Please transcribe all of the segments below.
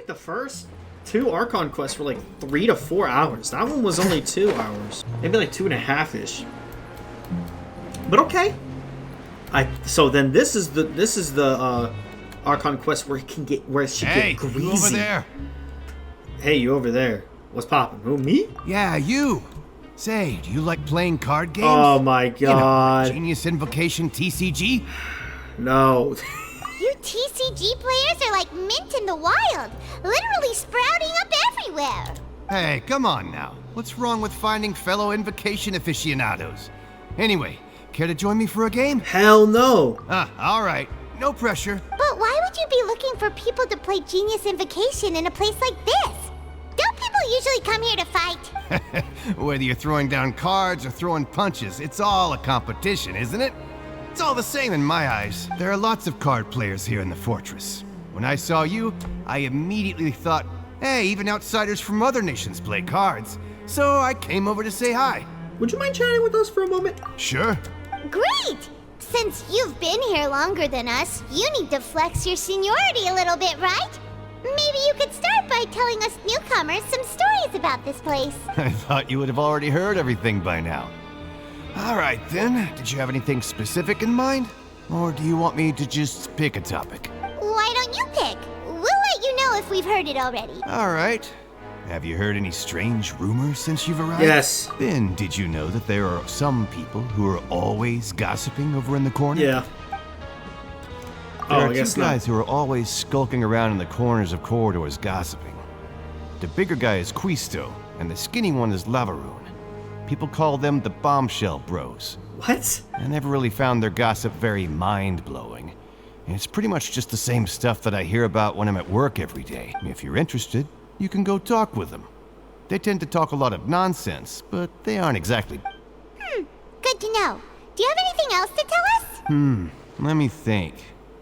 the first 2 Archon quests were like 3 to 4 hours. That one was only 2 hours. Maybe like 2.5-ish. But okay. So then this is the Archon Quest where she can get greasy. Hey, you over there? Hey, you over there. What's poppin'? Who, me? Yeah, you. Say, do you like playing card games? Oh my god. You know, Genius Invocation TCG? No. You TCG players are like mint in the wild, literally sprouting up everywhere. Hey, come on now. What's wrong with finding fellow Invocation aficionados? Anyway, care to join me for a game? Hell no. All right. No pressure. But why would you be looking for people to play Genius Invocation in a place like this? Don't people usually come here to fight? Whether you're throwing down cards or throwing punches, it's all a competition, isn't it? It's all the same in my eyes. There are lots of card players here in the fortress. When I saw you, I immediately thought, hey, even outsiders from other nations play cards. So I came over to say hi. Would you mind chatting with us for a moment? Sure. Great! Since you've been here longer than us, you need to flex your seniority a little bit, right? Maybe you could start by telling us newcomers some stories about this place. I thought you would have already heard everything by now. All right, then. Did you have anything specific in mind? Or do you want me to just pick a topic? Why don't you pick? We'll let you know if we've heard it already. All right. Have you heard any strange rumors since you've arrived? Yes. Then, did you know that there are some people who are always gossiping over in the corner? Yeah. There are I guess two guys who are always skulking around in the corners of corridors gossiping. The bigger guy is Quisto, and the skinny one is Lavaroon. People call them the Bombshell Bros. What? I never really found their gossip very mind-blowing. It's pretty much just the same stuff that I hear about when I'm at work every day. If you're interested, you can go talk with them. They tend to talk a lot of nonsense, but they aren't exactly... Good to know. Do you have anything else to tell us? Let me think.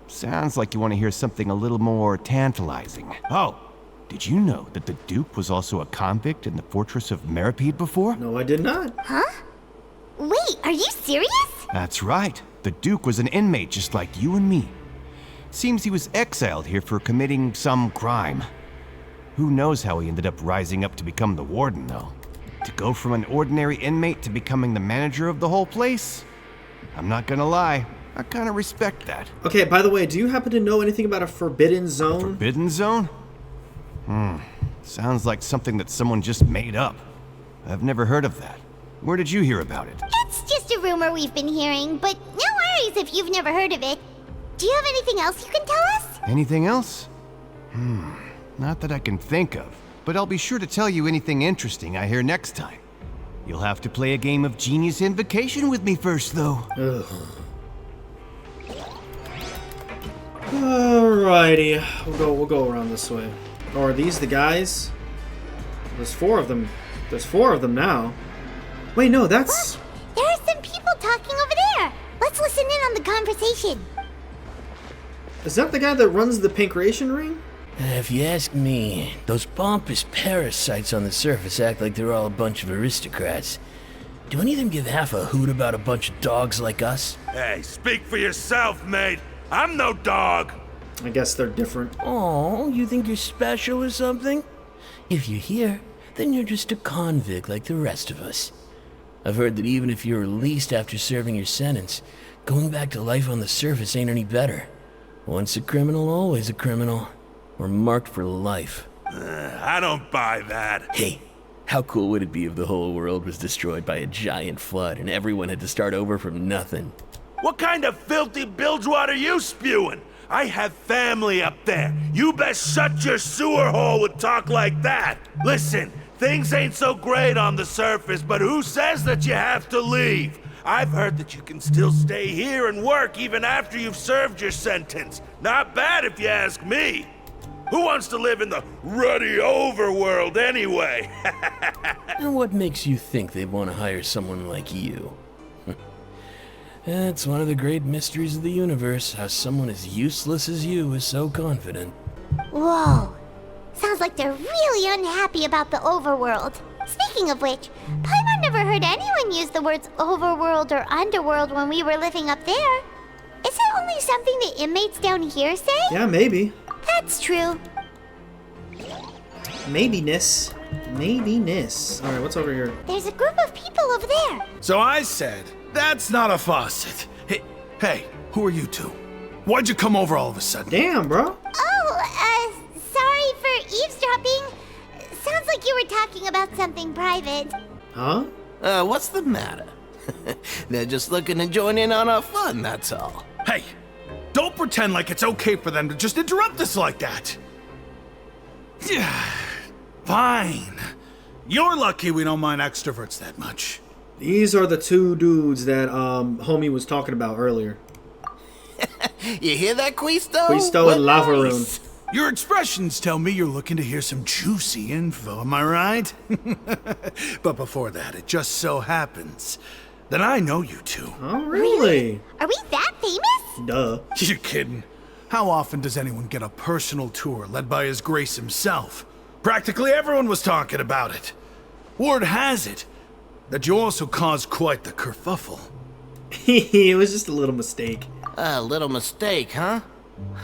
Sounds like you want to hear something a little more tantalizing. Oh, did you know that the Duke was also a convict in the fortress of Meripede before? No, I did not. Huh? Wait, are you serious? That's right. The Duke was an inmate just like you and me. Seems he was exiled here for committing some crime. Who knows how he ended up rising up to become the warden, though. To go from an ordinary inmate to becoming the manager of the whole place? I'm not gonna lie, I kinda respect that. Okay, by the way, do you happen to know anything about a forbidden zone? Forbidden zone? Sounds like something that someone just made up. I've never heard of that. Where did you hear about it? It's just a rumor we've been hearing, but no worries if you've never heard of it. Do you have anything else you can tell us? Anything else? Not that I can think of, but I'll be sure to tell you anything interesting I hear next time. You'll have to play a game of Genius Invocation with me first, though. Ugh. Alrighty, we'll go around this way. Or are these the guys? There's 4 of them. There's 4 of them now. Wait, no, that's... Look, there are some people talking over there. Let's listen in on the conversation. Is that the guy that runs the Pancreation Ring? If you ask me, those pompous parasites on the surface act like they're all a bunch of aristocrats. Do any of them give half a hoot about a bunch of dogs like us? Hey, speak for yourself, mate. I'm no dog. I guess they're different. Oh, you think you're special or something? If you're here, then you're just a convict like the rest of us. I've heard that even if you're released after serving your sentence, going back to life on the surface ain't any better. Once a criminal, always a criminal. We're marked for life. I don't buy that. Hey, how cool would it be if the whole world was destroyed by a giant flood and everyone had to start over from nothing? What kind of filthy bilgewater are you spewing? I have family up there. You best shut your sewer hole with talk like that. Listen, things ain't so great on the surface, but who says that you have to leave? I've heard that you can still stay here and work even after you've served your sentence. Not bad if you ask me. Who wants to live in the ruddy overworld anyway? And what makes you think they'd want to hire someone like you? It's one of the great mysteries of the universe, how someone as useless as you is so confident. Whoa. Sounds like they're really unhappy about the overworld. Speaking of which, Paimon never heard anyone use the words overworld or underworld when we were living up there. Is it only something the inmates down here say? Yeah, maybe. That's true. Maybe-ness. Maybe-ness. Alright, what's over here? There's a group of people over there. So I said, that's not a faucet. Hey, who are you two? Why'd you come over all of a sudden? Damn, bro. Oh, sorry for eavesdropping. Sounds like you were talking about something private. Huh? What's the matter? They're just looking to join in on our fun, that's all. Hey, don't pretend like it's okay for them to just interrupt us like that. Fine. You're lucky we don't mind extroverts that much. These are the two dudes that homie was talking about earlier. You hear that, Quisto? Quisto and Lavaroon. Your expressions tell me you're looking to hear some juicy info, am I right? But before that, it just so happens that I know you two. Oh, really? Are we that famous? Duh. You're kidding. How often does anyone get a personal tour led by His Grace himself? Practically everyone was talking about it. Word has it that you also caused quite the kerfuffle. It was just a little mistake. A little mistake, huh?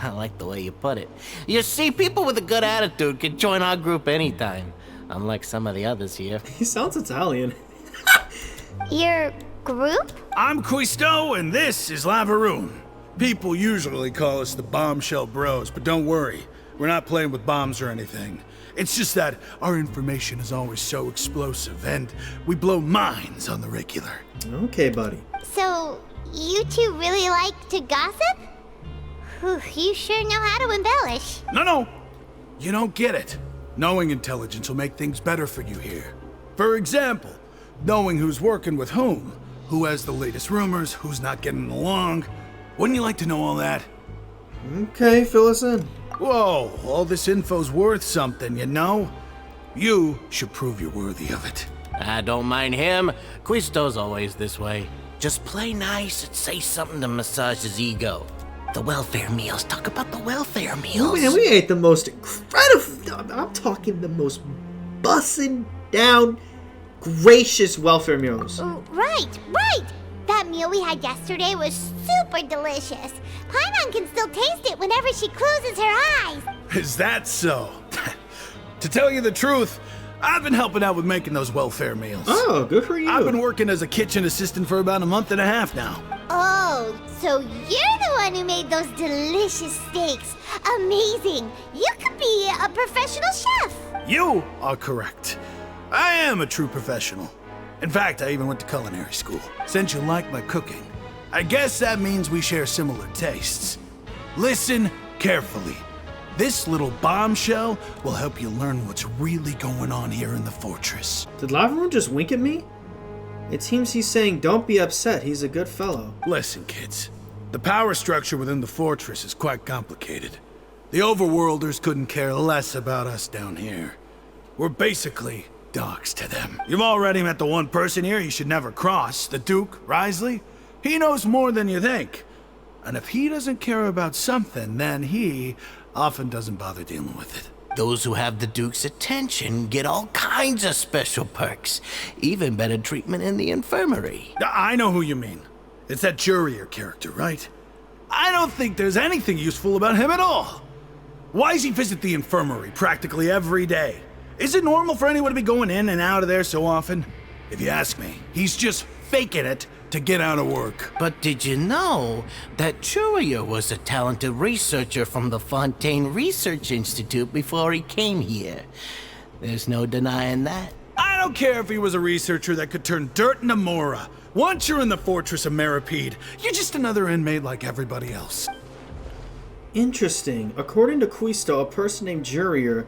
I like the way you put it. You see, people with a good attitude can join our group anytime, unlike some of the others here. He sounds Italian. Your group? I'm Quisto, and this is Lavaroon. People usually call us the Bombshell Bros, but don't worry, we're not playing with bombs or anything. It's just that our information is always so explosive, and we blow minds on the regular. Okay, buddy. So, you two really like to gossip? Whew, you sure know how to embellish. No, you don't get it. Knowing intelligence will make things better for you here. For example, knowing who's working with whom, who has the latest rumors, who's not getting along. Wouldn't you like to know all that? Okay, fill us in. Whoa, all this info's worth something, you know? You should prove you're worthy of it. I don't mind him. Quisto's always this way. Just play nice and say something to massage his ego. The welfare meals. Talk about the welfare meals. Oh, man, we ate the most incredible... I'm talking the most bussin' down, gracious welfare meals. Right. That meal we had yesterday was super delicious. Paimon can still taste it whenever she closes her eyes. Is that so? To tell you the truth, I've been helping out with making those welfare meals. Oh, good for you. I've been working as a kitchen assistant for about a month and a half now. Oh, so you're the one who made those delicious steaks. Amazing. You could be a professional chef. You are correct. I am a true professional. In fact, I even went to culinary school. Since you like my cooking, I guess that means we share similar tastes. Listen carefully. This little bombshell will help you learn what's really going on here in the fortress. Did Lavaroon just wink at me? It seems he's saying don't be upset, he's a good fellow. Listen, kids. The power structure within the fortress is quite complicated. The overworlders couldn't care less about us down here. We're basically dogs to them. You've already met the one person here you should never cross, the Duke, Risley. He knows more than you think. And if he doesn't care about something, then he often doesn't bother dealing with it. Those who have the Duke's attention get all kinds of special perks, even better treatment in the infirmary. I know who you mean. It's that Jurier character, right? I don't think there's anything useful about him at all. Why does he visit the infirmary practically every day? Is it normal for anyone to be going in and out of there so often? If you ask me, he's just faking it to get out of work. But did you know that Jurier was a talented researcher from the Fontaine Research Institute before he came here? There's no denying that. I don't care if he was a researcher that could turn dirt into mora. Once you're in the fortress of Meripede, you're just another inmate like everybody else. Interesting. According to Quisto, a person named Jurier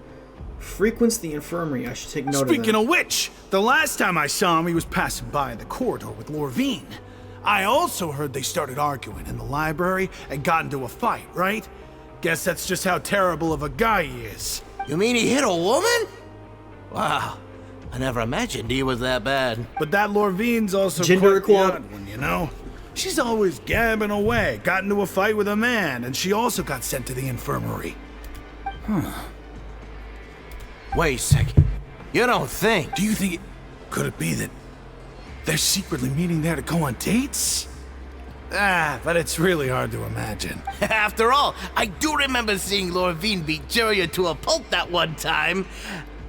frequents the infirmary. I should take note of that. Speaking of which, the last time I saw him, he was passing by the corridor with Lorvine. I also heard they started arguing in the library and got into a fight, right? Guess that's just how terrible of a guy he is. You mean he hit a woman? Wow, I never imagined he was that bad. But that Lorvine's also Gender quite the equality. odd one, you know? She's always gabbing away, got into a fight with a man, and she also got sent to the infirmary. Wait a second. You don't think? Do you think could it be that they're secretly meeting there to go on dates? But it's really hard to imagine. After all, I do remember seeing Lorvine beat Jurier to a pulp that one time.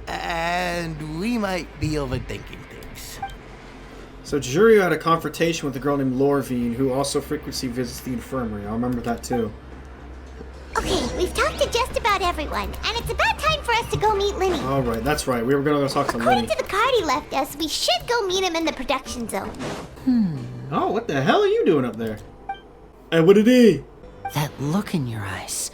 And we might be overthinking things. So Juryo had a confrontation with a girl named Lorvine, who also frequently visits the infirmary. I remember that too. Okay, we've talked to just about everyone, and it's about time for us to go meet Linny. Alright, that's right. We were gonna go talk to According Linny. to the card he left us, we should go meet him in the production zone. Oh, what the hell are you doing up there? Hey, what it is? That look in your eyes.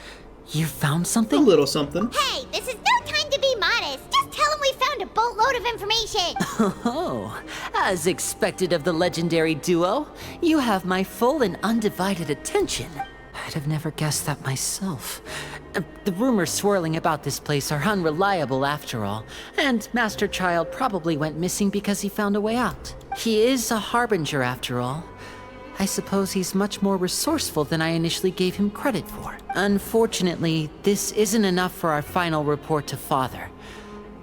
You found A something? little something. Hey, this is no time to be modest. Just tell him we found a boatload of information. Oh, as expected of the legendary duo, you have my full and undivided attention. I'd have never guessed that myself. The rumors swirling about this place are unreliable after all, and Master Child probably went missing because he found a way out. He is a harbinger after all. I suppose he's much more resourceful than I initially gave him credit for. Unfortunately, this isn't enough for our final report to Father.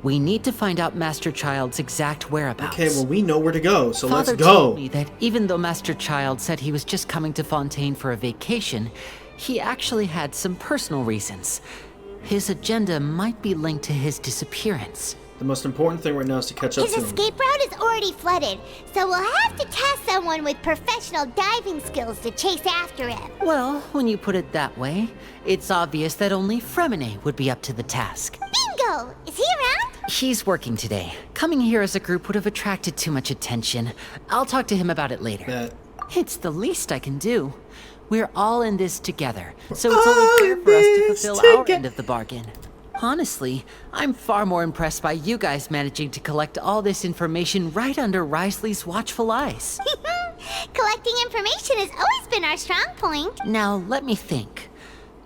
We need to find out Master Child's exact whereabouts. Okay, well, we know where to go, so Father let's go. told me that even though Master Child said he was just coming to Fontaine for a vacation, he actually had some personal reasons. His agenda might be linked to his disappearance. The most important thing right now is to catch up His to him. escape route is already flooded, so we'll have to task someone with professional diving skills to chase after him. Well, when you put it that way, it's obvious that only Fremine would be up to the task. Bingo! Is he around? He's working today. Coming here as a group would have attracted too much attention. I'll talk to him about it later. Bet. It's the least I can do. We're all in this together, so it's only fair for us to fulfill our end of the bargain. Honestly, I'm far more impressed by you guys managing to collect all this information right under Risley's watchful eyes. Collecting information has always been our strong point. Now, let me think.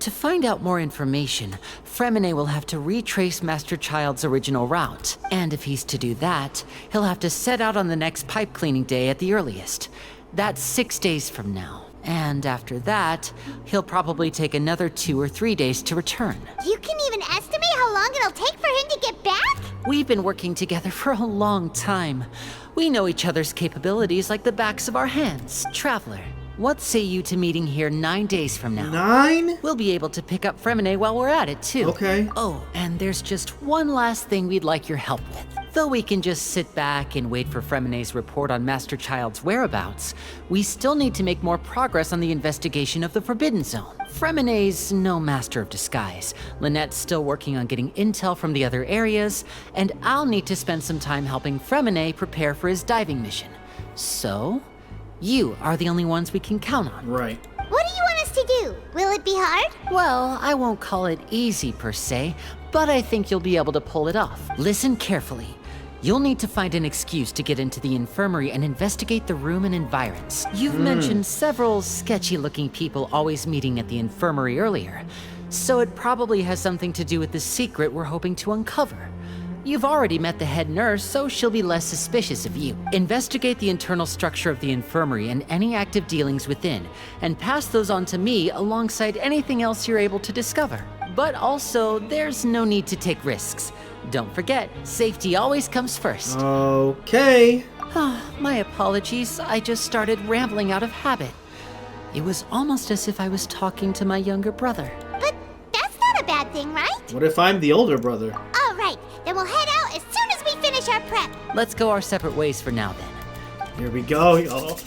To find out more information, Fremine will have to retrace Master Child's original route. And if he's to do that, he'll have to set out on the next pipe cleaning day at the earliest. That's 6 days from now. And after that, he'll probably take another 2 or 3 days to return. You can even estimate how long it'll take for him to get back? We've been working together for a long time. We know each other's capabilities like the backs of our hands. Traveler, what say you to meeting here 9 days from now? 9? We'll be able to pick up Fremine while we're at it, too. Okay. Oh, and there's just one last thing we'd like your help with. Though we can just sit back and wait for Fremine's report on Master Child's whereabouts, we still need to make more progress on the investigation of the Forbidden Zone. Fremine's no master of disguise. Lynette's still working on getting intel from the other areas, and I'll need to spend some time helping Fremine prepare for his diving mission. So, you are the only ones we can count on. Right. What do you want us to do? Will it be hard? Well, I won't call it easy per se, but I think you'll be able to pull it off. Listen carefully. You'll need to find an excuse to get into the infirmary and investigate the room and environs. You've mentioned several sketchy-looking people always meeting at the infirmary earlier, so it probably has something to do with the secret we're hoping to uncover. You've already met the head nurse, so she'll be less suspicious of you. Investigate the internal structure of the infirmary and any active dealings within, and pass those on to me alongside anything else you're able to discover. But also, there's no need to take risks. Don't forget, safety always comes first. Okay. My apologies, I just started rambling out of habit. It was almost as if I was talking to my younger brother. But that's not a bad thing, right? What if I'm the older brother? All right, then we'll head out as soon as we finish our prep. Let's go our separate ways for now then. Here we go, y'all.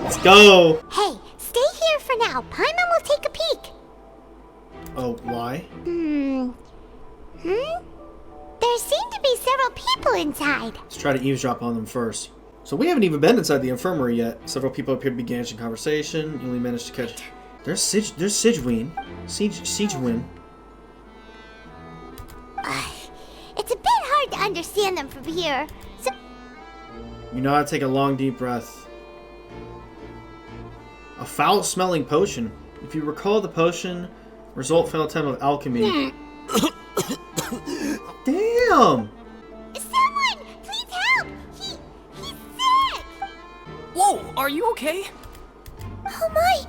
Let's go. Hey, stay here for now. Paimon will take a peek. Oh, why? There seem to be several people inside. Let's try to eavesdrop on them first. So we haven't even been inside the infirmary yet. Several people appear to be engaged in conversation. You only managed to catch... There's Sigewin. Sigewin. It's a bit hard to understand them from here. So You know how to take a long, deep breath. A foul-smelling potion. If you recall the potion, result failed attempt of alchemy. Damn! someone, please help! He's sick! Whoa, are you okay? Oh my!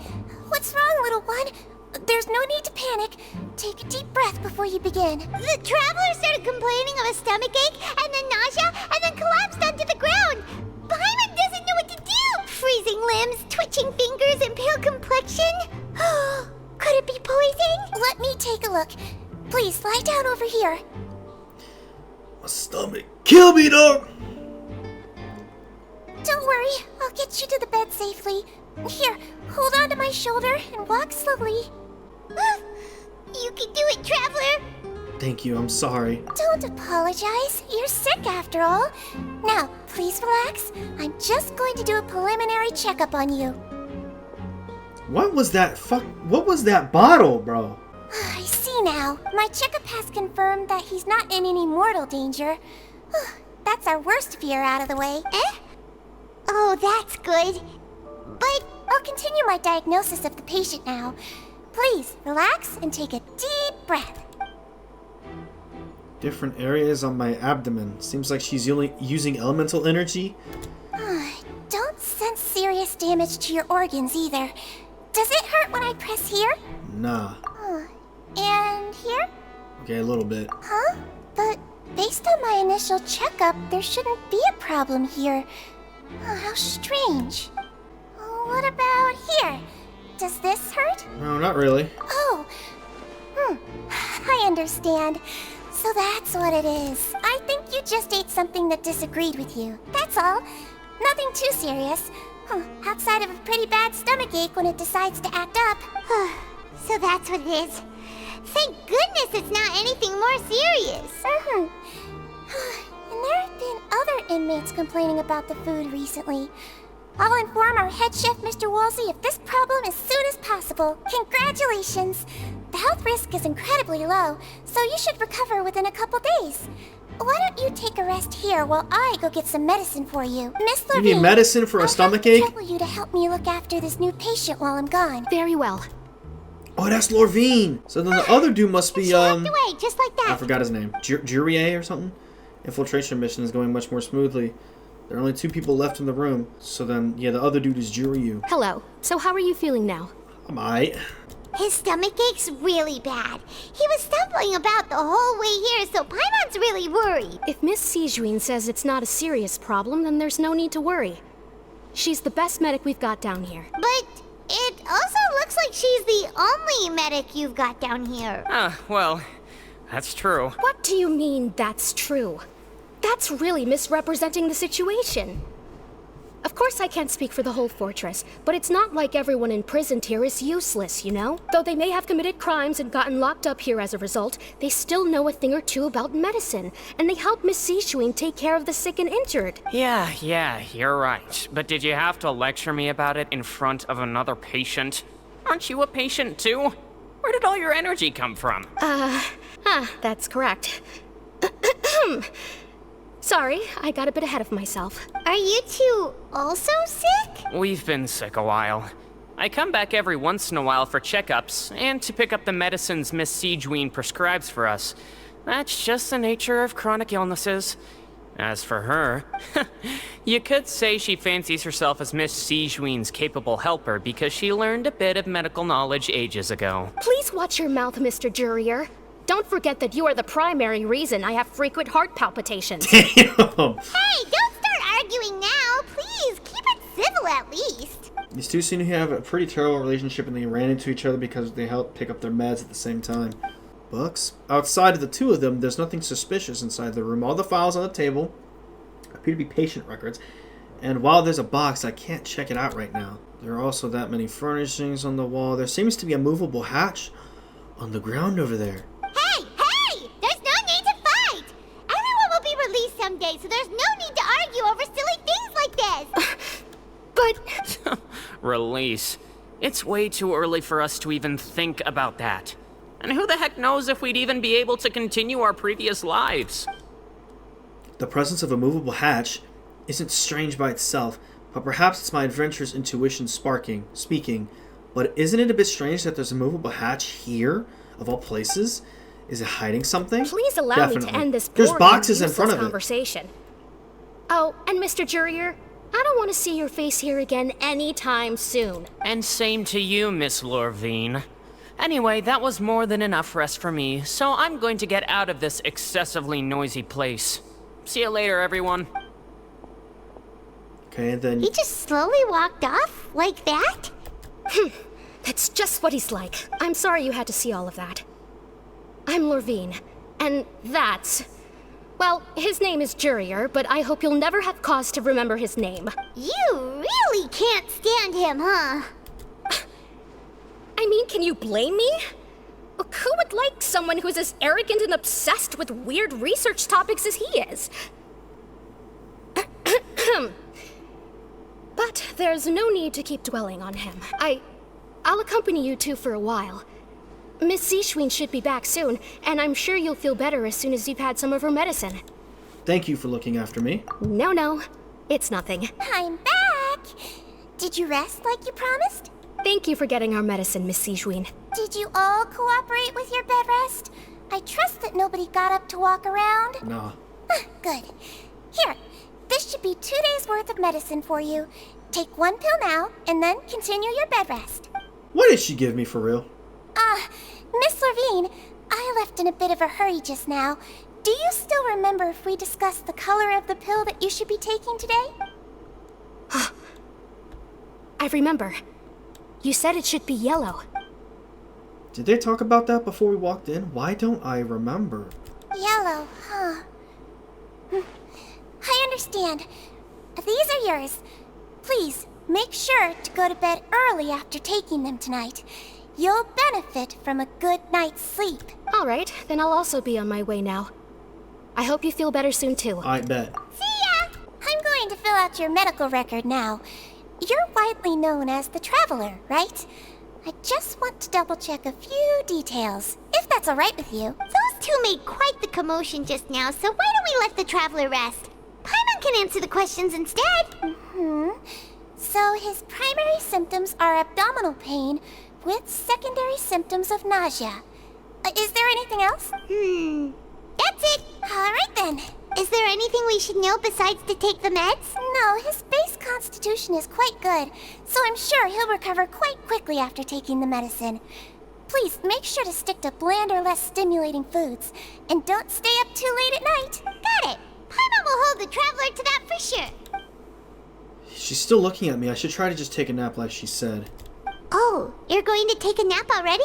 What's wrong, little one? There's no need to panic. Take a deep breath before you begin. The traveler started complaining of a stomachache, and then nausea, and then collapsed onto the ground. Paimon doesn't know what to do! Freezing limbs, twitching fingers, and pale complexion? Could it be poison? Let me take a look. Please lie down over here. My stomach. Kill me, dog! Don't worry, I'll get you to the bed safely. Here, hold on to my shoulder and walk slowly. You can do it, Traveler! Thank you, I'm sorry. Don't apologize. You're sick after all. Now, please relax. I'm just going to do a preliminary checkup on you. What was that what was that bottle, bro? I see now. My checkup has confirmed that he's not in any mortal danger. That's our worst fear out of the way. Eh? Oh, that's good. But I'll continue my diagnosis of the patient now. Please, relax and take a deep breath. Different areas on my abdomen. Seems like she's using elemental energy. Don't sense serious damage to your organs either. Does it hurt when I press here? Nah. And here? Okay, a little bit. Huh? But based on my initial checkup, there shouldn't be a problem here. How strange. What about here? Does this hurt? No, not really. Oh. I understand. So that's what it is. I think you just ate something that disagreed with you. That's all. Nothing too serious. Outside of a pretty bad stomachache when it decides to act up. So that's what it is. Thank goodness it's not anything more serious. And there have been other inmates complaining about the food recently. I'll inform our head chef, Mr. Woolsey, of this problem as soon as possible. Congratulations! The health risk is incredibly low, so you should recover within a couple days. Why don't you take a rest here while I go get some medicine for you? Miss Lorraine, You need medicine for a stomachache? I'll trouble you to help me look after this new patient while I'm gone. Very well. Oh, that's Lorvine. So then the other dude must be She walked away, just like that. I forgot his name. Jurier or something? Infiltration mission is going much more smoothly. There are only 2 people left in the room. So then, yeah, the other dude is Juryu. Hello. So how are you feeling now? I'm aight. His stomach ache's really bad. He was stumbling about the whole way here, so Paimon's really worried. If Miss Sijuin says it's not a serious problem, then there's no need to worry. She's the best medic we've got down here. But it also looks like she's the only medic you've got down here. Well, that's true. What do you mean, that's true? That's really misrepresenting the situation. Of course I can't speak for the whole fortress, but it's not like everyone imprisoned here is useless, you know? Though they may have committed crimes and gotten locked up here as a result, they still know a thing or two about medicine, and they help Miss Sijuin take care of the sick and injured. Yeah, you're right. But did you have to lecture me about it in front of another patient? Aren't you a patient too? Where did all your energy come from? That's correct. Sorry, I got a bit ahead of myself. Are you two also sick? We've been sick a while. I come back every once in a while for checkups, and to pick up the medicines Miss Sijuin prescribes for us. That's just the nature of chronic illnesses. As for her, you could say she fancies herself as Miss Sijuin's capable helper because she learned a bit of medical knowledge ages ago. Please watch your mouth, Mr. Jurier. Don't forget that you are the primary reason I have frequent heart palpitations. Damn. Hey, don't start arguing now. Please, keep it civil at least. These two seem to have a pretty terrible relationship and they ran into each other because they helped pick up their meds at the same time. Books? Outside of the 2 of them, there's nothing suspicious inside the room. All the files on the table appear to be patient records. And while there's a box, I can't check it out right now. There are also that many furnishings on the wall. There seems to be a movable hatch on the ground over there. Hey! There's no need to fight! Everyone will be released someday, so there's no need to argue over silly things like this! But... Release. It's way too early for us to even think about that. And who the heck knows if we'd even be able to continue our previous lives? The presence of a movable hatch isn't strange by itself, but perhaps it's my adventurous intuition speaking. But isn't it a bit strange that there's a movable hatch here, of all places? Is it hiding something? Please allow Definitely. me to end this There's boring boxes and in front useless of it. conversation. Oh, and Mr. Jurier, I don't want to see your face here again anytime soon. And same to you, Miss Lorvine. Anyway, that was more than enough rest for me, so I'm going to get out of this excessively noisy place. See you later, everyone. Okay, and then... He just slowly walked off? Like that? That's just what he's like. I'm sorry you had to see all of that. I'm Lorvine, and that's Well, his name is Jurier, but I hope you'll never have cause to remember his name. You really can't stand him, huh? I mean, can you blame me? Who would like someone who's as arrogant and obsessed with weird research topics as he is? But there's no need to keep dwelling on him. I'll accompany you two for a while. Miss Seashween should be back soon, and I'm sure you'll feel better as soon as you've had some of her medicine. Thank you for looking after me. No, it's nothing. I'm back! Did you rest like you promised? Thank you for getting our medicine, Miss Seashween. Did you all cooperate with your bed rest? I trust that nobody got up to walk around. Nah. Good. Here, this should be 2 days' worth of medicine for you. Take 1 pill now, and then continue your bed rest. What did she give me for real? Miss Levine, I left in a bit of a hurry just now. Do you still remember if we discussed the color of the pill that you should be taking today? I remember. You said it should be yellow. Did they talk about that before we walked in? Why don't I remember? Yellow, huh? I understand. These are yours. Please, make sure to go to bed early after taking them tonight. You'll benefit from a good night's sleep. All right, then I'll also be on my way now. I hope you feel better soon, too. I bet. See ya! I'm going to fill out your medical record now. You're widely known as the Traveler, right? I just want to double-check a few details, if that's all right with you. Those two made quite the commotion just now, so why don't we let the Traveler rest? Paimon can answer the questions instead. So his primary symptoms are abdominal pain with secondary symptoms of nausea. Is there anything else? That's it. All right then. Is there anything we should know besides to take the meds? No, his base constitution is quite good, so I'm sure he'll recover quite quickly after taking the medicine. Please make sure to stick to bland or less stimulating foods, and don't stay up too late at night. Got it. Paimon will hold the Traveler to that for sure. She's still looking at me. I should try to just take a nap like she said. Oh, you're going to take a nap already?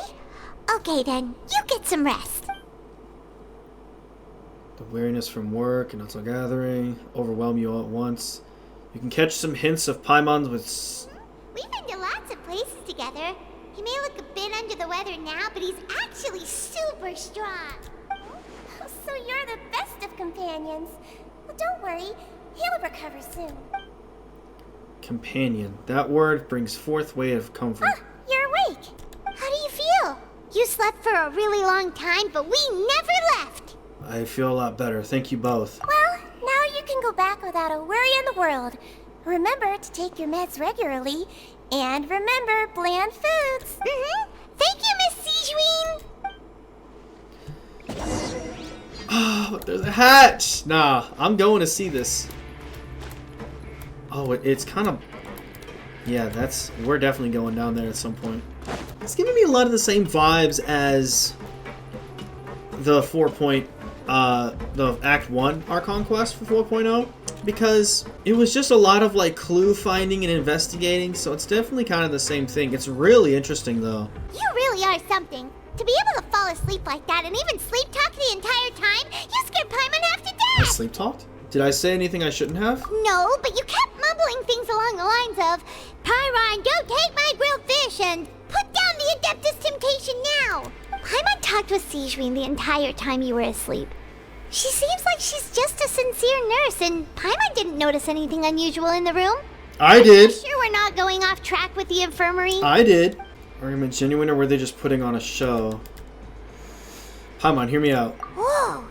Okay then, you get some rest. The weariness from work and mental gathering overwhelm you all at once. You can catch some hints of Paimon's with... We've been to lots of places together. He may look a bit under the weather now, but he's actually super strong. So you're the best of companions. Well, don't worry, he'll recover soon. Companion. That word brings forth way of comfort. You're awake. How do you feel? You slept for a really long time, but we never left. I feel a lot better. Thank you both. Well, now you can go back without a worry in the world. Remember to take your meds regularly, and remember bland foods. Thank you, Miss Seashween. Oh, there's a hatch! Nah, I'm going to see this. Oh, it's kind of... Yeah, we're definitely going down there at some point. It's giving me a lot of the same vibes as the the Act 1 Archon Quest for 4.0, because it was just a lot of like clue finding and investigating, so it's definitely kind of the same thing. It's really interesting though. You really are something. To be able to fall asleep like that and even sleep talk the entire time, you scared Paimon half to I death! sleep talked? Did I say anything I shouldn't have? No, but you kept mumbling things along the lines of, Pyron, go take my grilled fish and put down the Adeptus Temptation now! Paimon talked with Seashween the entire time you were asleep. She seems like she's just a sincere nurse, and Paimon didn't notice anything unusual in the room. I did! Sure we're not going off track with the infirmary? I did. Argument genuine, or were they just putting on a show? Paimon, hear me out. Whoa!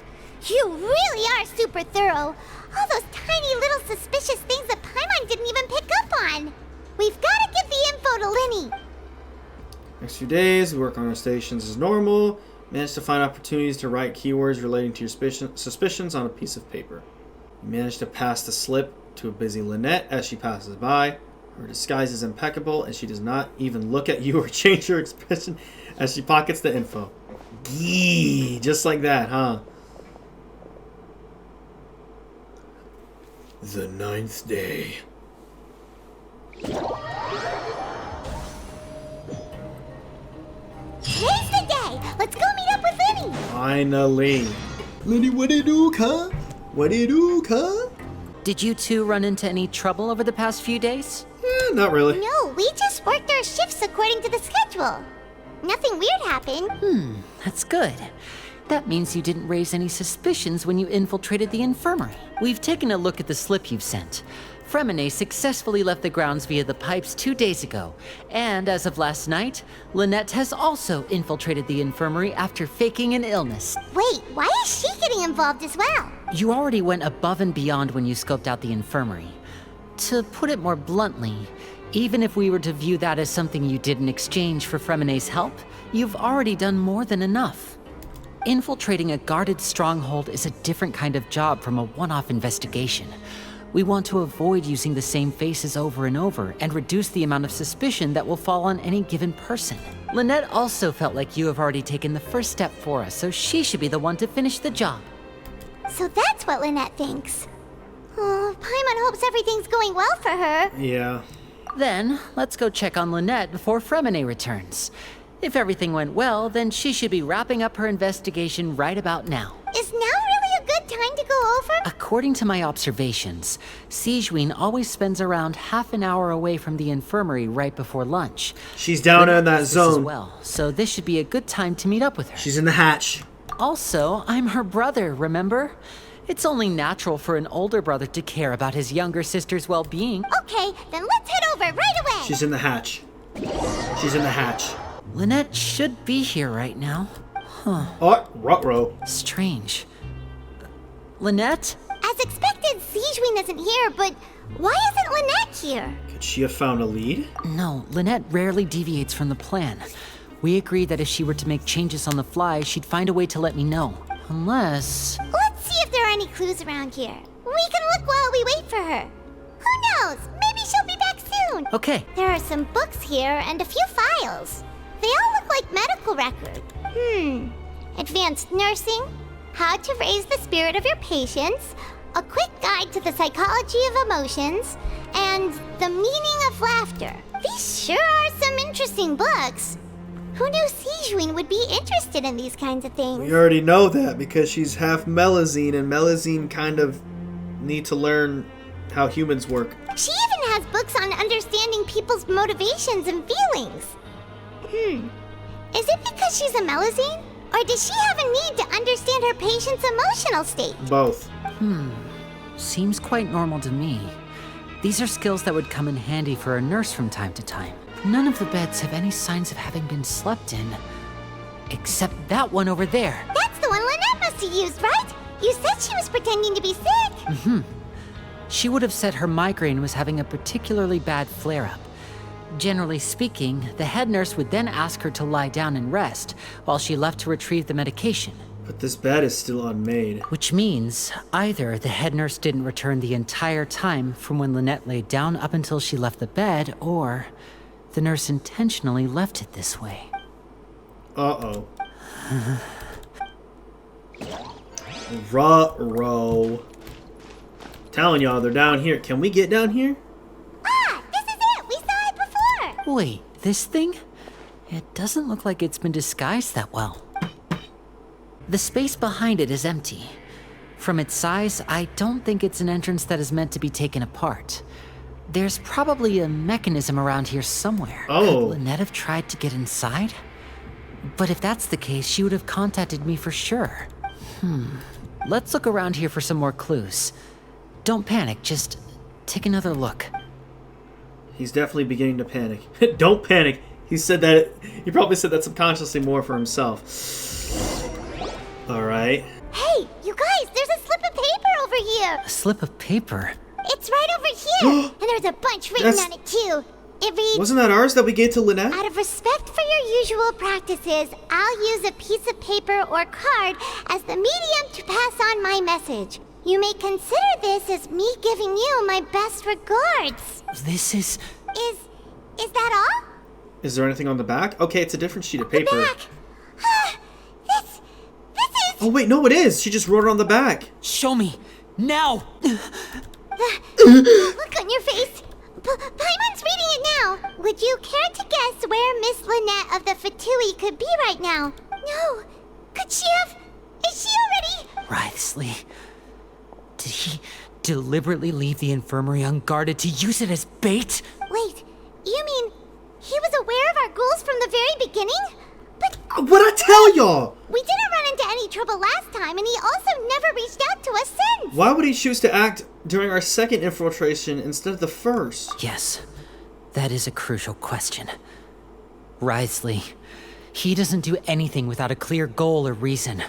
You really are super thorough. All those tiny little suspicious things that Paimon didn't even pick up on. We've got to give the info to Linny. Next few days, we work on our stations as normal. Managed to find opportunities to write keywords relating to your suspicions on a piece of paper. You managed to pass the slip to a busy Lynette as she passes by. Her disguise is impeccable, and she does not even look at you or change her expression as she pockets the info. Gee, just like that, huh? The 9th day. Today's the day! Let's go meet up with Linny! Finally. Linny, what do you do, huh? What do you do, huh? Did you two run into any trouble over the past few days? Not really. No, we just worked our shifts according to the schedule. Nothing weird happened. That's good. That means you didn't raise any suspicions when you infiltrated the infirmary. We've taken a look at the slip you've sent. Fremine successfully left the grounds via the pipes 2 days ago, and as of last night, Lynette has also infiltrated the infirmary after faking an illness. Wait, why is she getting involved as well? You already went above and beyond when you scoped out the infirmary. To put it more bluntly, even if we were to view that as something you did in exchange for Fremine's help, you've already done more than enough. Infiltrating a guarded stronghold is a different kind of job from a one-off investigation. We want to avoid using the same faces over and over and reduce the amount of suspicion that will fall on any given person. Lynette also felt like you have already taken the first step for us, so she should be the one to finish the job. So that's what Lynette thinks. Oh, Paimon hopes everything's going well for her. Yeah. Then, let's go check on Lynette before Fremine returns. If everything went well, then she should be wrapping up her investigation right about now. Is now really a good time to go over? According to my observations, Sigewinne always spends around half an hour away from the infirmary right before lunch. She's down in Lynette that does this as zone. well, so this should be a good time to meet up with her. She's in the hatch. Also, I'm her brother, remember? It's only natural for an older brother to care about his younger sister's well-being. Okay, then let's head over right away. She's in the hatch. She's in the hatch. Lynette should be here right now. Oh, ruh-roh. Strange. Lynette? As expected, Sigewinne isn't here, but why isn't Lynette here? Could she have found a lead? No, Lynette rarely deviates from the plan. We agreed that if she were to make changes on the fly, she'd find a way to let me know. Unless... Let's see if there are any clues around here. We can look while we wait for her. Who knows? Maybe she'll be back soon. Okay. There are some books here and a few files. They all look like medical records. Advanced nursing, how to raise the spirit of your patients, a quick guide to the psychology of emotions, and the meaning of laughter. These sure are some interesting books. Who knew Sigewinne would be interested in these kinds of things? We already know that because she's half Melazine, and Melazine kind of need to learn how humans work. She even has books on understanding people's motivations and feelings. Is it because she's a Melazine? Or does she have a need to understand her patient's emotional state? Both. Seems quite normal to me. These are skills that would come in handy for a nurse from time to time. None of the beds have any signs of having been slept in. Except that one over there. That's the one Lynette must have used, right? You said she was pretending to be sick. She would have said her migraine was having a particularly bad flare-up. Generally speaking, the head nurse would then ask her to lie down and rest while she left to retrieve the medication. But this bed is still unmade. Which means either the head nurse didn't return the entire time from when Lynette laid down up until she left the bed, or the nurse intentionally left it this way. Uh-oh. Ruh-roh. Telling y'all, they're down here. Can we get down here? Ah, this is it! We saw it before! Wait, this thing? It doesn't look like it's been disguised that well. The space behind it is empty. From its size, I don't think it's an entrance that is meant to be taken apart. There's probably a mechanism around here somewhere. Oh. Could Lynette have tried to get inside? But if that's the case, she would have contacted me for sure. Let's look around here for some more clues. Don't panic, just take another look. He's definitely beginning to panic. Don't panic. He said that. He probably said that subconsciously more for himself. All right. Hey, you guys, there's a slip of paper over here! A slip of paper? It's right over here! And there's a bunch written on it, too. It reads, Wasn't that ours that we gave to Lynette? out of respect for your usual practices, I'll use a piece of paper or card as the medium to pass on my message. You may consider this as me giving you my best regards. This is... Is that all? Is there anything on the back? Okay, it's a different sheet of paper. Back. This is... Oh, wait, no, it is. She just wrote it on the back. Show me! Now! Look on your face. Paimon's reading it now. Would you care to guess where Miss Lynette of the Fatui could be right now? No. Could she have... Is she already... Writhesly. Did he deliberately leave the infirmary unguarded to use it as bait? Wait, you mean he was aware of our goals from the very beginning? But What'd I tell y'all? we didn't run into any trouble last time, and he also never reached out to us since. Why would he choose to act during our second infiltration instead of the first? Yes, that is a crucial question. Wriothesley, he doesn't do anything without a clear goal or reason.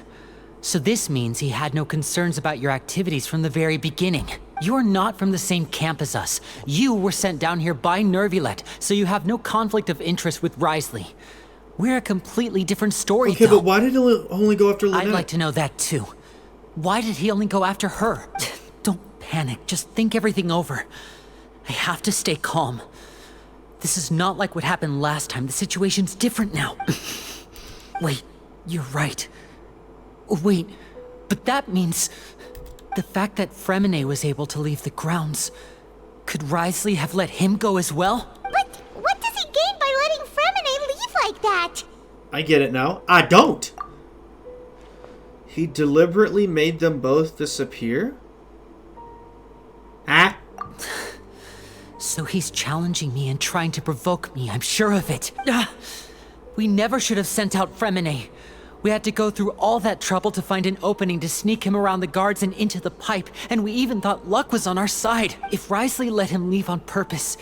So this means he had no concerns about your activities from the very beginning. You're not from the same camp as us. You were sent down here by Neuvillete, so you have no conflict of interest with Wriothesley. We're a completely different story, Okay, though. but why did he only go after Lynette? I'd like to know that, too. Why did he only go after her? Don't panic. Just think everything over. I have to stay calm. This is not like what happened last time. The situation's different now. Wait, you're right. Wait, but that means the fact that Fremine was able to leave the grounds. Could Wriothesley have let him go as well? But what does he gain by letting Fremine leave like that? I get it now. I don't. He deliberately made them both disappear? Ah? So he's challenging me and trying to provoke me, I'm sure of it. We never should have sent out Fremine. We had to go through all that trouble to find an opening to sneak him around the guards and into the pipe, and we even thought luck was on our side. If Wriothesley let him leave on purpose,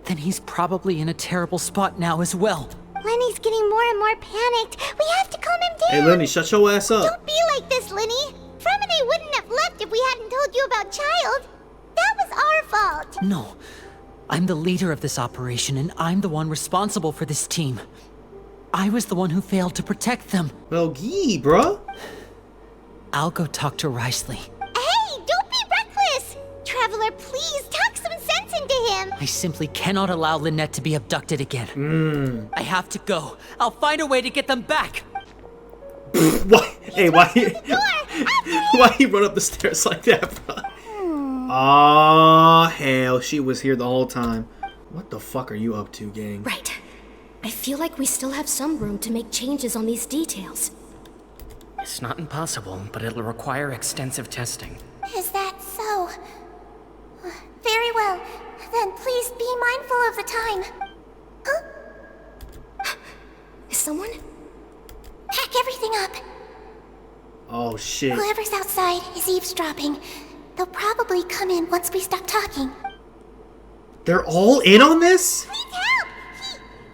then he's probably in a terrible spot now as well. Lenny's getting more and more panicked. We have to calm him down. Hey, Lenny, shut your ass up. Don't be like this, Lenny. Fremine wouldn't have left if we hadn't told you about Child. That was our fault. No. I'm the leader of this operation, and I'm the one responsible for this team. I was the one who failed to protect them. Well, gee, bruh. I'll go talk to Wriothesley. Hey, don't be reckless. Traveler, please talk some sense into him. I simply cannot allow Lynette to be abducted again. I have to go. I'll find a way to get them back. Why? Hey, why? Why he run up the stairs like that, bro? Aw, hell, she was here the whole time. What the fuck are you up to, gang? Right. I feel like we still have some room to make changes on these details. It's not impossible, but it'll require extensive testing. Is that so? Very well. Then please be mindful of the time. Huh? Is someone? Pack everything up. Oh, shit. Whoever's outside is eavesdropping. They'll probably come in once we stop talking. They're all in on this? Please help!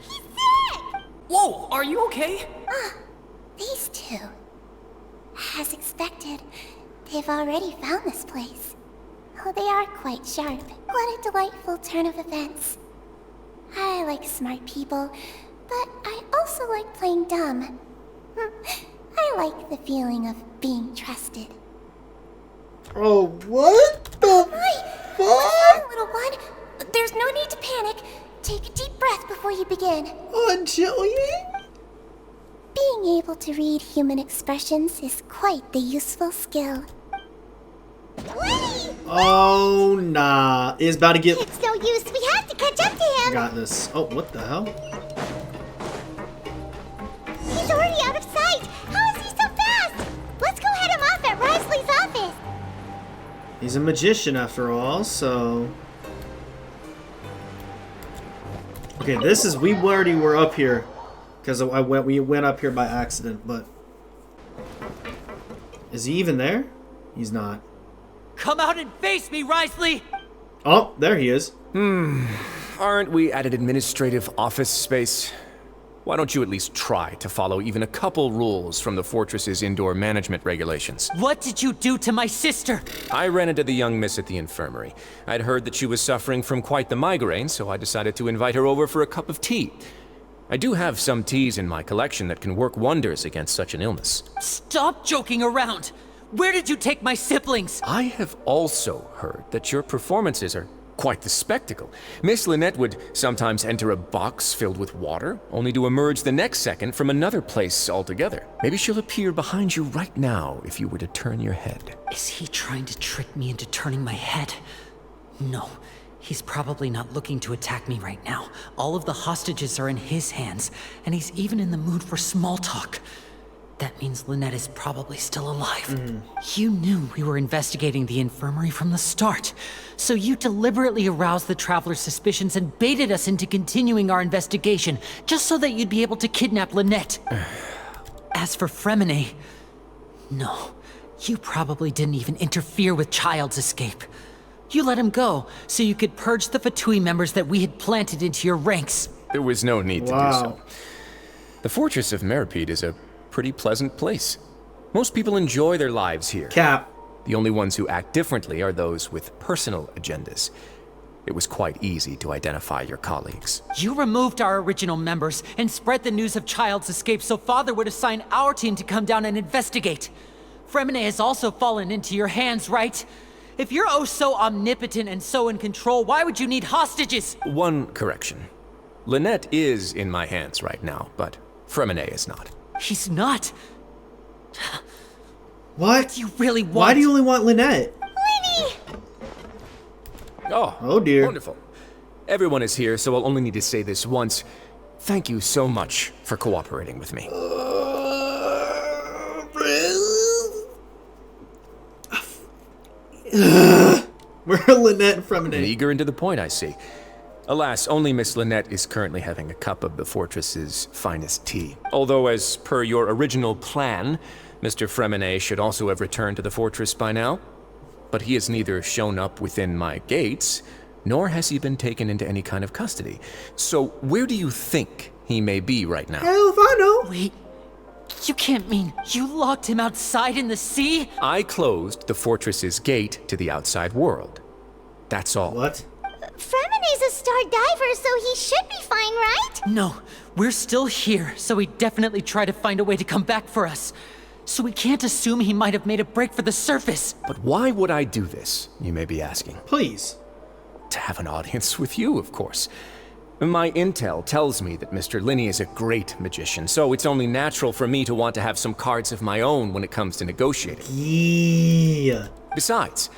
He's sick! Whoa, are you okay? These two. As expected, they've already found this place. Oh, they are quite sharp. What a delightful turn of events. I like smart people, but I also like playing dumb. I like the feeling of being trusted. Oh, what the What's wrong, little one? There's no need to panic. Take a deep breath before you begin. Jillian? Being able to read human expressions is quite the useful skill. Wait! Oh, nah. It's about to get... It's no use. We have to catch up to him. Got this. Oh, what the hell? He's already out of sight. How is he so fast? Let's go head him off at Wriothesley's office. He's a magician after all, so... Okay, this is... We already were up here. Because we went up here by accident, but... Is he even there? He's not. Come out and face me, Wriothesley! Oh, there he is. Aren't we at an administrative office space? Why don't you at least try to follow even a couple rules from the fortress's indoor management regulations? What did you do to my sister? I ran into the young miss at the infirmary. I'd heard that she was suffering from quite the migraine, so I decided to invite her over for a cup of tea. I do have some teas in my collection that can work wonders against such an illness. Stop joking around! Where did you take my siblings? I have also heard that your performances are quite the spectacle. Miss Lynette would sometimes enter a box filled with water, only to emerge the next second from another place altogether. Maybe she'll appear behind you right now if you were to turn your head. Is he trying to trick me into turning my head? No, he's probably not looking to attack me right now. All of the hostages are in his hands, and he's even in the mood for small talk. That means Lynette is probably still alive. You knew we were investigating the infirmary from the start, so you deliberately aroused the Traveler's suspicions and baited us into continuing our investigation, just so that you'd be able to kidnap Lynette. As for Fremine, no, you probably didn't even interfere with Child's escape. You let him go, so you could purge the Fatui members that we had planted into your ranks. There was no need to do so. The Fortress of Meripede is a pretty pleasant place. Most people enjoy their lives here. Cap. The only ones who act differently are those with personal agendas. It was quite easy to identify your colleagues. You removed our original members and spread the news of Child's escape so Father would assign our team to come down and investigate. Fremine has also fallen into your hands, right? If you're oh so omnipotent and so in control, why would you need hostages? One correction. Lynette is in my hands right now, but Fremine is not. He's not. What? Do you really want? Why do you only want Lynette? Lenny! Oh dear. Wonderful. Everyone is here, so I'll only need to say this once. Thank you so much for cooperating with me. Where are Lynette and Fremine? Eager and to the point, I see. Alas, only Miss Lynette is currently having a cup of the fortress's finest tea. Although, as per your original plan, Mr. Fremine should also have returned to the fortress by now. But he has neither shown up within my gates, nor has he been taken into any kind of custody. So, where do you think he may be right now? Hell if I know. Wait, you can't mean you locked him outside in the sea? I closed the fortress's gate to the outside world. That's all. What? Fremine's a star diver, so he should be fine, right? No, we're still here, so he definitely tried to find a way to come back for us. So we can't assume he might have made a break for the surface. But why would I do this, you may be asking? Please. To have an audience with you, of course. My intel tells me that Mr. Linney is a great magician, so it's only natural for me to want to have some cards of my own when it comes to negotiating. Yeah. Besides,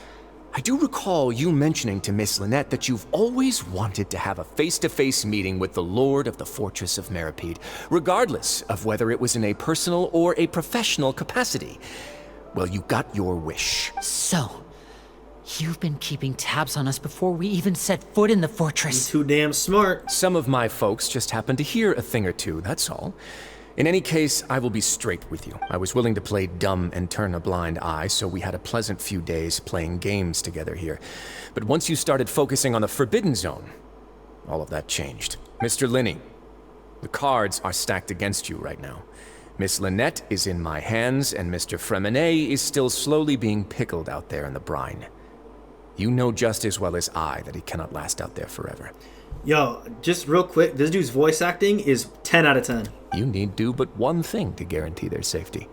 I do recall you mentioning to Miss Lynette that you've always wanted to have a face-to-face meeting with the Lord of the Fortress of Meripede, regardless of whether it was in a personal or a professional capacity. Well, you got your wish. So, you've been keeping tabs on us before we even set foot in the fortress. You're too damn smart. Some of my folks just happened to hear a thing or two, that's all. In any case, I will be straight with you. I was willing to play dumb and turn a blind eye, so we had a pleasant few days playing games together here. But once you started focusing on the Forbidden Zone, all of that changed. Mr. Linney, the cards are stacked against you right now. Miss Lynette is in my hands, and Mr. Fremine is still slowly being pickled out there in the brine. You know just as well as I that he cannot last out there forever. Yo, just real quick, this dude's voice acting is 10 out of 10. You need do but one thing to guarantee their safety.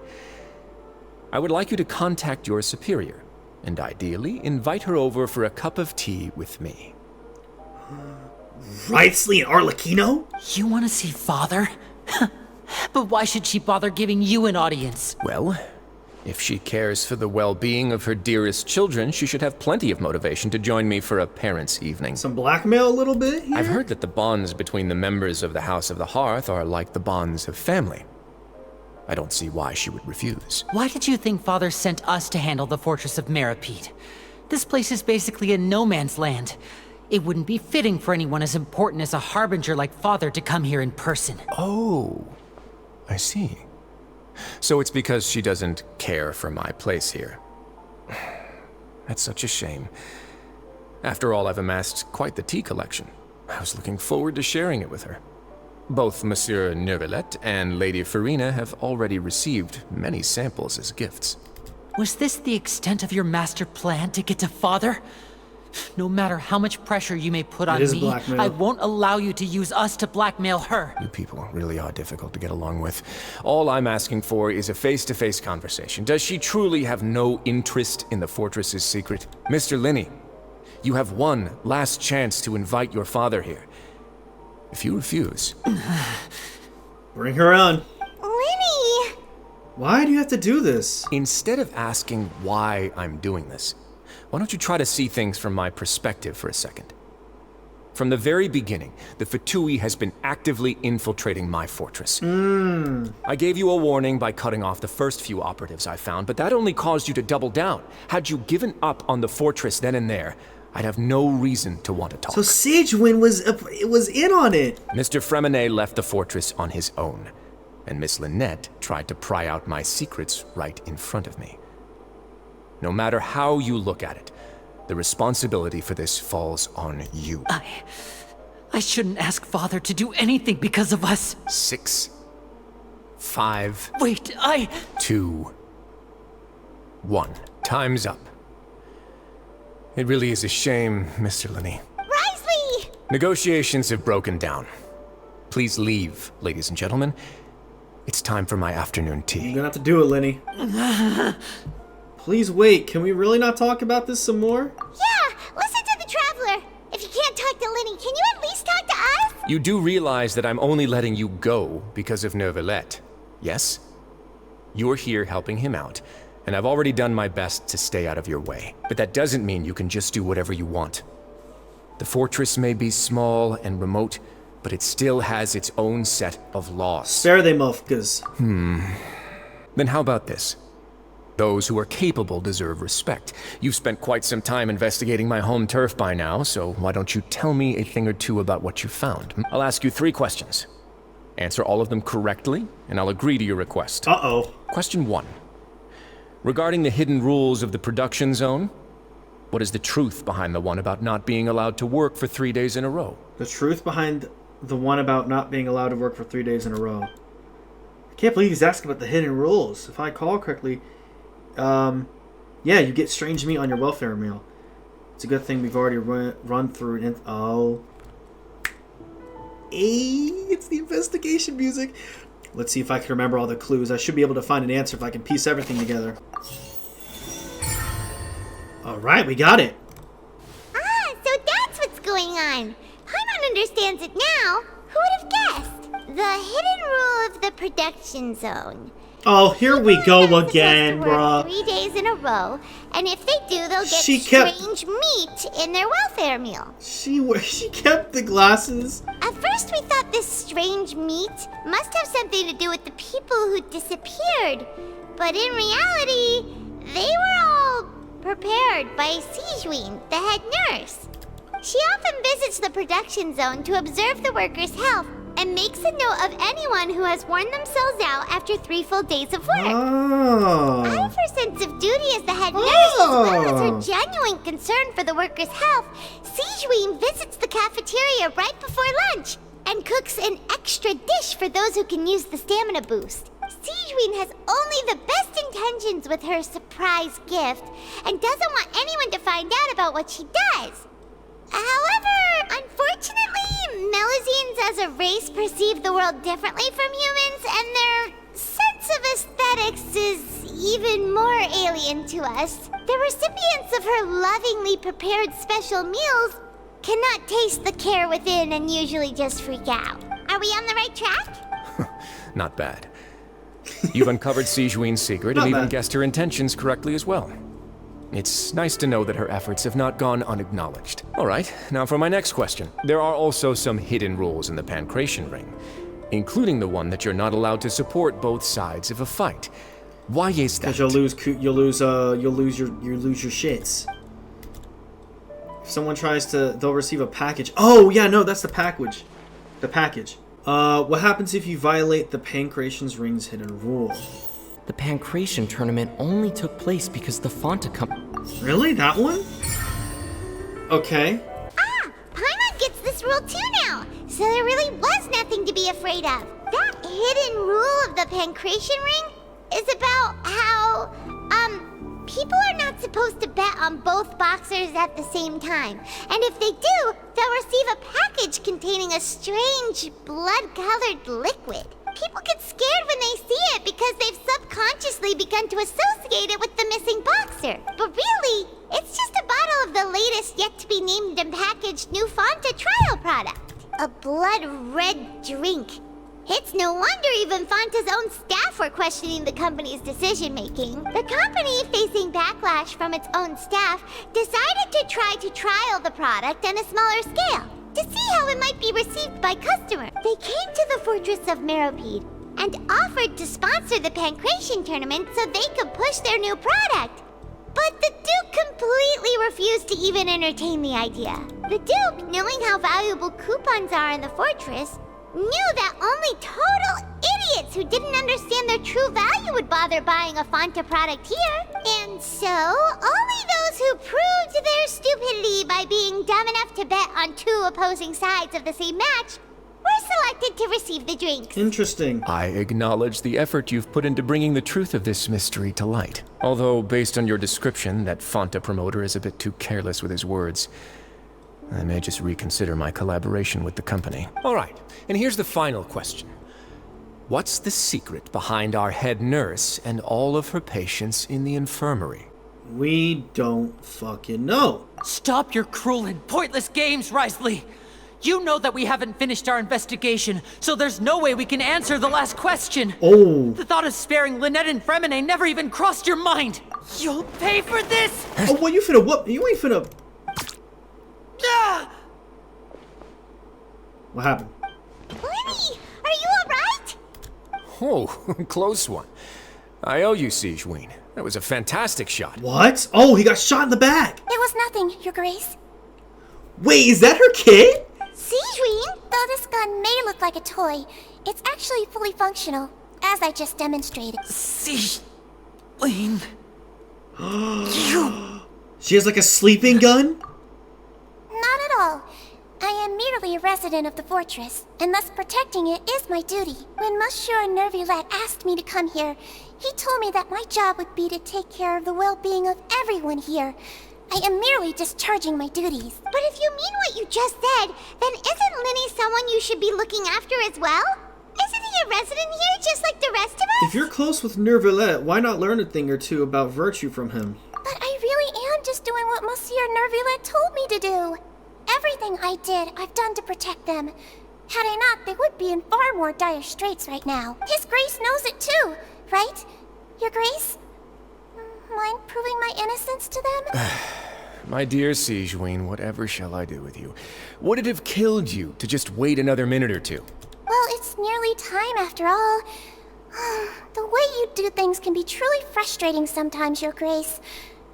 I would like you to contact your superior, and ideally invite her over for a cup of tea with me. Wriothesley and Arlecchino? You want to see Father? But why should she bother giving you an audience? Well, if she cares for the well-being of her dearest children, she should have plenty of motivation to join me for a parents' evening. Some blackmail a little bit here? I've heard that the bonds between the members of the House of the Hearth are like the bonds of family. I don't see why she would refuse. Why did you think Father sent us to handle the Fortress of Meripede? This place is basically a no man's land. It wouldn't be fitting for anyone as important as a harbinger like Father to come here in person. Oh, I see. So it's because she doesn't care for my place here. That's such a shame. After all, I've amassed quite the tea collection. I was looking forward to sharing it with her. Both Monsieur Neuvillete and Lady Farina have already received many samples as gifts. Was this the extent of your master plan to get to Father? No matter how much pressure you may put on me, blackmail. I won't allow you to use us to blackmail her. You people really are difficult to get along with. All I'm asking for is a face-to-face conversation. Does she truly have no interest in the fortress's secret? Mr. Linney, you have one last chance to invite your father here. If you refuse... Bring her on. Lenny! Why do you have to do this? Instead of asking why I'm doing this, why don't you try to see things from my perspective for a second? From the very beginning, the Fatui has been actively infiltrating my fortress. I gave you a warning by cutting off the first few operatives I found, but that only caused you to double down. Had you given up on the fortress then and there, I'd have no reason to want to talk. So Siegewin was in on it. Mr. Fremenet left the fortress on his own, and Miss Lynette tried to pry out my secrets right in front of me. No matter how you look at it, the responsibility for this falls on you. I shouldn't ask Father to do anything because of us. 6, 5... Wait, 2, 1. Time's up. It really is a shame, Mr. Linney. Risley! Negotiations have broken down. Please leave, ladies and gentlemen. It's time for my afternoon tea. You're gonna have to do it, Lenny. Please wait, can we really not talk about this some more? Yeah, listen to the Traveler. If you can't talk to Lenny, can you at least talk to us? You do realize that I'm only letting you go because of Neuvillete, yes? You're here helping him out, and I've already done my best to stay out of your way. But that doesn't mean you can just do whatever you want. The fortress may be small and remote, but it still has its own set of laws. Spare they mofkas. Then how about this? Those who are capable deserve respect. You've spent quite some time investigating my home turf by now, so why don't you tell me a thing or two about what you found? I'll ask you 3 questions. Answer all of them correctly, and I'll agree to your request. Uh-oh. Question 1. Regarding the hidden rules of the production zone, what is the truth behind the one about not being allowed to work for 3 days in a row? The truth behind the one about not being allowed to work for 3 days in a row. I can't believe he's asking about the hidden rules. If I call correctly, yeah, you get strange meat on your welfare meal. It's a good thing we've already run through it. Oh. Hey, it's the investigation music. Let's see if I can remember all the clues. I should be able to find an answer if I can piece everything together. Alright, we got it. Ah, so that's what's going on. Paimon understands it now. Who would have guessed? The hidden rule of the production zone. Oh, here we go again, Supposed to work bruh. 3 days in a row, and if they do, they'll get She kept- strange meat in their welfare meal. She kept the glasses. At first, we thought this strange meat must have something to do with the people who disappeared, but in reality, they were all prepared by Siegewin, the head nurse. She often visits the production zone to observe the workers' health and makes a note of anyone who has worn themselves out after 3 full days of work. Oh. Out of her sense of duty as the head nurse, as well as her genuine concern for the workers' health, Siegewin visits the cafeteria right before lunch and cooks an extra dish for those who can use the stamina boost. Siegewin has only the best intentions with her surprise gift and doesn't want anyone to find out about what she does. However, unfortunately, Melusines as a race perceive the world differently from humans, and their sense of aesthetics is even more alien to us. The recipients of her lovingly prepared special meals cannot taste the care within and usually just freak out. Are we on the right track? Not bad. You've uncovered Siegewin's secret Not and even bad. guessed her intentions correctly as well. It's nice to know that her efforts have not gone unacknowledged. All right, now for my next question. There are also some hidden rules in the Pancration Ring, including the one that you're not allowed to support both sides of a fight. Why is that? Because you'll lose your shits. If someone tries to, they'll receive a package. Oh yeah, no, that's the package. The package. What happens if you violate the Pancration Ring's hidden rule? The Pancration tournament only took place because the Fonta company. Really? That one? Okay. Ah, Paimon gets this rule too now, so there really was nothing to be afraid of. That hidden rule of the Pancration Ring is about how, people are not supposed to bet on both boxers at the same time. And if they do, they'll receive a package containing a strange, blood-colored liquid. People get scared when they see it because they've subconsciously begun to associate it with the missing boxer. But really, it's just a bottle of the latest yet-to-be-named and packaged new Fonta trial product. A blood-red drink. It's no wonder even Fonta's own staff were questioning the company's decision-making. The company, facing backlash from its own staff, decided to try to trial the product on a smaller scale. to see how it might be received by customers. They came to the fortress of Meropide and offered to sponsor the Pancration tournament so they could push their new product. But the Duke completely refused to even entertain the idea. The Duke, knowing how valuable coupons are in the fortress, knew that only total idiots who didn't understand their true value would bother buying a Fanta product here. And so, only those who proved their stupidity by being dumb enough to bet on two opposing sides of the same match were selected to receive the drinks. Interesting. I acknowledge the effort you've put into bringing the truth of this mystery to light. Although, based on your description, that Fanta promoter is a bit too careless with his words. I may just reconsider my collaboration with the company. All right, and here's the final question. What's the secret behind our head nurse and all of her patients in the infirmary? We don't fucking know. Stop your cruel and pointless games, Risley! You know that we haven't finished our investigation, so there's no way we can answer the last question. Oh. The thought of sparing Lynette and Fremine never even crossed your mind. You'll pay for this! Oh, well, you finna whoop. You ain't finna. Ah! What happened? Lenny, are you alright? Oh, close one. I owe you, Sigewinne. That was a fantastic shot. What? Oh, he got shot in the back. It was nothing, Your Grace. Wait, is that her kid? Sigewinne, though this gun may look like a toy, it's actually fully functional, as I just demonstrated. Sigewinne. You. She has like a sleeping gun? Not at all. I am merely a resident of the fortress, and thus protecting it is my duty. When Monsieur Neuvillete asked me to come here, he told me that my job would be to take care of the well-being of everyone here. I am merely discharging my duties. But if you mean what you just said, then isn't Linny someone you should be looking after as well? Isn't he a resident here just like the rest of us? If you're close with Neuvillete, why not learn a thing or two about virtue from him? But I really am just doing what Monsieur Neuvillete told me to do. Everything I did, I've done to protect them. Had I not, they would be in far more dire straits right now. His Grace knows it too, right? Your Grace? Mind proving my innocence to them? My dear Sigewinne, whatever shall I do with you? Would it have killed you to just wait another minute or two? Well, it's nearly time after all. The way you do things can be truly frustrating sometimes, Your Grace.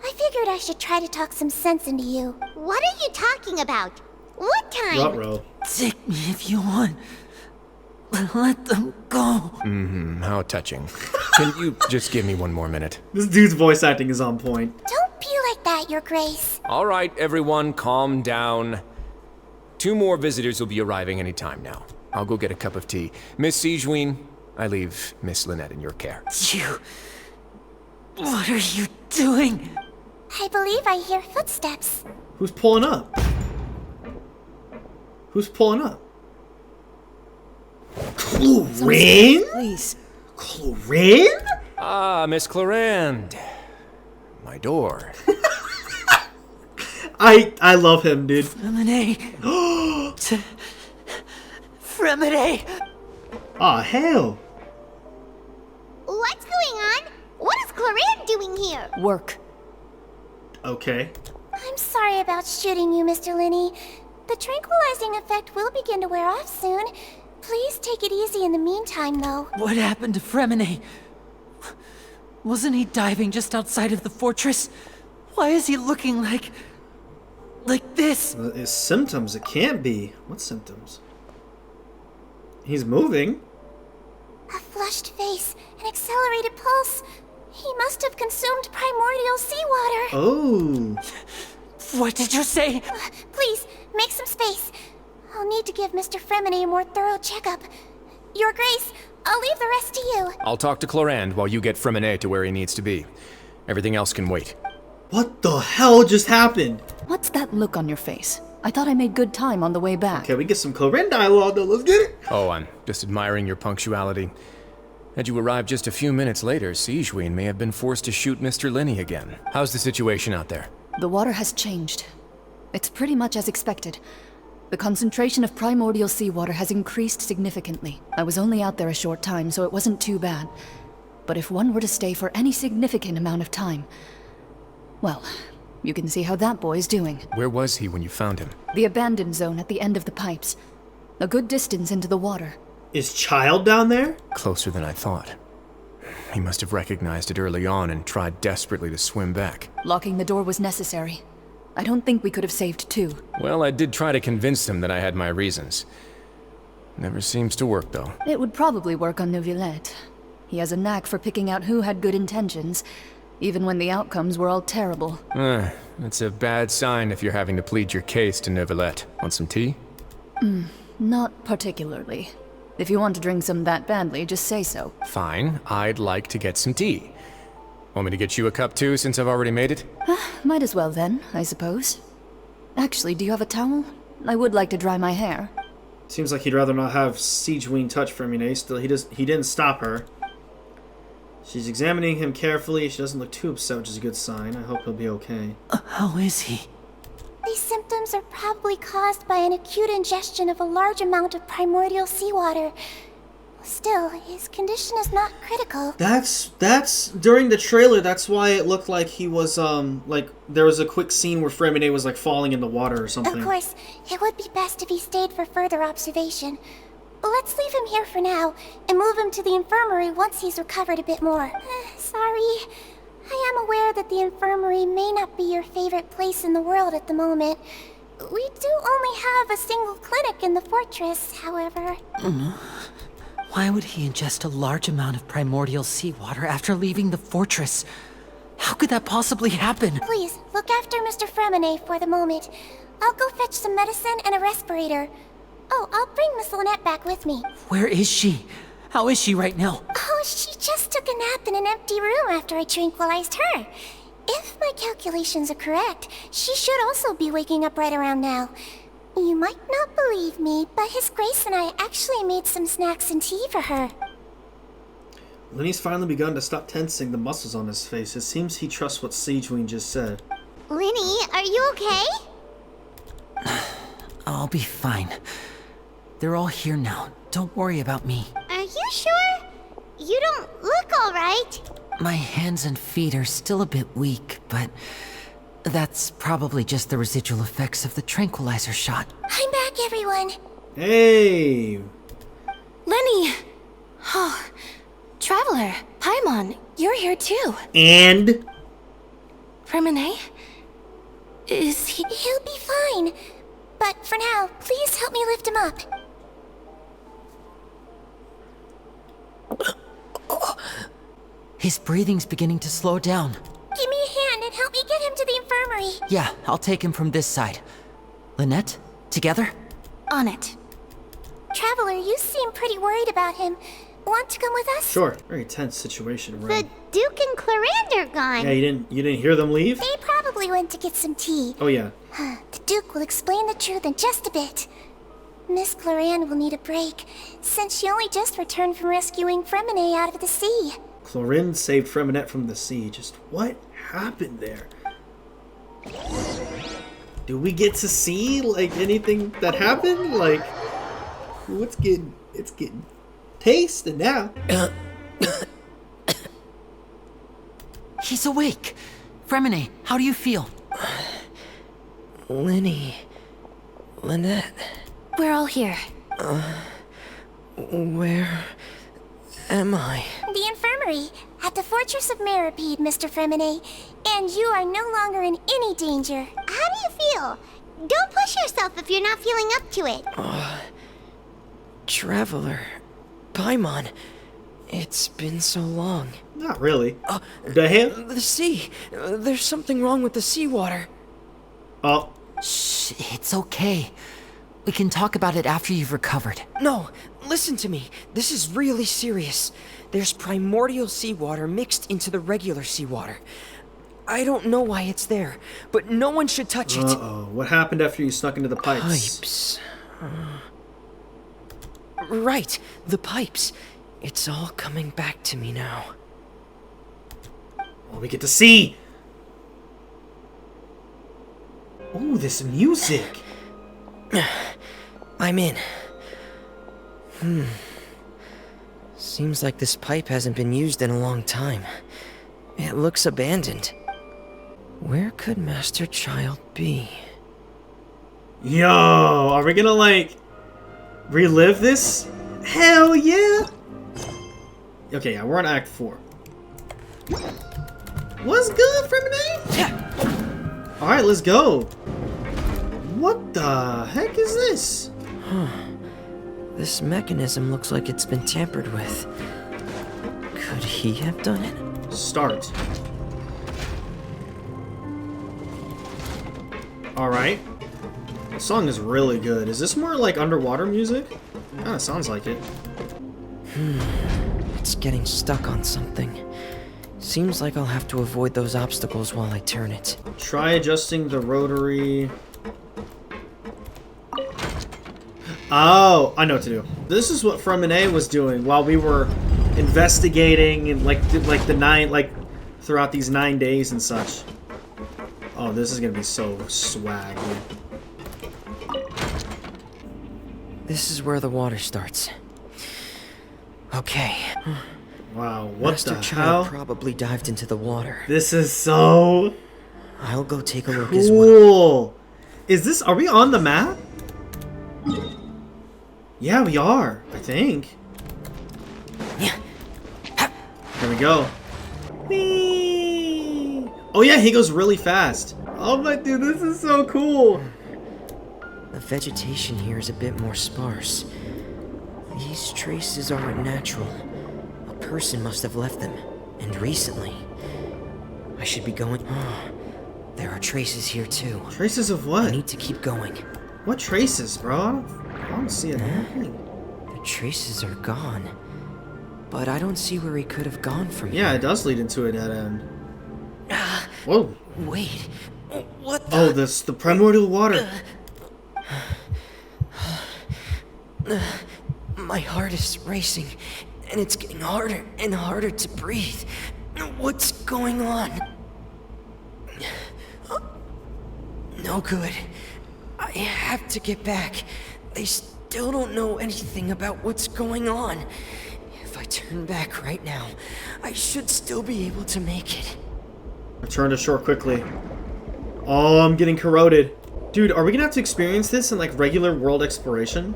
I figured I should try to talk some sense into you. What are you talking about? What time? Ruh-roh. Take me if you want. Let them go. How touching. Can you just give me one more minute? This dude's voice acting is on point. Don't be like that, Your Grace. All right, everyone, calm down. 2 more visitors will be arriving any time now. I'll go get a cup of tea. Miss Sigewinne, I leave Miss Lynette in your care. You... What are you doing? I believe I hear footsteps. Who's pulling up? Who's pulling up? Clorinde? Please. Clorinde? Ah, Miss Clorinde. My door. I love him, dude. Fremine. Fremine. Aw, hell. What's going on? What is Clorinde doing here? Work. Okay. I'm sorry about shooting you, Mr. Linney. The tranquilizing effect will begin to wear off soon. Please take it easy in the meantime, though. What happened to Fremine? Wasn't he diving just outside of the fortress? Why is he looking like this? His symptoms, it can't be. What symptoms? He's moving. A flushed face, an accelerated pulse. He must have consumed primordial seawater. Oh. What did you say? Please, make some space. I'll need to give Mr. Fremine a more thorough checkup. Your Grace, I'll leave the rest to you. I'll talk to Clorinde while you get Fremine to where he needs to be. Everything else can wait. What the hell just happened? What's that look on your face? I thought I made good time on the way back. Okay, we get some Clorinde dialogue though. Let's get it. Oh, I'm just admiring your punctuality. Had you arrived just a few minutes later, Sigewinne may have been forced to shoot Mr. Linney again. How's the situation out there? The water has changed. It's pretty much as expected. The concentration of primordial seawater has increased significantly. I was only out there a short time, so it wasn't too bad. But if one were to stay for any significant amount of time, well, You can see how that boy's doing. Where was he when you found him? The abandoned zone at the end of the pipes. A good distance into the water. Is Child down there? Closer than I thought. He must have recognized it early on and tried desperately to swim back. Locking the door was necessary. I don't think we could have saved two. Well, I did try to convince him that I had my reasons. Never seems to work, though. It would probably work on Neuvillete. He has a knack for picking out who had good intentions, even when the outcomes were all terrible. It's a bad sign if you're having to plead your case to Neuvillete. Want some tea? Not particularly. If you want to drink some that badly, just say so. Fine, I'd like to get some tea. Want me to get you a cup too, since I've already made it? Might as well then, I suppose. Actually, do you have a towel? I would like to dry my hair. Seems like he'd rather not have Siegeween touch Freminet. Still, he didn't stop her. She's examining him carefully. She doesn't look too upset, which is a good sign. I hope he'll be okay. How is he? These symptoms are probably caused by an acute ingestion of a large amount of primordial seawater. Still, his condition is not critical. That's during the trailer. That's why it looked like he was like there was a quick scene where Freminet was like falling in the water or something. Of course, it would be best if he stayed for further observation. Let's leave him here for now and move him to the infirmary once he's recovered a bit more. Sorry. I am aware that the infirmary may not be your favorite place in the world at the moment. We do only have a single clinic in the fortress, however. Why would he ingest a large amount of primordial seawater after leaving the fortress? How could that possibly happen? Please, look after Mr. Freminet for the moment. I'll go fetch some medicine and a respirator. Oh, I'll bring Miss Lynette back with me. Where is she? How is she right now? Oh, she just took a nap in an empty room after I tranquilized her. If my calculations are correct, she should also be waking up right around now. You might not believe me, but His Grace and I actually made some snacks and tea for her. Lenny's finally begun to stop tensing the muscles on his face. It seems he trusts what Siegeween just said. Lenny, are you okay? I'll be fine. They're all here now. Don't worry about me. Are you sure? You don't look all right. My hands and feet are still a bit weak, but that's probably just the residual effects of the tranquilizer shot. I'm back, everyone. Hey! Lenny! Oh, Traveler, Paimon, you're here too. And? Freminet? Is he... He'll be fine. But for now, please help me lift him up. His breathing's beginning to slow down. Give me a hand and help me get him to the infirmary. Yeah, I'll take him from this side. Lynette, together? On it. Traveler, you seem pretty worried about him. Want to come with us? Sure. Very tense situation, right? The Duke and Clarande are gone. Yeah, you didn't hear them leave? They probably went to get some tea. Oh yeah. The Duke will explain the truth in just a bit. Miss Clarande will need a break, since she only just returned from rescuing Freminet out of the sea. Clarande saved Freminet from the sea. Just what happened there? Do we get to see like anything that happened? Like, it's getting tasted now. He's awake. Freminet, how do you feel? Lynette. We're all here. Where am I? The infirmary, at the Fortress of Meripede, Mr. Freminet. And you are no longer in any danger. How do you feel? Don't push yourself if you're not feeling up to it. Traveler. Paimon. It's been so long. Not really. The sea. There's something wrong with the seawater. Oh. Shh, it's okay. We can talk about it after you've recovered. No, listen to me. This is really serious. There's primordial seawater mixed into the regular seawater. I don't know why it's there, but no one should touch it. Uh-oh. What happened after you snuck into the pipes? Right, the pipes. It's all coming back to me now. Well, we get to see. Oh, this music. I'm in. Seems like this pipe hasn't been used in a long time. It looks abandoned. Where could Master Child be? Yo, are we gonna like relive this? Hell yeah! Okay, yeah, we're on Act 4. What's good, Fremine? Alright, let's go. What the heck is this? Huh. This mechanism looks like it's been tampered with. Could he have done it? Start. Alright. The song is really good. Is this more like underwater music? Kinda sounds like it. It's getting stuck on something. Seems like I'll have to avoid those obstacles while I turn it. Try adjusting the rotary. Oh, I know what to do. This is what Fremine was doing while we were investigating and throughout these 9 days and such. Oh, this is gonna be so swag, dude. This is where the water starts. Okay. Wow, what Master the Child hell? probably dived into the water. This is so I'll go take a look as well. cool. Are we on the map? Yeah, we are, I think. Yeah. Here we go. Whee! Oh yeah, he goes really fast. Oh my dude, this is so cool. The vegetation here is a bit more sparse. These traces aren't natural. A person must have left them, and recently. I should be going. There are traces here too. Traces of what? I need to keep going. What traces, bro? I don't see anything. The traces are gone. But I don't see where he could have gone from Yeah, here. it does lead into a dead end. Whoa. Wait. What the? Oh, the primordial water. My heart is racing, and it's getting harder and harder to breathe. What's going on? No good. I have to get back. They still don't know anything about what's going on. If I turn back right now, I should still be able to make it. Return to shore quickly. Oh, I'm getting corroded. Dude, are we gonna have to experience this in like regular world exploration?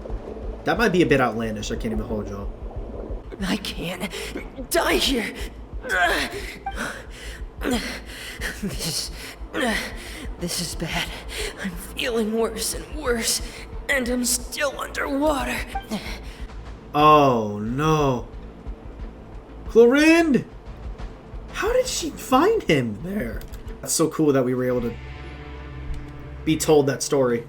That might be a bit outlandish. I can't even hold y'all. I can't die here. This is bad. I'm feeling worse and worse, and I'm still underwater. Oh no. Chlorinde! How did she find him there? That's so cool that we were able to be told that story.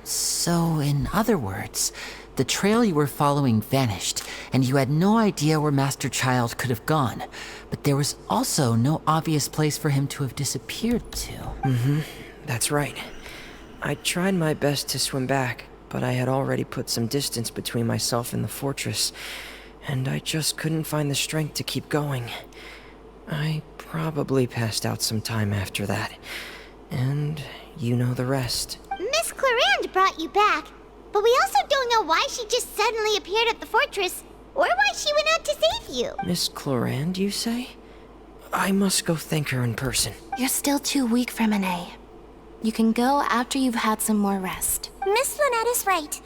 So, in other words, the trail you were following vanished, and you had no idea where Master Child could have gone. But there was also no obvious place for him to have disappeared to. That's right. I tried my best to swim back, but I had already put some distance between myself and the fortress, and I just couldn't find the strength to keep going. I probably passed out some time after that, and you know the rest. Miss Clorinde brought you back, but we also don't know why she just suddenly appeared at the fortress, or why she went out to save you. Miss Clorinde, you say? I must go thank her in person. You're still too weak, Fremine. You can go after you've had some more rest. Miss Lynette is right.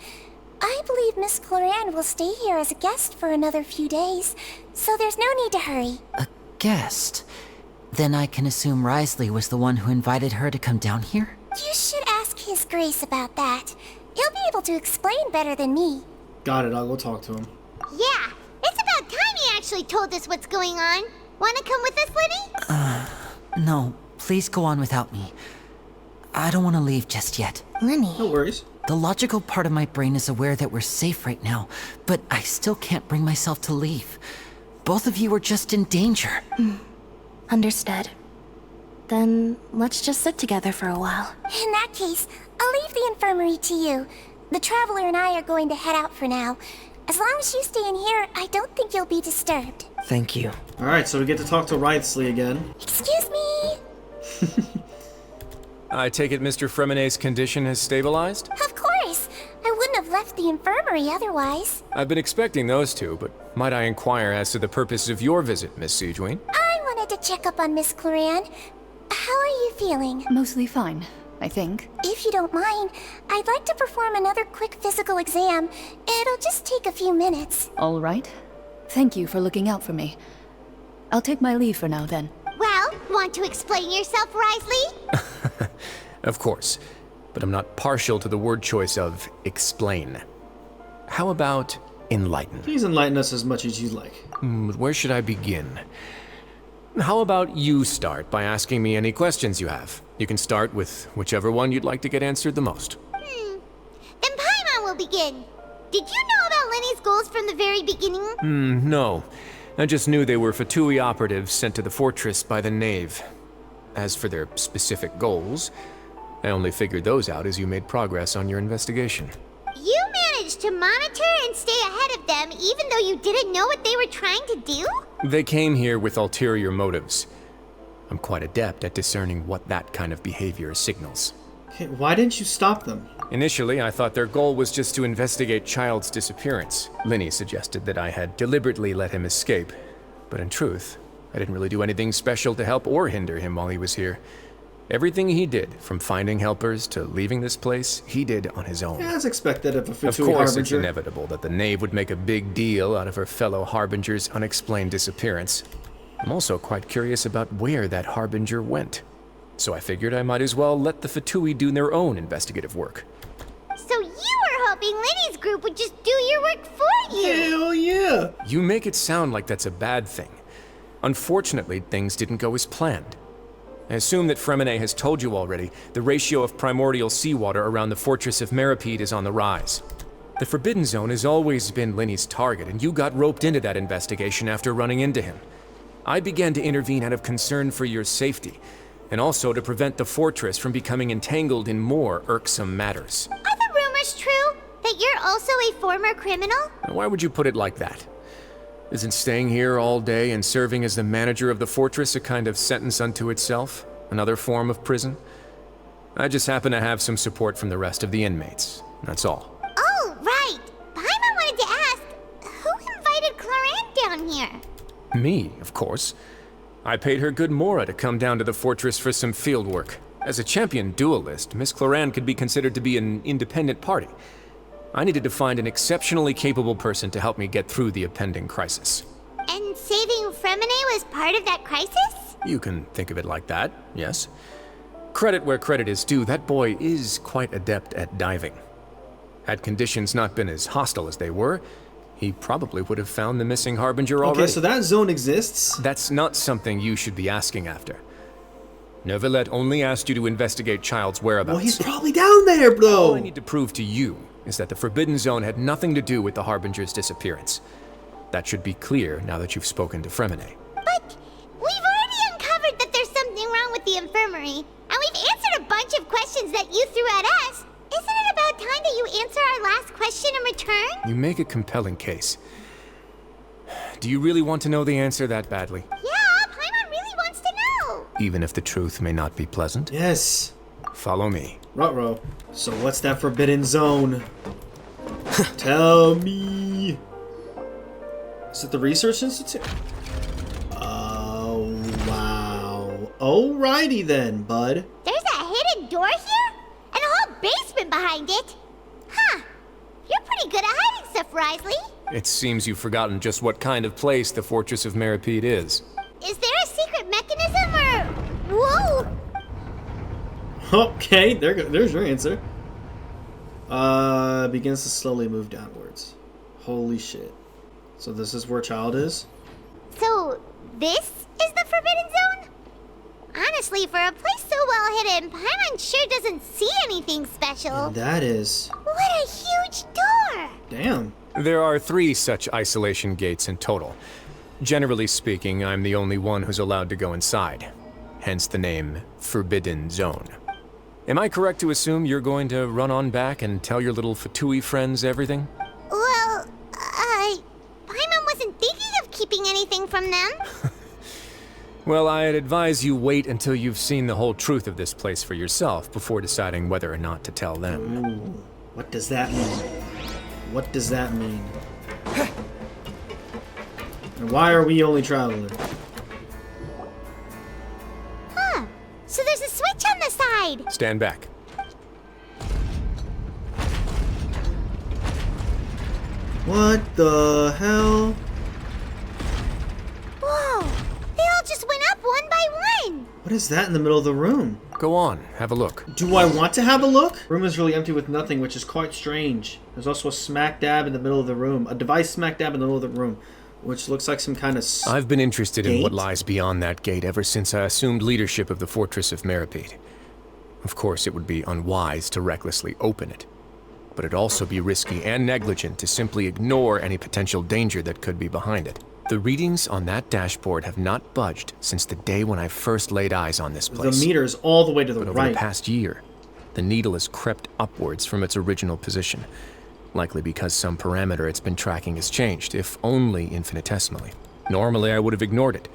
I believe Miss Clorinde will stay here as a guest for another few days, so there's no need to hurry. A guest? Then I can assume Risley was the one who invited her to come down here? You should ask His Grace about that. He'll be able to explain better than me. Got it, I'll go talk to him. Yeah, it's about time he actually told us what's going on. Wanna come with us, Lenny? No, please go on without me. I don't want to leave just yet. Lenny. No worries. The logical part of my brain is aware that we're safe right now, but I still can't bring myself to leave. Both of you are just in danger. Understood. Then let's just sit together for a while. In that case, I'll leave the infirmary to you. The Traveler and I are going to head out for now. As long as you stay in here, I don't think you'll be disturbed. Thank you. Alright, so we get to talk to Risley again. Excuse me? I take it Mr. Fremine's condition has stabilized? Of course. I wouldn't have left the infirmary otherwise. I've been expecting those two, but might I inquire as to the purpose of your visit, Miss Siegeween? I wanted to check up on Miss Clorinde. How are you feeling? Mostly fine, I think. If you don't mind, I'd like to perform another quick physical exam. It'll just take a few minutes. All right. Thank you for looking out for me. I'll take my leave for now, then. Well, want to explain yourself, Risley? Of course, but I'm not partial to the word choice of explain. How about enlighten? Please enlighten us as much as you like. Where should I begin? How about you start by asking me any questions you have? You can start with whichever one you'd like to get answered the most. Then Paimon will begin. Did you know about Lenny's goals from the very beginning? No. I just knew they were Fatui operatives sent to the fortress by the Knave. As for their specific goals, I only figured those out as you made progress on your investigation. You managed to monitor and stay ahead of them even though you didn't know what they were trying to do? They came here with ulterior motives. I'm quite adept at discerning what that kind of behavior signals. Okay, why didn't you stop them? Initially, I thought their goal was just to investigate Child's disappearance. Linny suggested that I had deliberately let him escape, but in truth, I didn't really do anything special to help or hinder him while he was here. Everything he did, from finding helpers to leaving this place, he did on his own. As expected of a Fatui Of course, Harbinger. it's inevitable that the Knave would make a big deal out of her fellow Harbinger's unexplained disappearance. I'm also quite curious about where that Harbinger went. So I figured I might as well let the Fatui do their own investigative work. So you were hoping Lenny's group would just do your work for you? Hell yeah! You make it sound like that's a bad thing. Unfortunately, things didn't go as planned. I assume that Fremine has told you already, the ratio of primordial seawater around the fortress of Meripede is on the rise. The Forbidden Zone has always been Linny's target, and you got roped into that investigation after running into him. I began to intervene out of concern for your safety, and also to prevent the fortress from becoming entangled in more irksome matters. Are the rumors true? That you're also a former criminal? Why would you put it like that? Isn't staying here all day and serving as the manager of the fortress a kind of sentence unto itself? Another form of prison? I just happen to have some support from the rest of the inmates. That's all. Oh, right. Paimon wanted to ask, who invited Cloran down here? Me, of course. I paid her good mora to come down to the fortress for some field work. As a champion duelist, Miss Cloran could be considered to be an independent party. I needed to find an exceptionally capable person to help me get through the impending crisis. And saving Fremine was part of that crisis? You can think of it like that, yes. Credit where credit is due, that boy is quite adept at diving. Had conditions not been as hostile as they were, he probably would have found the missing Harbinger already. Okay, so that zone exists? That's not something you should be asking after. Neuvillete only asked you to investigate Child's whereabouts. Well, he's probably down there, bro! All I need to prove to you is that the Forbidden Zone had nothing to do with the Harbinger's disappearance. That should be clear now that you've spoken to Fremine. But we've already uncovered that there's something wrong with the infirmary, and we've answered a bunch of questions that you threw at us. Isn't it about time that you answer our last question in return? You make a compelling case. Do you really want to know the answer that badly? Yeah, Paimon really wants to know. Even if the truth may not be pleasant? Yes. Follow me. Ruh-roh. So what's that Forbidden Zone? Tell me. Is it the Research Institute? Oh, wow. Alrighty then, bud. There's a hidden door here? And a whole basement behind it? Huh. You're pretty good at hiding stuff, Risley. It seems you've forgotten just what kind of place the Fortress of Meripede is. Is there a secret mechanism or... Whoa! Okay, there's your answer. Begins to slowly move downwards. Holy shit. So this is where Child is? So, this is the Forbidden Zone? Honestly, for a place so well hidden, Paimon sure doesn't see anything special. And that is... What a huge door! Damn. There are 3 such isolation gates in total. Generally speaking, I'm the only one who's allowed to go inside. Hence the name Forbidden Zone. Am I correct to assume you're going to run on back and tell your little Fatui friends everything? Well, Paimon wasn't thinking of keeping anything from them. Well, I'd advise you wait until you've seen the whole truth of this place for yourself before deciding whether or not to tell them. Ooh, what does that mean? What does that mean? And why are we only traveling? Huh. So Watch on the side! Stand back. What the hell? Whoa! They all just went up one by one! What is that in the middle of the room? Go on, have a look. Do I want to have a look? Room is really empty with nothing, which is quite strange. There's also a smack dab in the middle of the room. A device smack dab in the middle of the room, which looks like some kind of I've been interested gate? in what lies beyond that gate ever since I assumed leadership of the Fortress of Meripede. Of course, it would be unwise to recklessly open it, but it'd also be risky and negligent to simply ignore any potential danger that could be behind it. The readings on that dashboard have not budged since the day when I first laid eyes on this place. The meter's all the way to the But over right. the past year, the needle has crept upwards from its original position, likely because some parameter it's been tracking has changed, if only infinitesimally. Normally, I would have ignored it,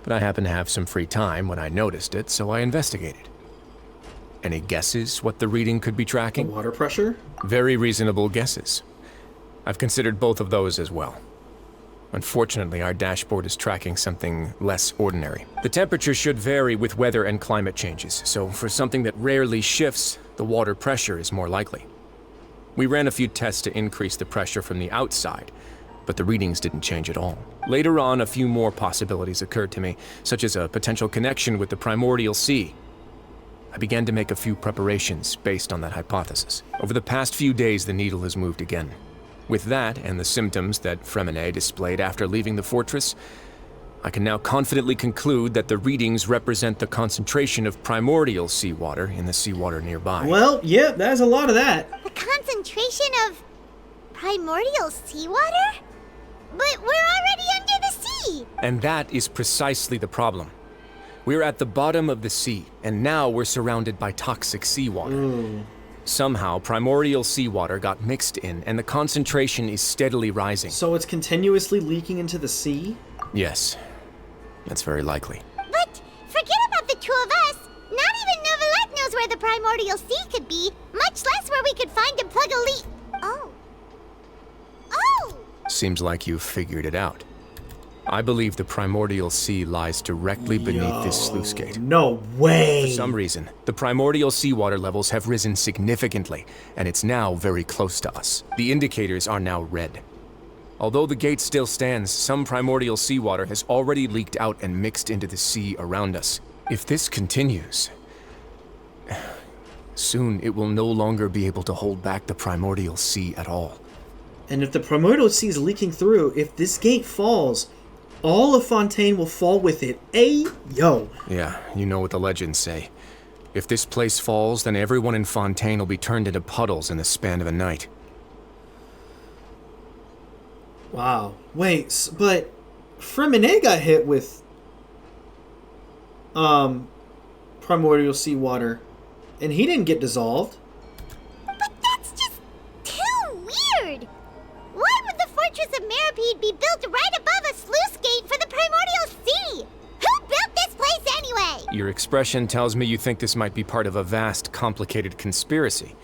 but I happened to have some free time when I noticed it, so I investigated. Any guesses what the reading could be tracking? The water pressure? Very reasonable guesses. I've considered both of those as well. Unfortunately, our dashboard is tracking something less ordinary. The temperature should vary with weather and climate changes, so for something that rarely shifts, the water pressure is more likely. We ran a few tests to increase the pressure from the outside, but the readings didn't change at all. Later on, a few more possibilities occurred to me, such as a potential connection with the primordial sea. I began to make a few preparations based on that hypothesis. Over the past few days, the needle has moved again. With that, and the symptoms that Fremine displayed after leaving the fortress, I can now confidently conclude that the readings represent the concentration of primordial seawater in the seawater nearby. Well, yeah, there's a lot of that. The concentration of primordial seawater? But we're already under the sea! And that is precisely the problem. We're at the bottom of the sea, and now we're surrounded by toxic seawater. Somehow, primordial seawater got mixed in, and the concentration is steadily rising. So it's continuously leaking into the sea? Yes, that's very likely. But forget about the two of us! Not even Neuvillete knows where the primordial sea could be, much less where we could find and plug a leak. Oh. Oh! Seems like you've figured it out. I believe the primordial sea lies directly beneath this sluice gate. No way! For some reason, the primordial seawater levels have risen significantly, and it's now very close to us. The indicators are now red. Although the gate still stands, some primordial seawater has already leaked out and mixed into the sea around us. If this continues, soon it will no longer be able to hold back the primordial sea at all. And if the primordial sea is leaking through, if this gate falls, all of Fontaine will fall with it. Yo. Yeah, you know what the legends say. If this place falls, then everyone in Fontaine will be turned into puddles in the span of a night. Wow. Wait, but Fremine got hit with primordial seawater, and he didn't get dissolved. But that's just too weird! Why would the Fortress of Meripede be built right above a sluice gate for the primordial sea? Who built this place anyway? Your expression tells me you think this might be part of a vast, complicated conspiracy.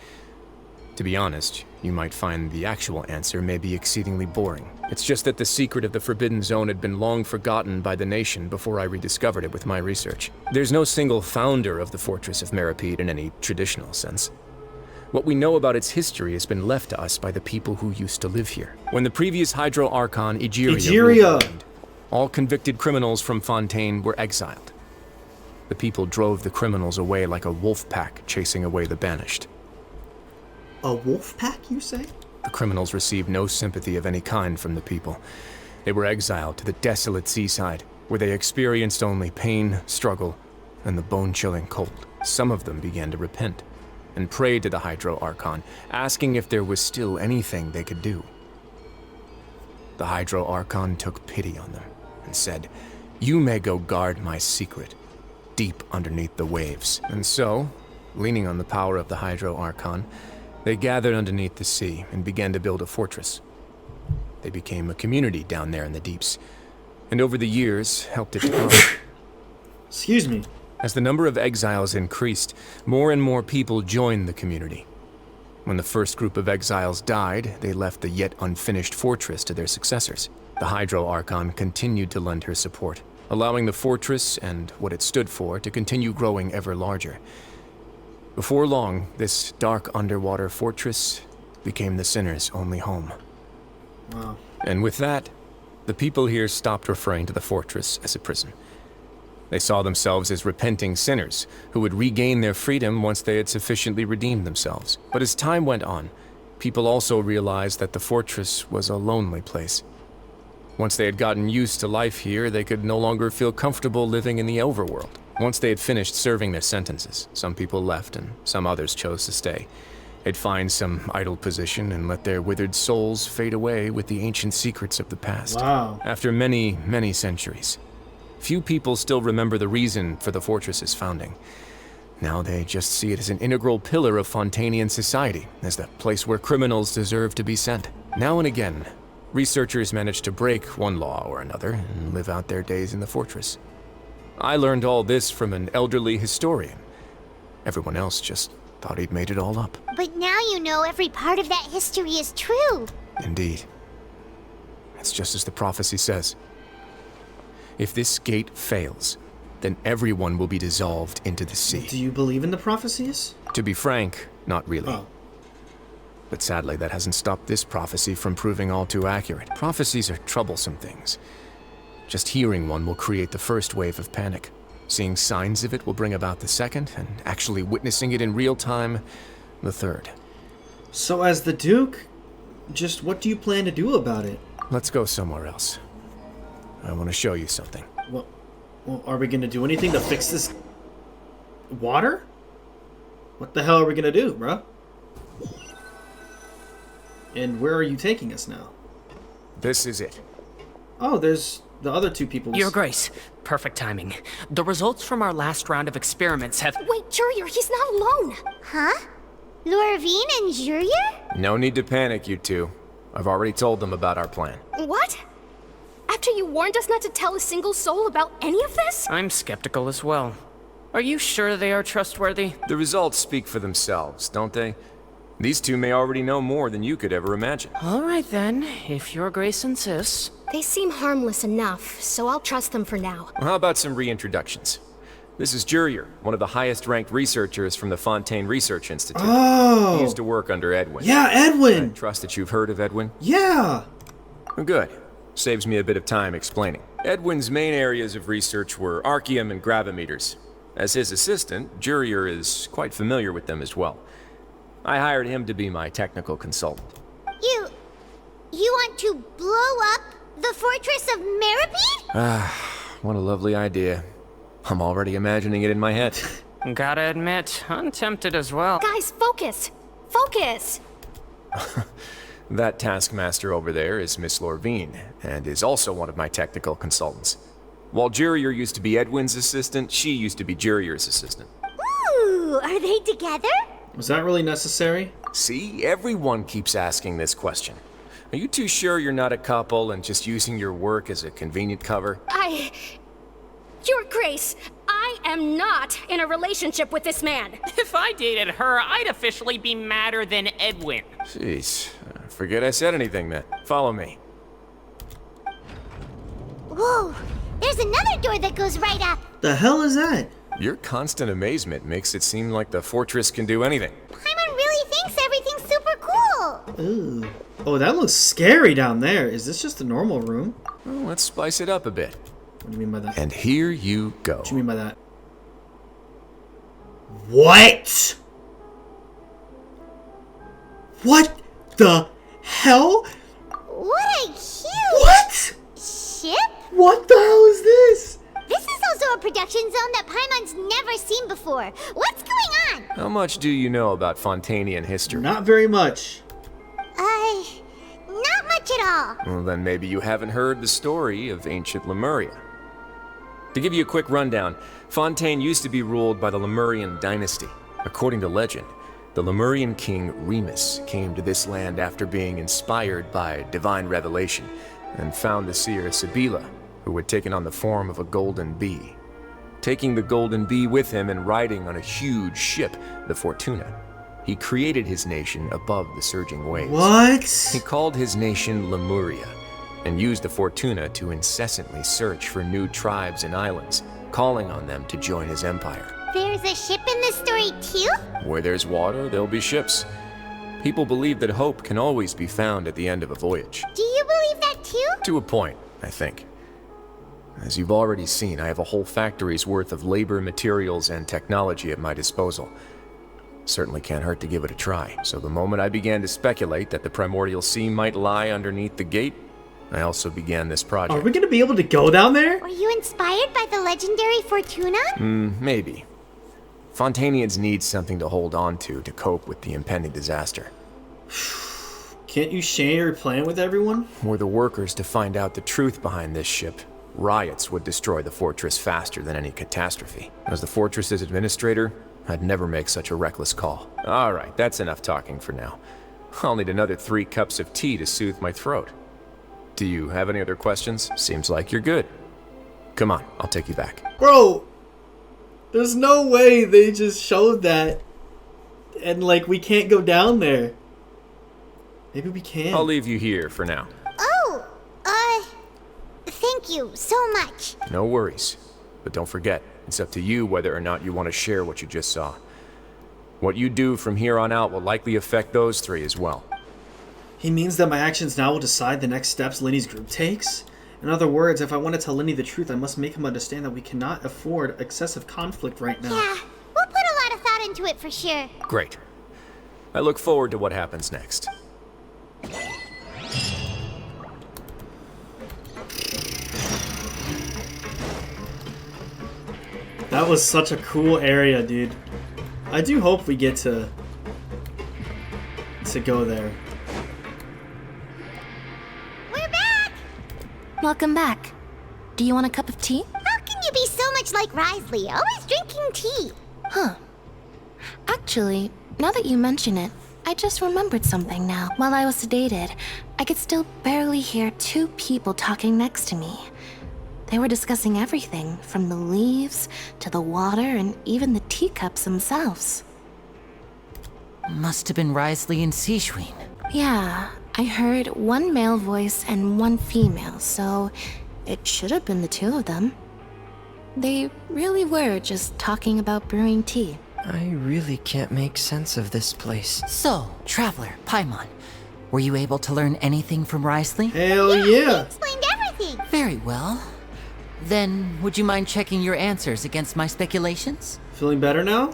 To be honest, you might find the actual answer may be exceedingly boring. It's just that the secret of the Forbidden Zone had been long forgotten by the nation before I rediscovered it with my research. There's no single founder of the Fortress of Meripede in any traditional sense. What we know about its history has been left to us by the people who used to live here. When the previous Hydro Archon, Egeria, ruled, all convicted criminals from Fontaine were exiled. The people drove the criminals away like a wolf pack chasing away the banished. A wolf pack, you say? The criminals received no sympathy of any kind from the people. They were exiled to the desolate seaside, where they experienced only pain, struggle, and the bone-chilling cold. Some of them began to repent, and prayed to the Hydro Archon, asking if there was still anything they could do. The Hydro Archon took pity on them, and said, "You may go guard my secret, deep underneath the waves." And so, leaning on the power of the Hydro Archon, they gathered underneath the sea and began to build a fortress. They became a community down there in the deeps, and over the years helped it to grow. Excuse me. As the number of exiles increased, more and more people joined the community. When the first group of exiles died, they left the yet unfinished fortress to their successors. The Hydro Archon continued to lend her support, allowing the fortress and what it stood for to continue growing ever larger. Before long, this dark underwater fortress became the sinner's only home. Wow. And with that, the people here stopped referring to the fortress as a prison. They saw themselves as repenting sinners who would regain their freedom once they had sufficiently redeemed themselves. But as time went on, people also realized that the fortress was a lonely place. Once they had gotten used to life here, they could no longer feel comfortable living in the overworld. Once they had finished serving their sentences, some people left and some others chose to stay. They'd find some idle position and let their withered souls fade away with the ancient secrets of the past. Wow. After many, many centuries, few people still remember the reason for the fortress's founding. Now they just see it as an integral pillar of Fontanian society, as the place where criminals deserve to be sent. Now and again, researchers manage to break one law or another and live out their days in the fortress. I learned all this from an elderly historian. Everyone else just thought he'd made it all up. But now you know every part of that history is true. Indeed. It's just as the prophecy says. If this gate fails, then everyone will be dissolved into the sea. Do you believe in the prophecies? To be frank, not really. Oh. But sadly, that hasn't stopped this prophecy from proving all too accurate. Prophecies are troublesome things. Just hearing one will create the first wave of panic. Seeing signs of it will bring about the second, and actually witnessing it in real time, the third. So as the Duke, just what do you plan to do about it? Let's go somewhere else. I want to show you something. Well, are we going to do anything to fix this water? What the hell are we going to do, bro? And where are you taking us now? This is it. Oh, there's the other two people. Your Grace, perfect timing. The results from our last round of experiments have... Wait, Jurier, he's not alone! Huh? Lorvine and Jurier? No need to panic, you two. I've already told them about our plan. What? After you warned us not to tell a single soul about any of this? I'm skeptical as well. Are you sure they are trustworthy? The results speak for themselves, don't they? These two may already know more than you could ever imagine. All right then, if Your Grace insists. They seem harmless enough, so I'll trust them for now. Well, how about some reintroductions? This is Jurier, one of the highest-ranked researchers from the Fontaine Research Institute. Oh! He used to work under Edwin. Yeah, Edwin! I trust that you've heard of Edwin? Yeah! Good. Saves me a bit of time explaining. Edwin's main areas of research were archaeum and gravimeters. As his assistant, Jurier is quite familiar with them as well. I hired him to be my technical consultant. You want to blow up the fortress of Meripede? What a lovely idea. I'm already imagining it in my head. Gotta admit, I'm tempted as well. Guys, focus! Focus! That taskmaster over there is Miss Lorvine, and is also one of my technical consultants. While Jurier used to be Edwin's assistant, she used to be Jurier's assistant. Ooh, are they together? Was that really necessary? See, everyone keeps asking this question. Are you too sure you're not a couple and just using your work as a convenient cover? Your Grace, I am not in a relationship with this man. If I dated her, I'd officially be madder than Edwin. Jeez, forget I said anything then. Follow me. Whoa, there's another door that goes right up. The hell is that? Your constant amazement makes it seem like the fortress can do anything. Paimon really thinks everything's super cool. Ooh. Oh, that looks scary down there. Is this just a normal room? Well, let's spice it up a bit. What do you mean by that? And here you go. What do you mean by that? What? What the hell? What a cute... What? ship? What the hell is this? This is also a production zone that Paimon's never seen before. What's going on? How much do you know about Fontanian history? Not very much. Not much at all. Well, then maybe you haven't heard the story of ancient Lemuria. To give you a quick rundown, Fontaine used to be ruled by the Lemurian dynasty. According to legend, the Lemurian king Remus came to this land after being inspired by divine revelation and found the seer Sibila, who had taken on the form of a golden bee. Taking the golden bee with him and riding on a huge ship, the Fortuna, he created his nation above the surging waves. What? He called his nation Lemuria, and used the Fortuna to incessantly search for new tribes and islands, calling on them to join his empire. There's a ship in this story too? Where there's water, there'll be ships. People believe that hope can always be found at the end of a voyage. Do you believe that too? To a point, I think. As you've already seen, I have a whole factory's worth of labor, materials, and technology at my disposal. Certainly can't hurt to give it a try. So the moment I began to speculate that the Primordial Sea might lie underneath the gate, I also began this project. Are we gonna be able to go down there? Were you inspired by the legendary Fortuna? Maybe. Fontanians need something to hold on to cope with the impending disaster. Can't you share your plan with everyone? Were the workers to find out the truth behind this ship, riots would destroy the fortress faster than any catastrophe. As the fortress's administrator, I'd never make such a reckless call. All right, that's enough talking for now. I'll need another 3 cups of tea to soothe my throat. Do you have any other questions? Seems like you're good. Come on, I'll take you back. Bro, there's no way they just showed that and like we can't go down there. Maybe we can. I'll leave you here for now. Oh, thank you so much. No worries. But don't forget, it's up to you whether or not you want to share what you just saw. What you do from here on out will likely affect those 3 as well. He means that my actions now will decide the next steps Lenny's group takes? In other words, if I want to tell Lenny the truth, I must make him understand that we cannot afford excessive conflict right now. Yeah, we'll put a lot of thought into it for sure. Great. I look forward to what happens next. That was such a cool area, dude. I do hope we get to go there. We're back! Welcome back. Do you want a cup of tea? How can you be so much like Risley, always drinking tea? Huh. Actually, now that you mention it, I just remembered something now. While I was sedated, I could still barely hear 2 people talking next to me. They were discussing everything, from the leaves to the water and even the teacups themselves. Must have been Risley and Sijuin. Yeah, I heard 1 male voice and 1 female, so it should have been the 2 of them. They really were just talking about brewing tea. I really can't make sense of this place. So, Traveler, Paimon, were you able to learn anything from Risley? Hell He yeah! explained everything. Very well. Then, would you mind checking your answers against my speculations? Feeling better now?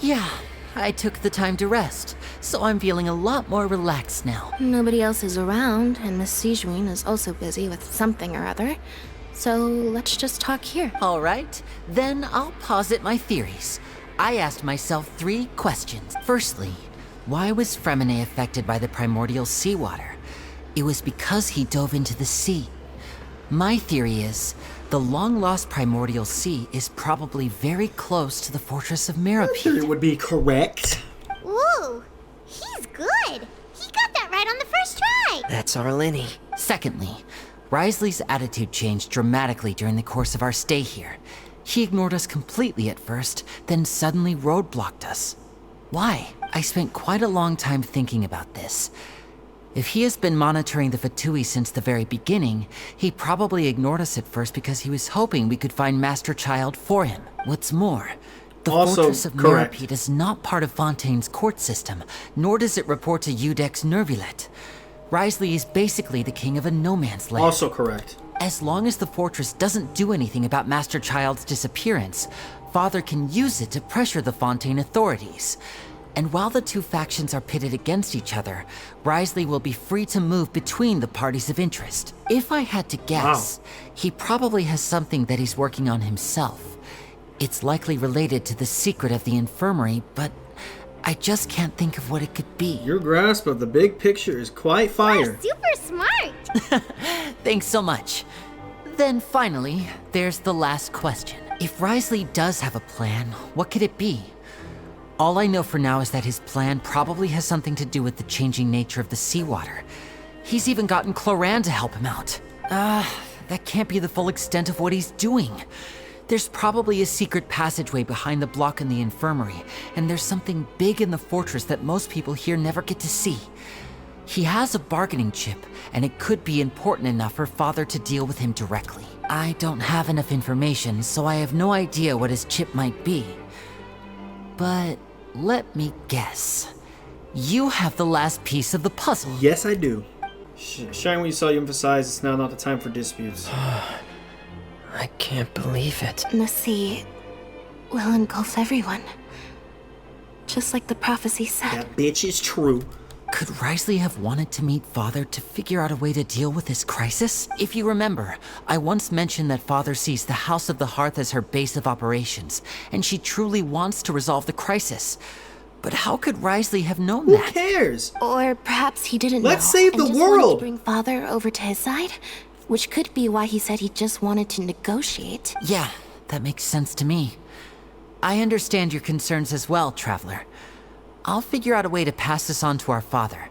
Yeah, I took the time to rest, so I'm feeling a lot more relaxed now. Nobody else is around, and Miss Sijuin is also busy with something or other. So let's just talk here. All right, then I'll posit my theories. I asked myself 3 questions. Firstly, why was Fremine affected by the primordial seawater? It was because he dove into the sea. My theory is, the long-lost primordial sea is probably very close to the fortress of Meropide. It would be correct. Ooh, he's good. He got that right on the first try. That's our Lenny. Secondly, Risley's attitude changed dramatically during the course of our stay here. He ignored us completely at first, then suddenly roadblocked us. Why? I spent quite a long time thinking about this. If he has been monitoring the Fatui since the very beginning, he probably ignored us at first because he was hoping we could find Master Child for him. What's more, the Also Fortress of correct. Meropide is not part of Fontaine's court system, nor does it report to Udek's Neuvillete. Risley is basically the king of a no-man's land. Also correct. As long as the fortress doesn't do anything about Master Child's disappearance, Father can use it to pressure the Fontaine authorities. And while the 2 factions are pitted against each other, Risley will be free to move between the parties of interest. If I had to guess, he probably has something that he's working on himself. It's likely related to the secret of the infirmary, but I just can't think of what it could be. Your grasp of the big picture is quite fire. You're super smart. Thanks so much. Then finally, there's the last question. If Risley does have a plan, what could it be? All I know for now is that his plan probably has something to do with the changing nature of the seawater. He's even gotten Cloran to help him out. That can't be the full extent of what he's doing. There's probably a secret passageway behind the block in the infirmary, and there's something big in the fortress that most people here never get to see. He has a bargaining chip, and it could be important enough for Father to deal with him directly. I don't have enough information, so I have no idea what his chip might be. But let me guess. You have the last piece of the puzzle. Yes, I do. Sharing what you saw, you emphasize it's now not the time for disputes. I can't believe it. The sea will engulf everyone. Just like the prophecy said. That bitch is true. Could Risley have wanted to meet Father to figure out a way to deal with this crisis? If you remember, I once mentioned that Father sees the House of the Hearth as her base of operations, and she truly wants to resolve the crisis. But how could Risley have known that? Who cares? Or perhaps he didn't know. Let's save the and just wanted world. to bring Father over to his side, which could be why he said he just wanted to negotiate. Yeah, that makes sense to me. I understand your concerns as well, Traveler. I'll figure out a way to pass this on to our father.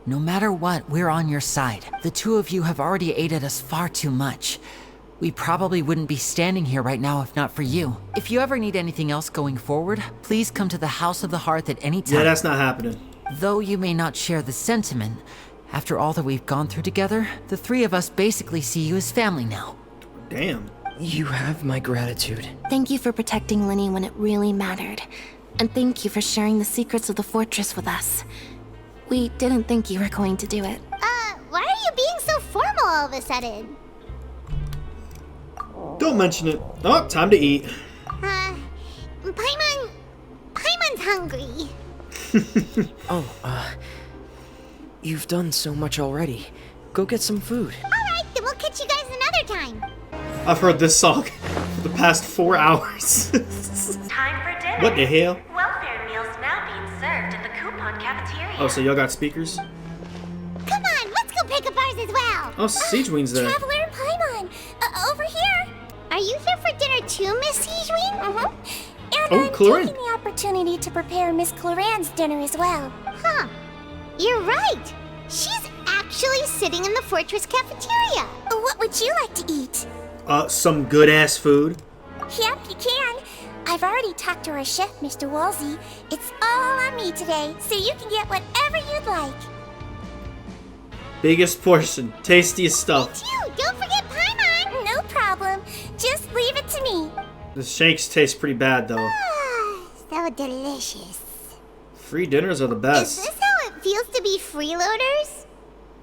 No matter what, we're on your side. The two of you have already aided us far too much. We probably wouldn't be standing here right now if not for you. If you ever need anything else going forward, please come to the House of the Hearth at any time. Yeah, that's not happening. Though you may not share the sentiment, after all that we've gone through together, the three of us basically see you as family now. Damn. You have my gratitude. Thank you for protecting Linny when it really mattered. And thank you for sharing the secrets of the fortress with us. We didn't think you were going to do it. Why are you being so formal all of a sudden? Don't mention it. Oh, time to eat. Paimon's hungry. You've done so much already. Go get some food. Alright, then we'll catch you guys another time. I've heard this song for the past 4 hours. Time for dinner. What the hell? Welfare meals now being served in the coupon cafeteria. Oh, so y'all got speakers? Come on, let's go pick up ours as well. Oh, Siegeween's there. Traveler and Paimon, over here. Are you here for dinner too, Miss Siegeween? And Oh, I'm Cloran. taking the opportunity to prepare Miss Cloran's dinner as well. Huh. You're right. She's actually sitting in the fortress cafeteria. What would you like to eat? Some good-ass food. Yep, you can. I've already talked to our chef, Mr. Wolsey. It's all on me today, so you can get whatever you'd like. Biggest portion, tastiest stuff. Too, don't forget Paimon. No problem. Just leave it to me. The shakes taste pretty bad, though. So delicious. Free dinners are the best. Is this how it feels to be freeloaders?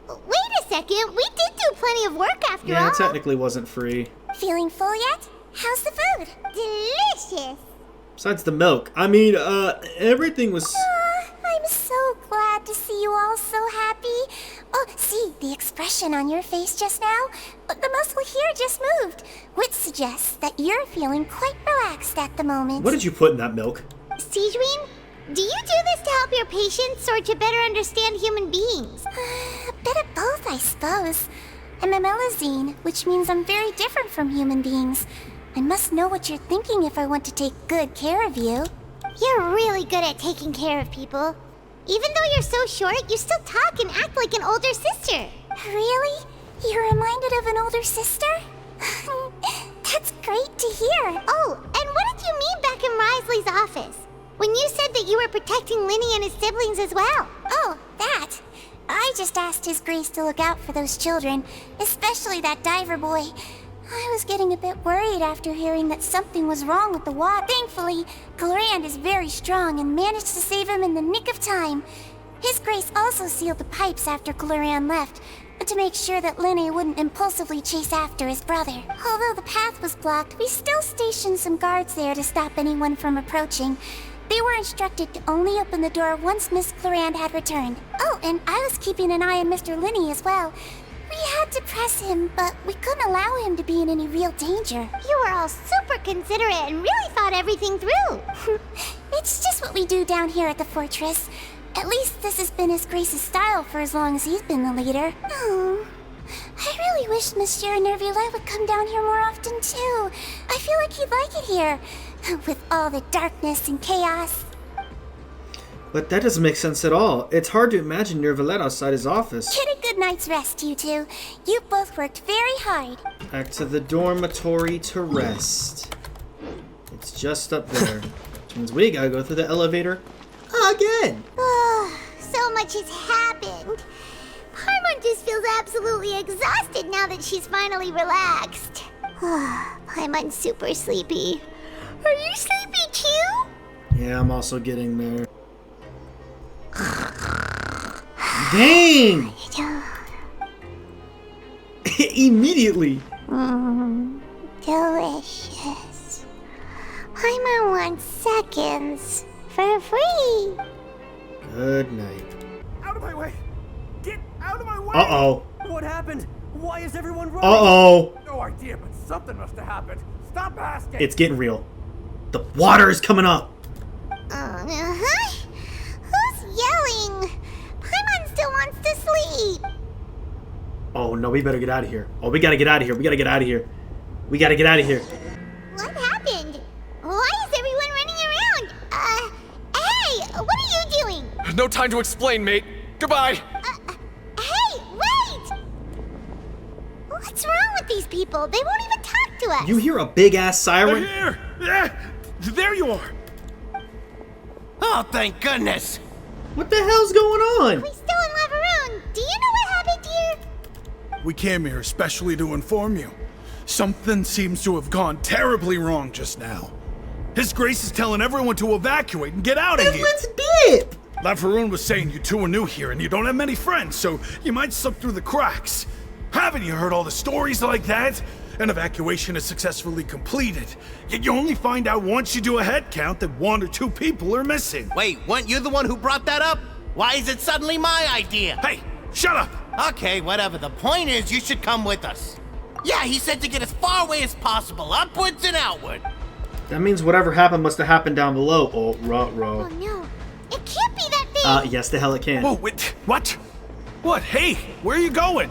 Wait a second, we did do plenty of work after all. Yeah, it technically wasn't free. Feeling full yet? How's the food? Delicious. Besides the milk. I mean, everything was... I'm so glad to see you all so happy. Oh, see, the expression on your face just now? The muscle here just moved, which suggests that you're feeling quite relaxed at the moment. What did you put in that milk? Siegeween, do you do this to help your patients or to better understand human beings? A bit of both, I suppose. I'm a Melazine, which means I'm very different from human beings. I must know what you're thinking if I want to take good care of you. You're really good at taking care of people. Even though you're so short, you still talk and act like an older sister. Really? You're reminded of an older sister? That's great to hear. Oh, and what did you mean back in Risley's office? When you said that you were protecting Linny and his siblings as well. Oh, that. I just asked His Grace to look out for those children, especially that diver boy. I was getting a bit worried after hearing that something was wrong with the water. Thankfully, Cloran is very strong and managed to save him in the nick of time. His Grace also sealed the pipes after Cloran left, to make sure that Linny wouldn't impulsively chase after his brother. Although the path was blocked, we still stationed some guards there to stop anyone from approaching. They were instructed to only open the door once Miss Cloran had returned. Oh, and I was keeping an eye on Mr. Linny as well. We had to press him, but we couldn't allow him to be in any real danger. You were all super considerate and really thought everything through. It's just what we do down here at the fortress. At least this has been His Grace's style for as long as he's been the leader. Oh, I really wish Monsieur Neuvillete would come down here more often too. I feel like he'd like it here, with all the darkness and chaos. But that doesn't make sense at all. It's hard to imagine Neuvillete outside his office. Get a good night's rest, you two. You both worked very hard. Back to the dormitory to rest. It's just up there. Which means we gotta go through the elevator again. Oh, so much has happened. just feels absolutely exhausted now that she's finally relaxed. Paimon's super sleepy. Are you sleepy too? Yeah, I'm also getting there. Dang! Immediately. Delicious. Paimon wants seconds for free. Good night. Out of my way! Get out of my way! Uh-oh. What happened? Why is everyone running? Uh-oh. No idea, but something must have happened. Stop asking! It's getting real. The water is coming up. Uh-huh. Who's yelling? Paimon still wants to sleep. Oh, no, we better get out of here. Oh, we gotta get out of here. We gotta get out of here. We gotta get out of here. What happened? Why is everyone running around? Hey, what are you doing? No time to explain, mate. Goodbye. Hey, wait! What's wrong with these people? They won't even talk to us. You hear a big-ass siren? Here! Yeah, there you are! Oh, thank goodness! What the hell's going on? We still in Lavaroon. Do you know what happened here? We came here especially to inform you. Something seems to have gone terribly wrong just now. His Grace is telling everyone to evacuate and get out of here. Let's dip! Lavaroon was saying you two are new here and you don't have many friends, so you might slip through the cracks. Haven't you heard all the stories like that? An evacuation is successfully completed, yet you only find out once you do a head count that 1 or 2 people are missing. Wait, weren't you the one who brought that up? Why is it suddenly my idea? Hey, shut up! Okay, whatever. The point is, you should come with us. Yeah, he said to get as far away as possible, upwards and outward. That means whatever happened must have happened down below. Oh, Oh no, it can't be that thing! yes, the hell it can. Whoa, wait, what? What? Hey, where are you going?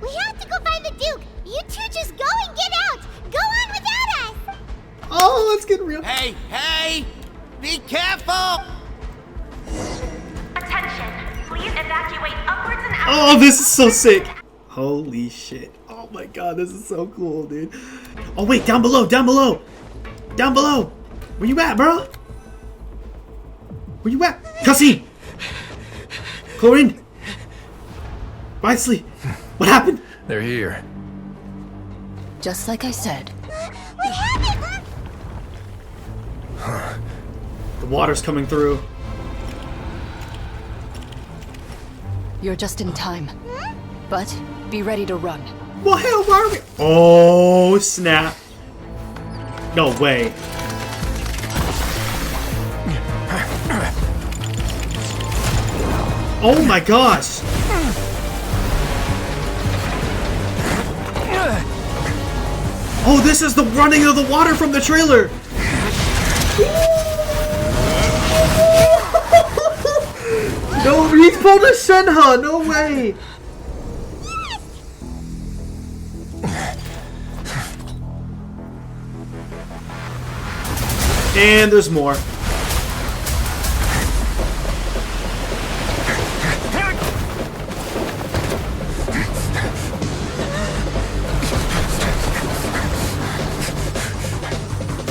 We have to go find the Duke! You two just go and get out! Go on without us! Oh, it's getting real. Hey! Be careful! Attention! Please evacuate upwards and outwards. Oh, this is so sick. Holy shit. Oh my god, this is so cool, dude. Oh wait, down below, down below. Down below. Where you at, bro? Where you at? Cussy! Corinne! Wisely! What happened? They're here. Just like I said. We have it! The water's coming through. You're just in time. But be ready to run. Well, hell, why are we? Oh, snap. No way. Oh my gosh. Oh, this is the running of the water from the trailer. No, he's pulled a Shenhe. No way. And there's more.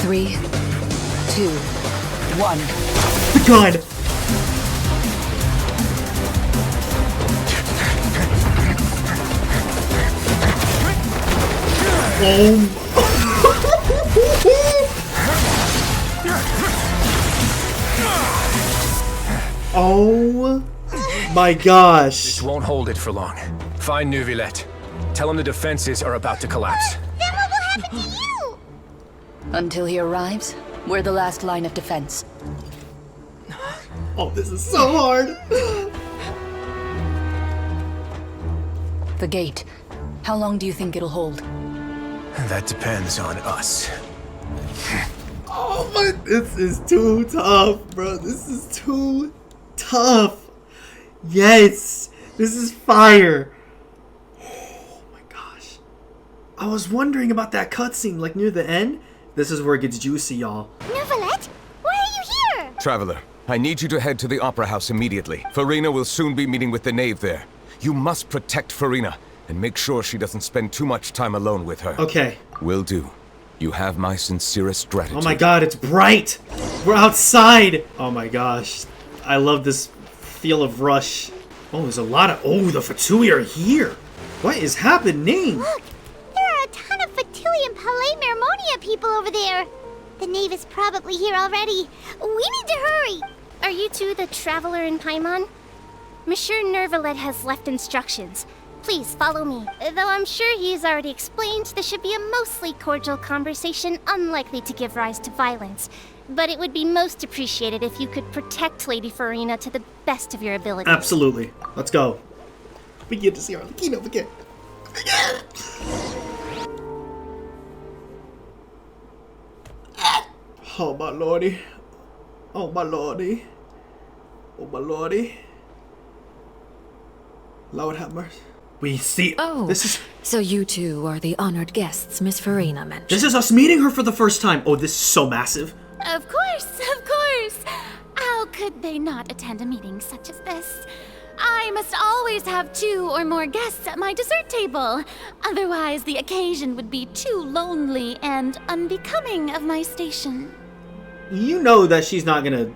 Three, 2, 1. God. Oh my gosh. This won't hold it for long. Find Neuvillete. Tell him the defenses are about to collapse. Then what will happen to you? Until he arrives, we're the last line of defense. Oh, this is so hard. The gate. How long do you think it'll hold? That depends on us. Oh my, this is too tough, bro. This is too tough. Yes, this is fire. Oh my gosh. I was wondering about that cutscene, like near the end. This is where it gets juicy, y'all. Neuvillete, why are you here? Traveler, I need you to head to the Opera House immediately. Farina will soon be meeting with the knave there. You must protect Farina and make sure she doesn't spend too much time alone with her. Okay. Will do. You have my sincerest gratitude. Oh my god, it's bright! We're outside! Oh my gosh. I love this feel of rush. Oh, there's a lot of... Oh, the Fatui are here. What is happening? Look, there are a ton of Fatui and Palais Mermonia people over there. The Knave is probably here already. We need to hurry. Are you two the traveler in Paimon? Monsieur Neuvillete has left instructions. Please follow me. Though I'm sure he's already explained, this should be a mostly cordial conversation, unlikely to give rise to violence. But it would be most appreciated if you could protect Lady Farina to the best of your abilities. Absolutely. Let's go. We get to see Arlecchino again. Oh my lordy. Oh my lordy. Oh my lordy. Lord have mercy. We see. Oh, this is. So you two are the honored guests Miss Farina mentioned. This is us meeting her for the first time. Oh, this is so massive. Of course, of course. How could they not attend a meeting such as this? I must always have 2 or more guests at my dessert table. Otherwise, the occasion would be too lonely and unbecoming of my station. You know that she's not gonna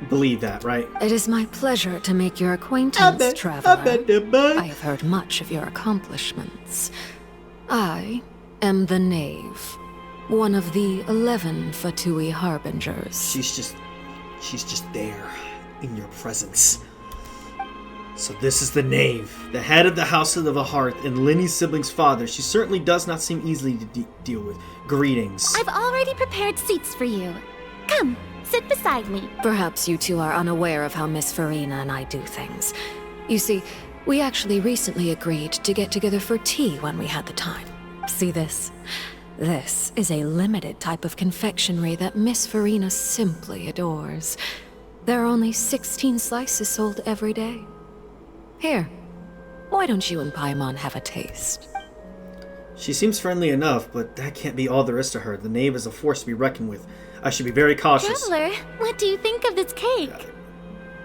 believe that, right? It is my pleasure to make your acquaintance, traveler. I have heard much of your accomplishments. I am the Knave, one of the 11 Fatui Harbingers. She's just there, in your presence. So this is the Knave, the head of the House of the Hearth and Linny's sibling's father. She certainly does not seem easily to deal with. Greetings. I've already prepared seats for you. Come, sit beside me. Perhaps you two are unaware of how Miss Farina and I do things. You see, we actually recently agreed to get together for tea when we had the time. See this? This is a limited type of confectionery that Miss Farina simply adores. There are only 16 slices sold every day. Here, why don't you and Paimon have a taste? She seems friendly enough, but that can't be all there is to her. The Knave is a force to be reckoned with. I should be very cautious. Traveler, what do you think of this cake?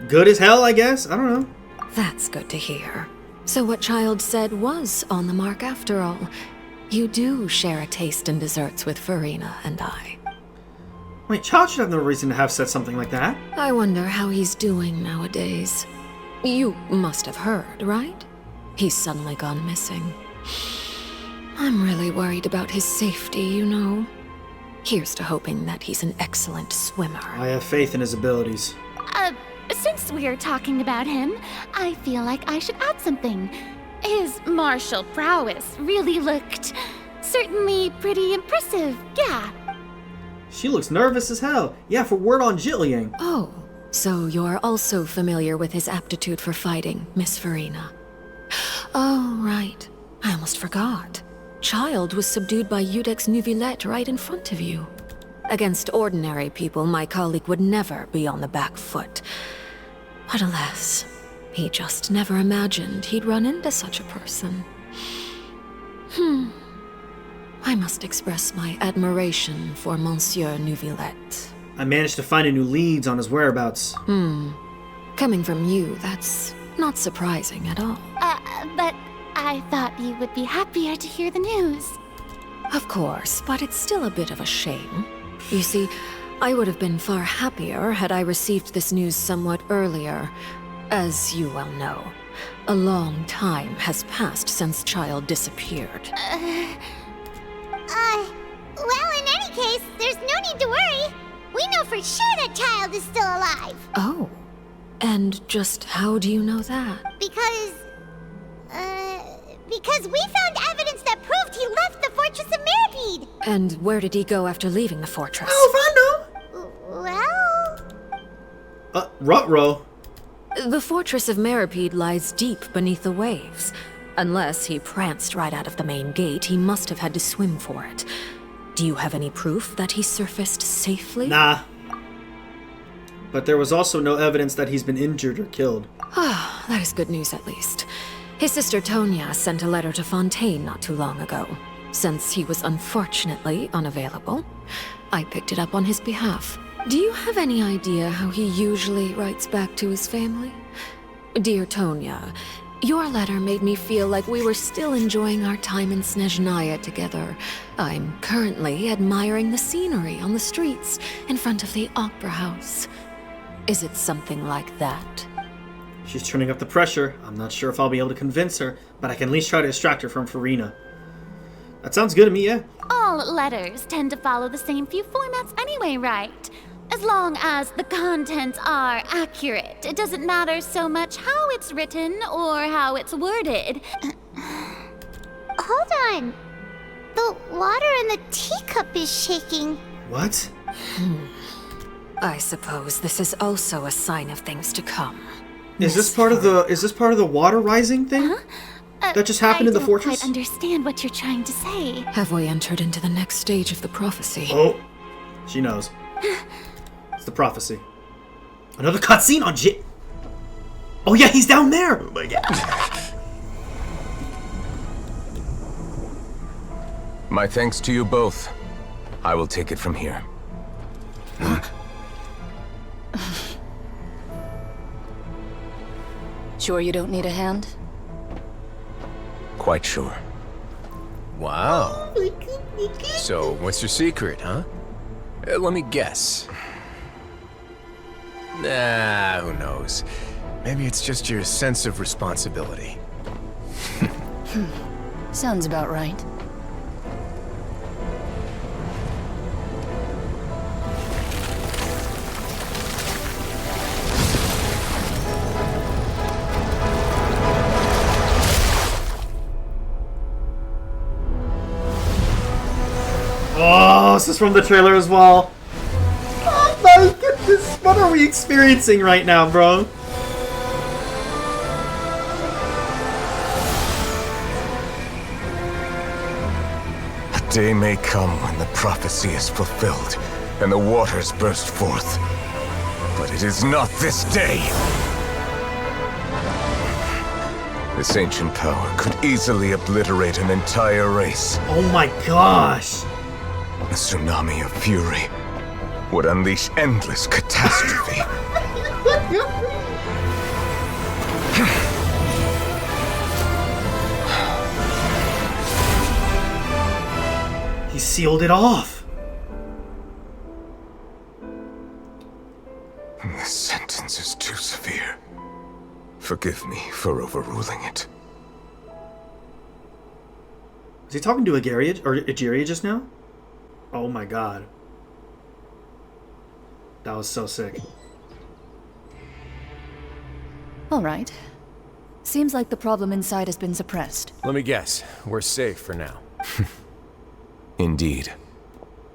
Good as hell, I guess? I don't know. That's good to hear. So what Child said was on the mark after all. You do share a taste in desserts with Farina and I. Wait, Child should have no reason to have said something like that. I wonder how he's doing nowadays. You must have heard, right? He's suddenly gone missing. I'm really worried about his safety, you know. Here's to hoping that he's an excellent swimmer. I have faith in his abilities. Since we're talking about him, I feel like I should add something. His martial prowess really looked certainly pretty impressive, yeah. She looks nervous as hell. Yeah, for word on Jillian. Oh, so you're also familiar with his aptitude for fighting, Miss Farina. Oh, right. I almost forgot. Child was subdued by Udex Neuvillete right in front of you. Against ordinary people, my colleague would never be on the back foot. But alas, he just never imagined he'd run into such a person. I must express my admiration for Monsieur Neuvillete. I managed to find a new leads on his whereabouts. Coming from you, that's not surprising at all. But I thought you would be happier to hear the news. Of course, but it's still a bit of a shame. You see, I would have been far happier had I received this news somewhat earlier. As you well know, a long time has passed since Child disappeared. Well, in any case, there's no need to worry. We know for sure that Child is still alive. Oh, and just how do you know that? Because we found evidence that proved he left the Fortress of Meripede. And where did he go after leaving the fortress? Oh, well... Ruh-roh. The Fortress of Meripede lies deep beneath the waves. Unless he pranced right out of the main gate, he must have had to swim for it. Do you have any proof that he surfaced safely? Nah. But there was also no evidence that he's been injured or killed. Ah, that is good news at least. His sister Tonya sent a letter to Fontaine not too long ago. Since he was unfortunately unavailable, I picked it up on his behalf. Do you have any idea how he usually writes back to his family? Dear Tonya, your letter made me feel like we were still enjoying our time in Snezhnaya together. I'm currently admiring the scenery on the streets in front of the Opera House. Is it something like that? She's turning up the pressure. I'm not sure if I'll be able to convince her, but I can at least try to distract her from Farina. That sounds good to me, yeah. All letters tend to follow the same few formats anyway, right? As long as the contents are accurate, it doesn't matter so much how it's written or how it's worded. Hold on. The water in the teacup is shaking. What? I suppose this is also a sign of things to come. Is this part of the water rising thing? That just happened in the fortress? I don't quite understand what you're trying to say. Have we entered into the next stage of the prophecy? Oh, she knows. It's the prophecy. Another cutscene on Jit. Oh yeah, he's down there. Oh my god. My thanks to you both. I will take it from here. Sure you don't need a hand? Quite sure. Wow. So, what's your secret, huh? Let me guess. Nah, who knows? Maybe it's just your sense of responsibility. Sounds about right. Oh, this is from the trailer as well. Oh my goodness, what are we experiencing right now, bro? A day may come when the prophecy is fulfilled and the waters burst forth. But it is not this day. This ancient power could easily obliterate an entire race. Oh my gosh. A tsunami of fury would unleash endless catastrophe. He sealed it off. This sentence is too severe. Forgive me for overruling it. Was he talking to Egeria just now? Oh my god. That was so sick. Alright. Seems like the problem inside has been suppressed. Let me guess, we're safe for now. Indeed.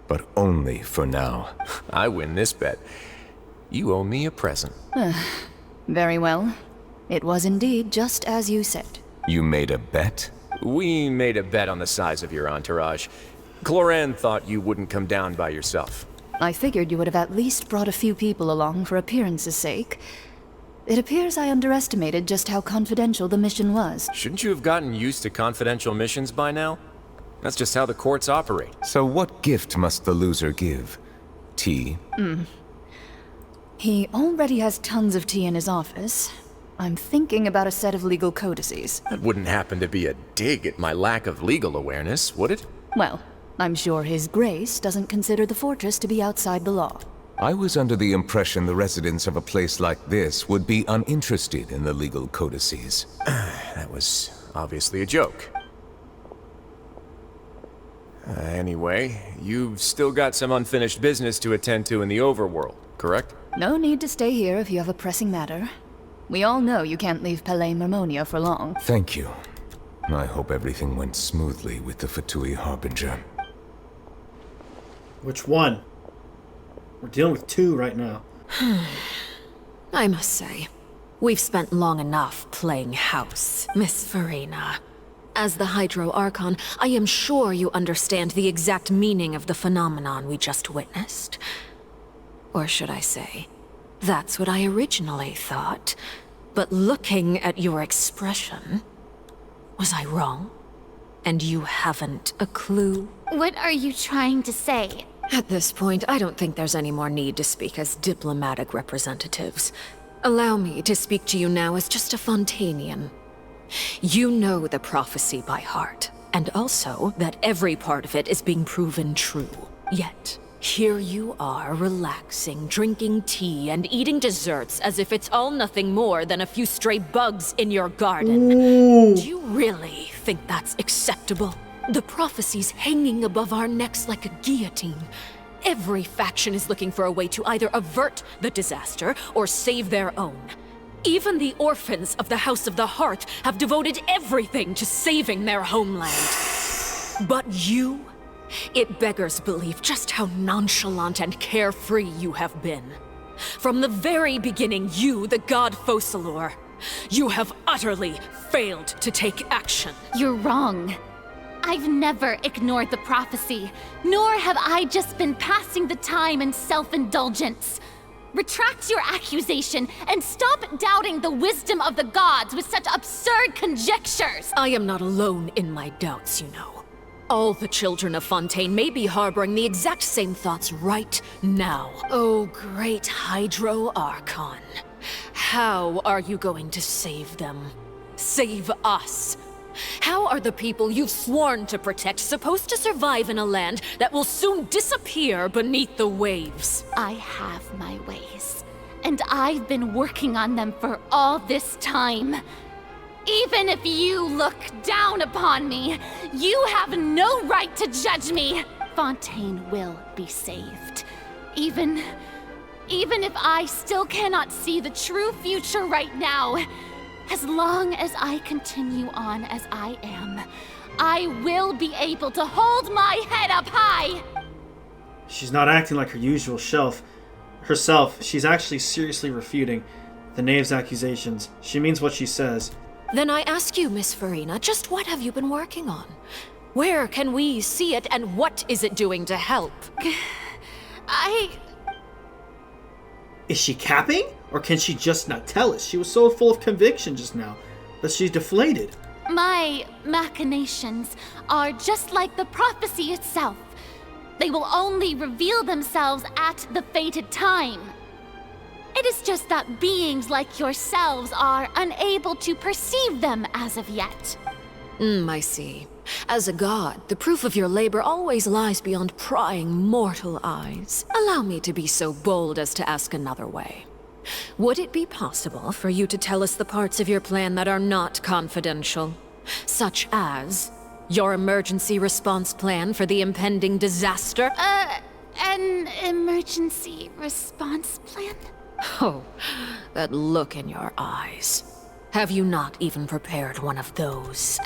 But only for now. I win this bet. You owe me a present. Very well. It was indeed just as you said. You made a bet? We made a bet on the size of your entourage. Cloran thought you wouldn't come down by yourself. I figured you would have at least brought a few people along for appearance's sake. It appears I underestimated just how confidential the mission was. Shouldn't you have gotten used to confidential missions by now? That's just how the courts operate. So what gift must the loser give? Tea? He already has tons of tea in his office. I'm thinking about a set of legal codices. That wouldn't happen to be a dig at my lack of legal awareness, would it? Well, I'm sure His Grace doesn't consider the fortress to be outside the law. I was under the impression the residents of a place like this would be uninterested in the legal codices. That was obviously a joke. Anyway, you've still got some unfinished business to attend to in the overworld, correct? No need to stay here if you have a pressing matter. We all know you can't leave Palais Mermonia for long. Thank you. I hope everything went smoothly with the Fatui Harbinger. Which one? We're dealing with two right now. I must say, we've spent long enough playing house, Miss Farina. As the Hydro Archon, I am sure you understand the exact meaning of the phenomenon we just witnessed. Or should I say, that's what I originally thought. But looking at your expression, was I wrong? And you haven't a clue? What are you trying to say? At this point, I don't think there's any more need to speak as diplomatic representatives. Allow me to speak to you now as just a Fontanian. You know the prophecy by heart, and also that every part of it is being proven true. Yet, Here you are, relaxing, drinking tea, and eating desserts as if it's all nothing more than a few stray bugs in your garden. Ooh. Do you really think that's acceptable? The prophecy's hanging above our necks like a guillotine. Every faction is looking for a way to either avert the disaster or save their own. Even the orphans of the House of the Hearth have devoted everything to saving their homeland. But you? It beggars belief just how nonchalant and carefree you have been. From the very beginning, you, the god Focalor, you have utterly failed to take action. You're wrong. I've never ignored the prophecy, nor have I just been passing the time in self-indulgence. Retract your accusation and stop doubting the wisdom of the gods with such absurd conjectures! I am not alone in my doubts, you know. All the children of Fontaine may be harboring the exact same thoughts right now. Oh, great Hydro Archon. How are you going to save them? Save us? How are the people you've sworn to protect supposed to survive in a land that will soon disappear beneath the waves? I have my ways, and I've been working on them for all this time. Even if you look down upon me, you have no right to judge me. Fontaine will be saved. Even if I still cannot see the true future right now, as long as I continue on as I am, I will be able to hold my head up high! She's not acting like her usual herself. She's actually seriously refuting the knave's accusations. She means what she says. Then I ask you, Miss Farina, just what have you been working on? Where can we see it, and what is it doing to help? Is she capping? Or can she just not tell us? She was so full of conviction just now that she's deflated. My machinations are just like the prophecy itself. They will only reveal themselves at the fated time. It is just that beings like yourselves are unable to perceive them as of yet. I see. As a god, the proof of your labor always lies beyond prying mortal eyes. Allow me to be so bold as to ask another way. Would it be possible for you to tell us the parts of your plan that are not confidential? Such as your emergency response plan for the impending disaster? An emergency response plan? Oh, that look in your eyes. Have you not even prepared one of those?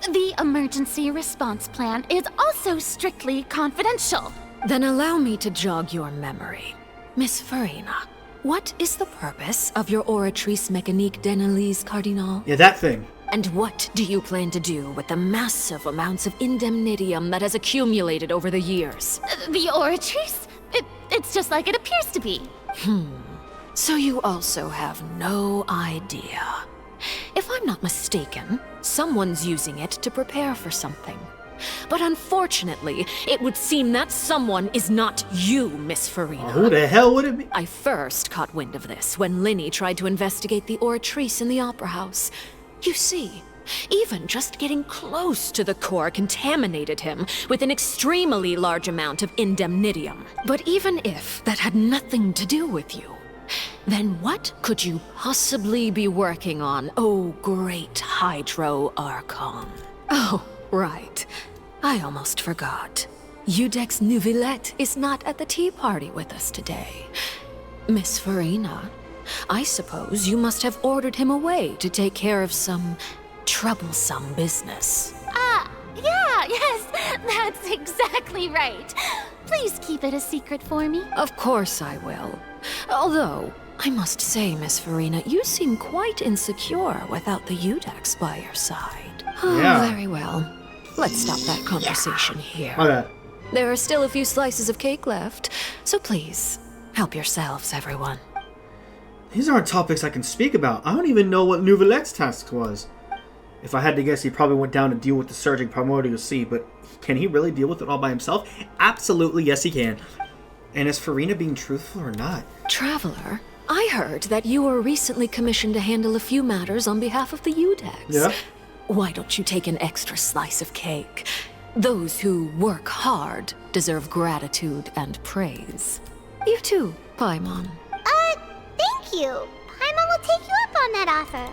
The emergency response plan is also strictly confidential. Then allow me to jog your memory. Miss Farina, what is the purpose of your Oratrice Mécanique d'Analyse Cardinal? Yeah, that thing. And what do you plan to do with the massive amounts of indemnitium that has accumulated over the years? The Oratrice? It's just like it appears to be. So you also have no idea. If I'm not mistaken, someone's using it to prepare for something. But unfortunately, it would seem that someone is not you, Miss Farina. Who the hell would it be? I first caught wind of this when Linny tried to investigate the Oratrice in the Opera House. You see, even just getting close to the core contaminated him with an extremely large amount of indemnitium. But even if that had nothing to do with you, then what could you possibly be working on, oh great Hydro Archon? Oh, right. I almost forgot. Udex Neuvillete is not at the tea party with us today. Miss Farina, I suppose you must have ordered him away to take care of some troublesome business. Yes, that's exactly right. Please keep it a secret for me. Of course I will. Although, I must say, Miss Farina, you seem quite insecure without the Udex by your side. Yeah. Very well. Let's stop that conversation here. Okay. There are still a few slices of cake left, so please, help yourselves, everyone. These aren't topics I can speak about. I don't even know what Neuvillette's task was. If I had to guess, he probably went down to deal with the surging primordial sea, but can he really deal with it all by himself? Absolutely, yes he can. And is Farina being truthful or not? Traveler, I heard that you were recently commissioned to handle a few matters on behalf of the Udex. Yeah. Why don't you take an extra slice of cake? Those who work hard deserve gratitude and praise. You too, Paimon. Thank you. Paimon will take you up on that offer.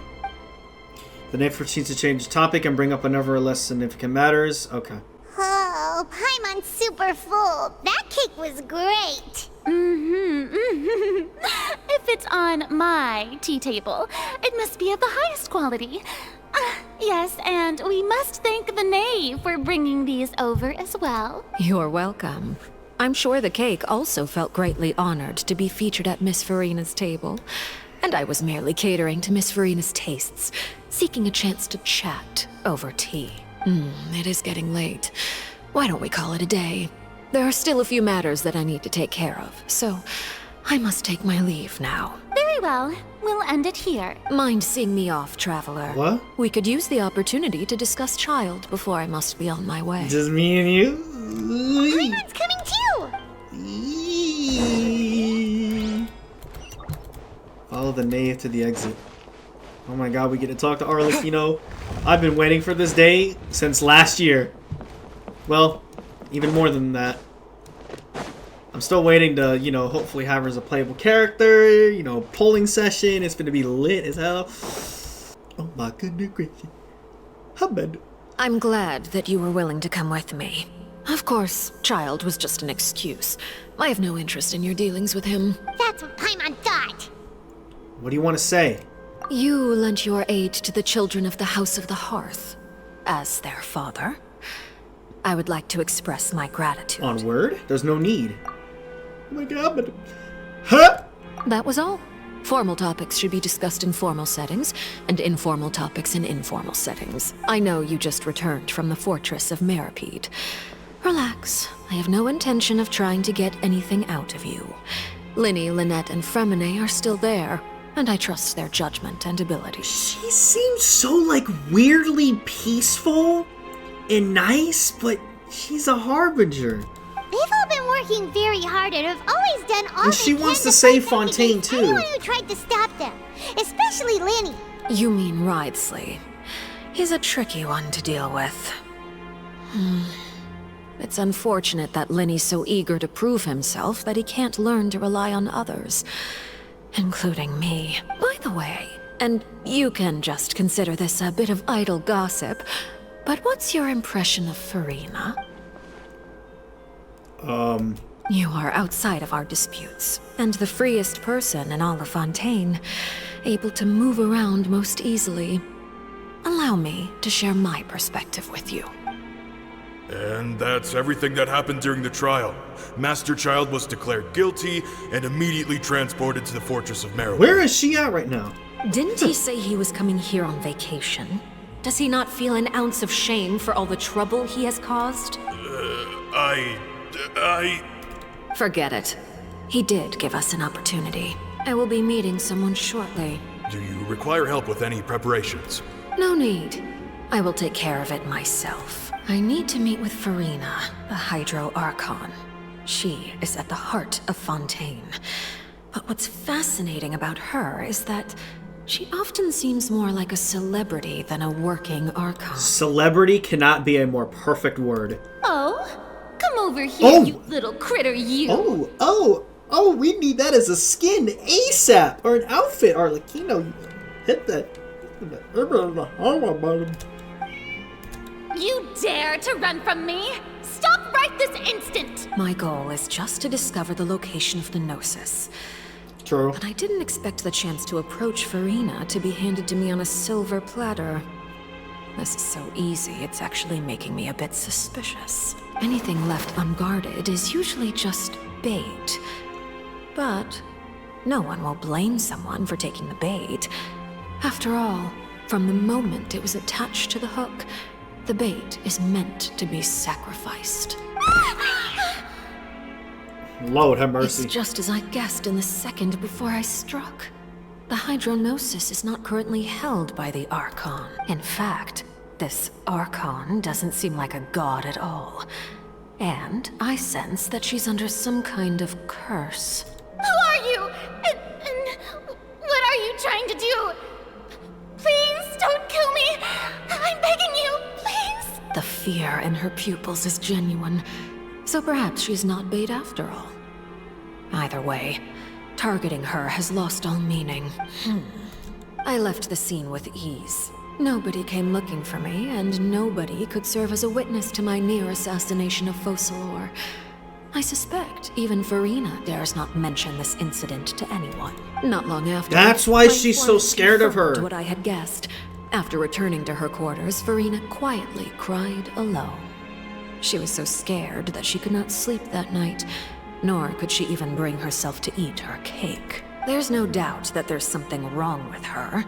The knight proceeds to change the topic and bring up another or less significant matters. Okay. Oh, Paimon's super full. That cake was great. If it's on my tea table, it must be of the highest quality. Yes, and we must thank the knave for bringing these over as well. You're welcome. I'm sure the cake also felt greatly honored to be featured at Miss Farina's table. And I was merely catering to Miss Farina's tastes, seeking a chance to chat over tea. It is getting late. Why don't we call it a day? There are still a few matters that I need to take care of, so I must take my leave now. Very well. We'll end it here. Mind seeing me off, traveler? What? We could use the opportunity to discuss Child before I must be on my way. Just me and you? Paimon's coming too! Follow the knave to the exit. Oh my god, we get to talk to Arlecchino. I've been waiting for this day since last year. Well, even more than that. I'm still waiting to, hopefully have her as a playable character. Polling session. It's going to be lit as hell. Oh my goodness gracious. How bad? I'm glad that you were willing to come with me. Of course, Child was just an excuse. I have no interest in your dealings with him. That's what Paimon thought. What do you want to say? You lent your aid to the children of the House of the Hearth. As their father, I would like to express my gratitude. On word? There's no need. Oh my god, but... Huh? That was all. Formal topics should be discussed in formal settings, and informal topics in informal settings. I know you just returned from the fortress of Meripede. Relax. I have no intention of trying to get anything out of you. Linny, Lynette, and Fremine are still there, and I trust their judgment and ability. She seems so, weirdly peaceful and nice, but she's a harbinger. They've all been working very hard and have always done all And they she can wants to fight save back Fontaine, against too. Anyone who tried to stop them, especially Linny. You mean Wriothesley. He's a tricky one to deal with. It's unfortunate that Linny's so eager to prove himself that he can't learn to rely on others, including me. By the way, and you can just consider this a bit of idle gossip, but what's your impression of Farina? You are outside of our disputes, and the freest person in all of Fontaine, able to move around most easily. Allow me to share my perspective with you. And that's everything that happened during the trial. Master Child was declared guilty and immediately transported to the Fortress of Meripede. Where is she at right now? Didn't he say he was coming here on vacation? Does he not feel an ounce of shame for all the trouble he has caused? Forget it. He did give us an opportunity. I will be meeting someone shortly. Do you require help with any preparations? No need. I will take care of it myself. I need to meet with Farina, the Hydro Archon. She is at the heart of Fontaine. But what's fascinating about her is that she often seems more like a celebrity than a working Archon. Celebrity cannot be a more perfect word. Oh, come over here, you little critter, you. Oh, we need that as a skin ASAP, or an outfit, Arlecchino. Hit that. You dare to run from me? Stop right this instant! My goal is just to discover the location of the Gnosis. True. But I didn't expect the chance to approach Farina to be handed to me on a silver platter. This is so easy, it's actually making me a bit suspicious. Anything left unguarded is usually just bait. But no one will blame someone for taking the bait. After all, from the moment it was attached to the hook, the bait is meant to be sacrificed. Lord have mercy. It's just as I guessed in the second before I struck. The Hydronosis is not currently held by the Archon. In fact, this Archon doesn't seem like a god at all. And I sense that she's under some kind of curse. Who are you? And what are you trying to do? Please don't kill me. I'm begging you, please. The fear in her pupils is genuine, so perhaps she's not bait after all. Either way, targeting her has lost all meaning. I left the scene with ease. Nobody came looking for me, and nobody could serve as a witness to my near assassination of Focalor. I suspect even Farina dares not mention this incident to anyone. Not long after, that's why she's so scared of her. What I had guessed. After returning to her quarters, Farina quietly cried alone. She was so scared that she could not sleep that night, nor could she even bring herself to eat her cake. There's no doubt that there's something wrong with her.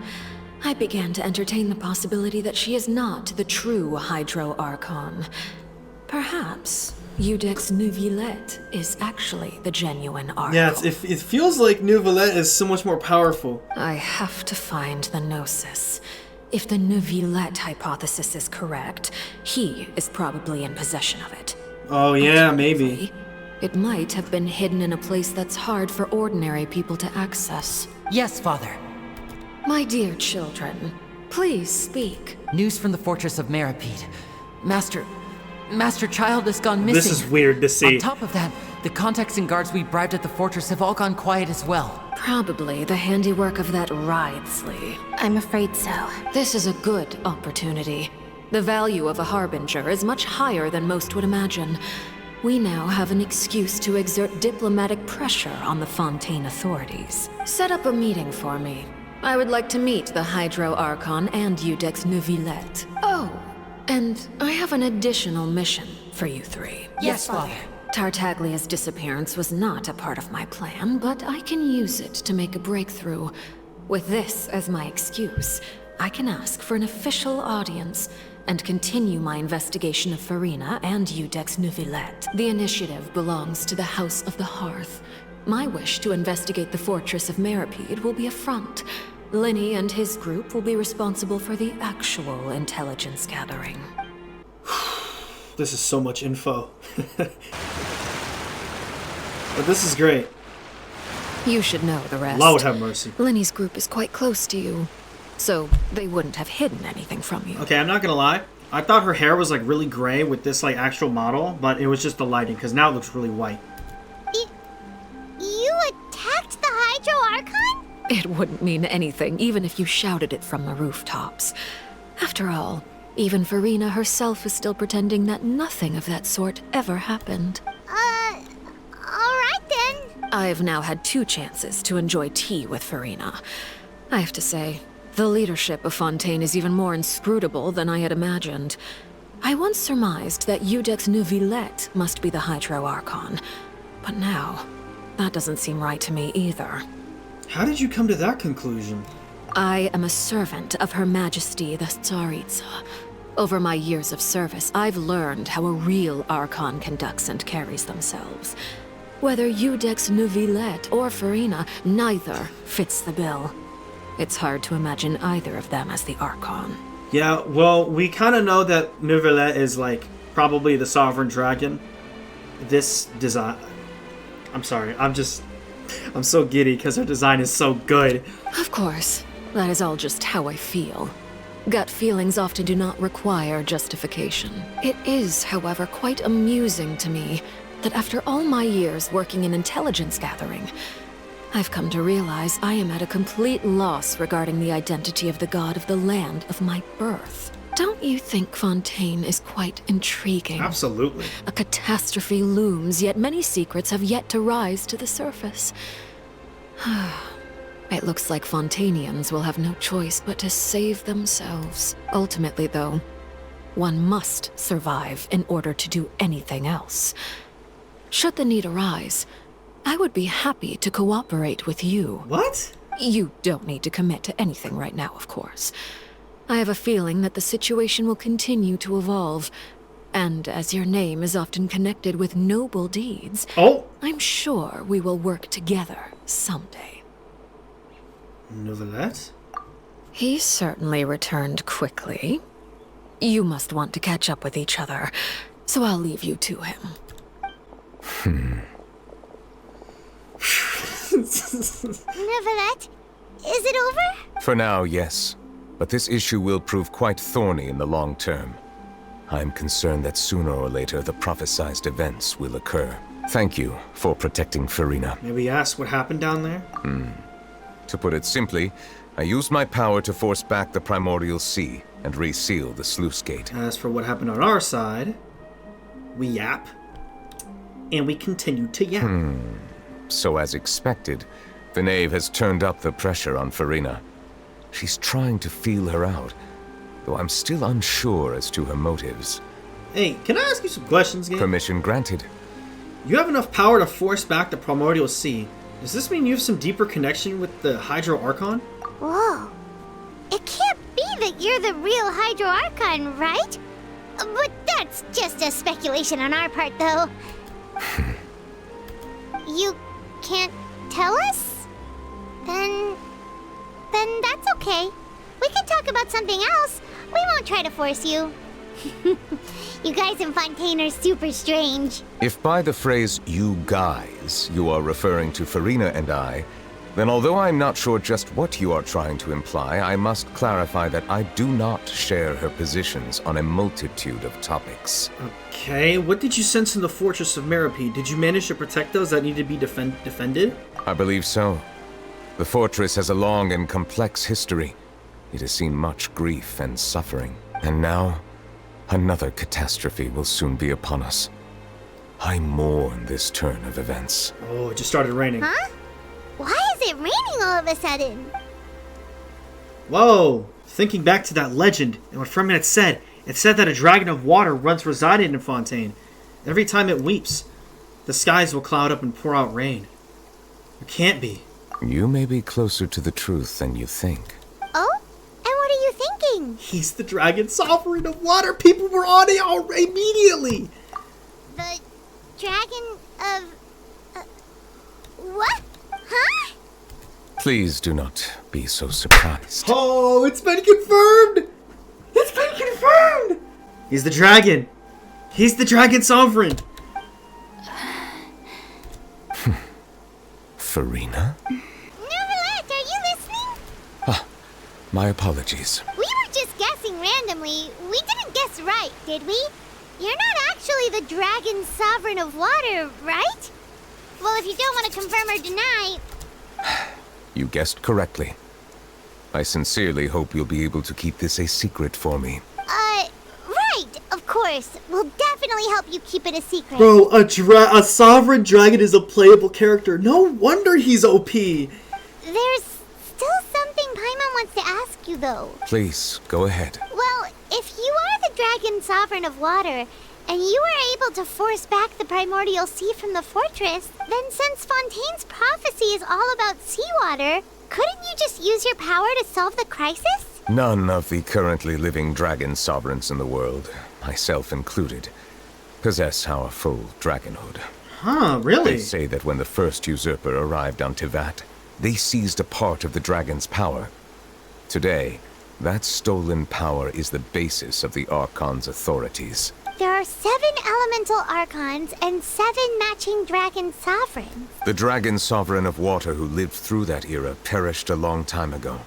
I began to entertain the possibility that she is not the true Hydro Archon. Perhaps Iudex Neuvillete is actually the genuine Archon. Yeah, it feels like Neuvillete is so much more powerful. I have to find the Gnosis. If the Neuvillete hypothesis is correct, he is probably in possession of it. Oh yeah, maybe. It might have been hidden in a place that's hard for ordinary people to access. Yes, Father. My dear children, please speak. News from the fortress of Meripede. Master Child has gone missing. This is weird to see. On top of that, the contacts and guards we bribed at the fortress have all gone quiet as well. Probably the handiwork of that Wriothesley. I'm afraid so. This is a good opportunity. The value of a harbinger is much higher than most would imagine. We now have an excuse to exert diplomatic pressure on the Fontaine authorities. Set up a meeting for me. I would like to meet the Hydro Archon and Iudex Neuvillete. Oh, and I have an additional mission for you three. Yes, Father. Tartaglia's disappearance was not a part of my plan, but I can use it to make a breakthrough. With this as my excuse, I can ask for an official audience and continue my investigation of Farina and Iudex Neuvillete. The initiative belongs to the House of the Hearth. My wish to investigate the fortress of Meripede will be a front. Linny and his group will be responsible for the actual intelligence gathering. This is so much info. But this is great. You should know the rest. Lord have mercy. Linny's group is quite close to you, so they wouldn't have hidden anything from you. Okay, I'm not gonna lie. I thought her hair was like really gray with this like actual model, but it was just the lighting because now it looks really white. You attacked the Hydro Archon? It wouldn't mean anything, even if you shouted it from the rooftops. After all, even Farina herself is still pretending that nothing of that sort ever happened. Alright then. I've now had 2 chances to enjoy tea with Farina. I have to say, the leadership of Fontaine is even more inscrutable than I had imagined. I once surmised that Iudex Neuvillete must be the Hydro Archon, but now, that doesn't seem right to me either. How did you come to that conclusion? I am a servant of Her Majesty the Tsaritsa. Over my years of service, I've learned how a real Archon conducts and carries themselves. Whether Iudex Neuvillete or Farina, neither fits the bill. It's hard to imagine either of them as the Archon. Yeah, well, we kind of know that Neuvillete is like probably the sovereign dragon. This design... I'm sorry, I'm so giddy because her design is so good. Of course. That is all just how I feel. Gut feelings often do not require justification. It is, however, quite amusing to me that after all my years working in intelligence gathering, I've come to realize I am at a complete loss regarding the identity of the god of the land of my birth. Don't you think Fontaine is quite intriguing? Absolutely. A catastrophe looms, yet many secrets have yet to rise to the surface. It looks like Fontainians will have no choice but to save themselves. Ultimately, though, one must survive in order to do anything else. Should the need arise, I would be happy to cooperate with you. What? You don't need to commit to anything right now, of course. I have a feeling that the situation will continue to evolve, and as your name is often connected with noble deeds, I'm sure we will work together someday. Neuvillete? He certainly returned quickly. You must want to catch up with each other, so I'll leave you to him. Neuvillete, is it over? For now, yes. But this issue will prove quite thorny in the long term. I'm concerned that sooner or later the prophesized events will occur. Thank you for protecting Farina. Maybe ask what happened down there? To put it simply, I used my power to force back the primordial sea and reseal the sluice gate. As for what happened on our side, we yap. And we continue to yap. So as expected, the knave has turned up the pressure on Farina. She's trying to feel her out, though I'm still unsure as to her motives. Hey, can I ask you some questions, game? Permission granted. You have enough power to force back the primordial sea. Does this mean you have some deeper connection with the Hydro Archon? Whoa. It can't be that you're the real Hydro Archon, right? But that's just a speculation on our part, though. You can't tell us? Then that's okay. We can talk about something else. We won't try to force you. You guys in Fontaine are super strange. If by the phrase, you guys, you are referring to Farina and I, then although I'm not sure just what you are trying to imply, I must clarify that I do not share her positions on a multitude of topics. Okay, what did you sense in the Fortress of Meripede? Did you manage to protect those that need to be defended? I believe so. The fortress has a long and complex history. It has seen much grief and suffering. And now, another catastrophe will soon be upon us. I mourn this turn of events. Oh, it just started raining. Huh? Why is it raining all of a sudden? Whoa! Thinking back to that legend and what Fremen had said, it said that a dragon of water once resided in Fontaine. Every time it weeps, the skies will cloud up and pour out rain. It can't be. You may be closer to the truth than you think. Oh? And what are you thinking? He's the dragon sovereign of water. People were on it immediately. The dragon of... what? Huh? Please do not be so surprised. Oh, it's been confirmed! It's been confirmed! He's the dragon. He's the dragon sovereign. Farina? Neuvillete, are you listening? Ah, my apologies. We were just guessing randomly. We didn't guess right, did we? You're not actually the dragon sovereign of water, right? Well, if you don't want to confirm or deny... You guessed correctly. I sincerely hope you'll be able to keep this a secret for me. Right, of course. We'll definitely help you keep it a secret. Bro, a sovereign dragon is a playable character. No wonder he's OP. There's still something Paimon wants to ask you, though. Please, go ahead. Well, if you are the dragon sovereign of water, and you were able to force back the primordial sea from the fortress, then since Fontaine's prophecy is all about seawater, couldn't you just use your power to solve the crisis? None of the currently living dragon sovereigns in the world, myself included, possess our full dragonhood. Huh, really? They say that when the first usurper arrived on Tevat, they seized a part of the dragon's power. Today, that stolen power is the basis of the Archon's authorities. There are 7 elemental archons and 7 matching dragon sovereigns. The dragon sovereign of water who lived through that era perished a long time ago.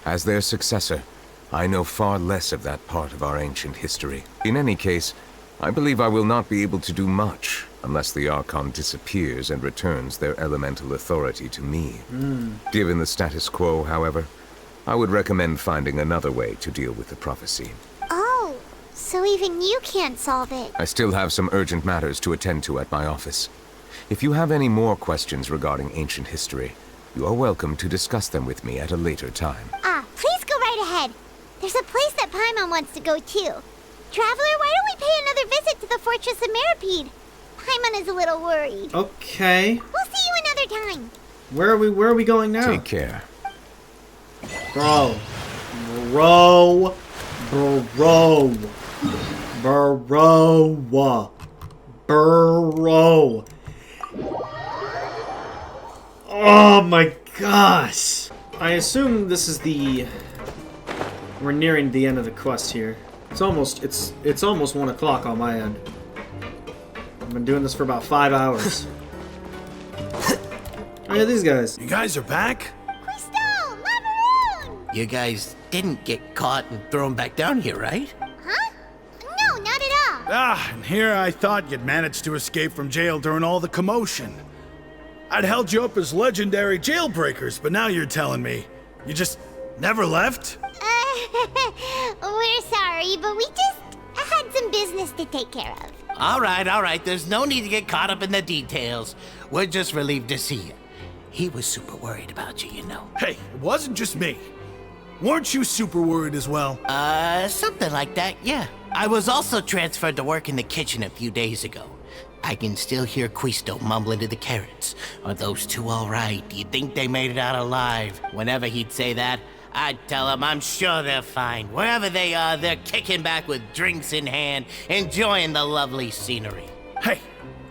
As their successor, I know far less of that part of our ancient history. In any case, I believe I will not be able to do much unless the Archon disappears and returns their elemental authority to me. Given the status quo, however, I would recommend finding another way to deal with the prophecy. Oh, so even you can't solve it. I still have some urgent matters to attend to at my office. If you have any more questions regarding ancient history, you are welcome to discuss them with me at a later time. Please go right ahead. There's a place that Paimon wants to go too. Traveler, why don't we pay another visit to the Fortress of Meripede? Paimon is a little worried. Okay. We'll see you another time. Where are we going now? Take care. Bro. Oh my gosh. I assume this is we're nearing the end of the quest here. It's almost 1 o'clock on my end. I've been doing this for about 5 hours. Oh yeah, these guys. You guys are back? You guys didn't get caught and thrown back down here, right? Huh? No, And here I thought you'd managed to escape from jail during all the commotion. I'd held you up as legendary jailbreakers, but now you're telling me you just never left? We're sorry, but we just had some business to take care of. All right. There's no need to get caught up in the details. We're just relieved to see you. He was super worried about you, you know. Hey, it wasn't just me. Weren't you super worried as well? Something like that, yeah. I was also transferred to work in the kitchen a few days ago. I can still hear Quisto mumbling to the carrots. Are those two all right? Do you think they made it out alive? Whenever he'd say that, I'd tell him I'm sure they're fine. Wherever they are, they're kicking back with drinks in hand, enjoying the lovely scenery. Hey,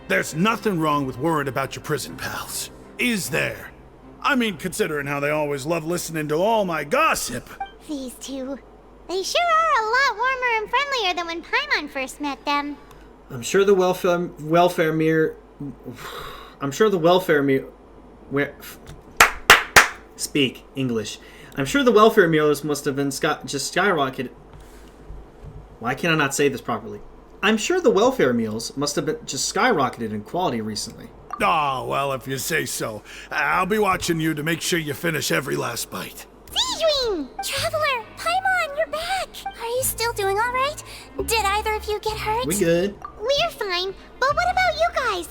there's nothing wrong with worrying about your prison pals. Is there? I mean, considering how they always love listening to all my gossip. These two. They sure are a lot warmer and friendlier than when Paimon first met them. I'm sure the welfare mirror... Speak English. I'm sure the welfare meals must have been just skyrocketed. Why can I not say this properly? I'm sure the welfare meals must have been just skyrocketed in quality recently. Oh, well, if you say so. I'll be watching you to make sure you finish every last bite. Sijwing! Traveler! Paimon, you're back! Are you still doing alright? Did either of you get hurt? We good. We're fine, but what about you guys?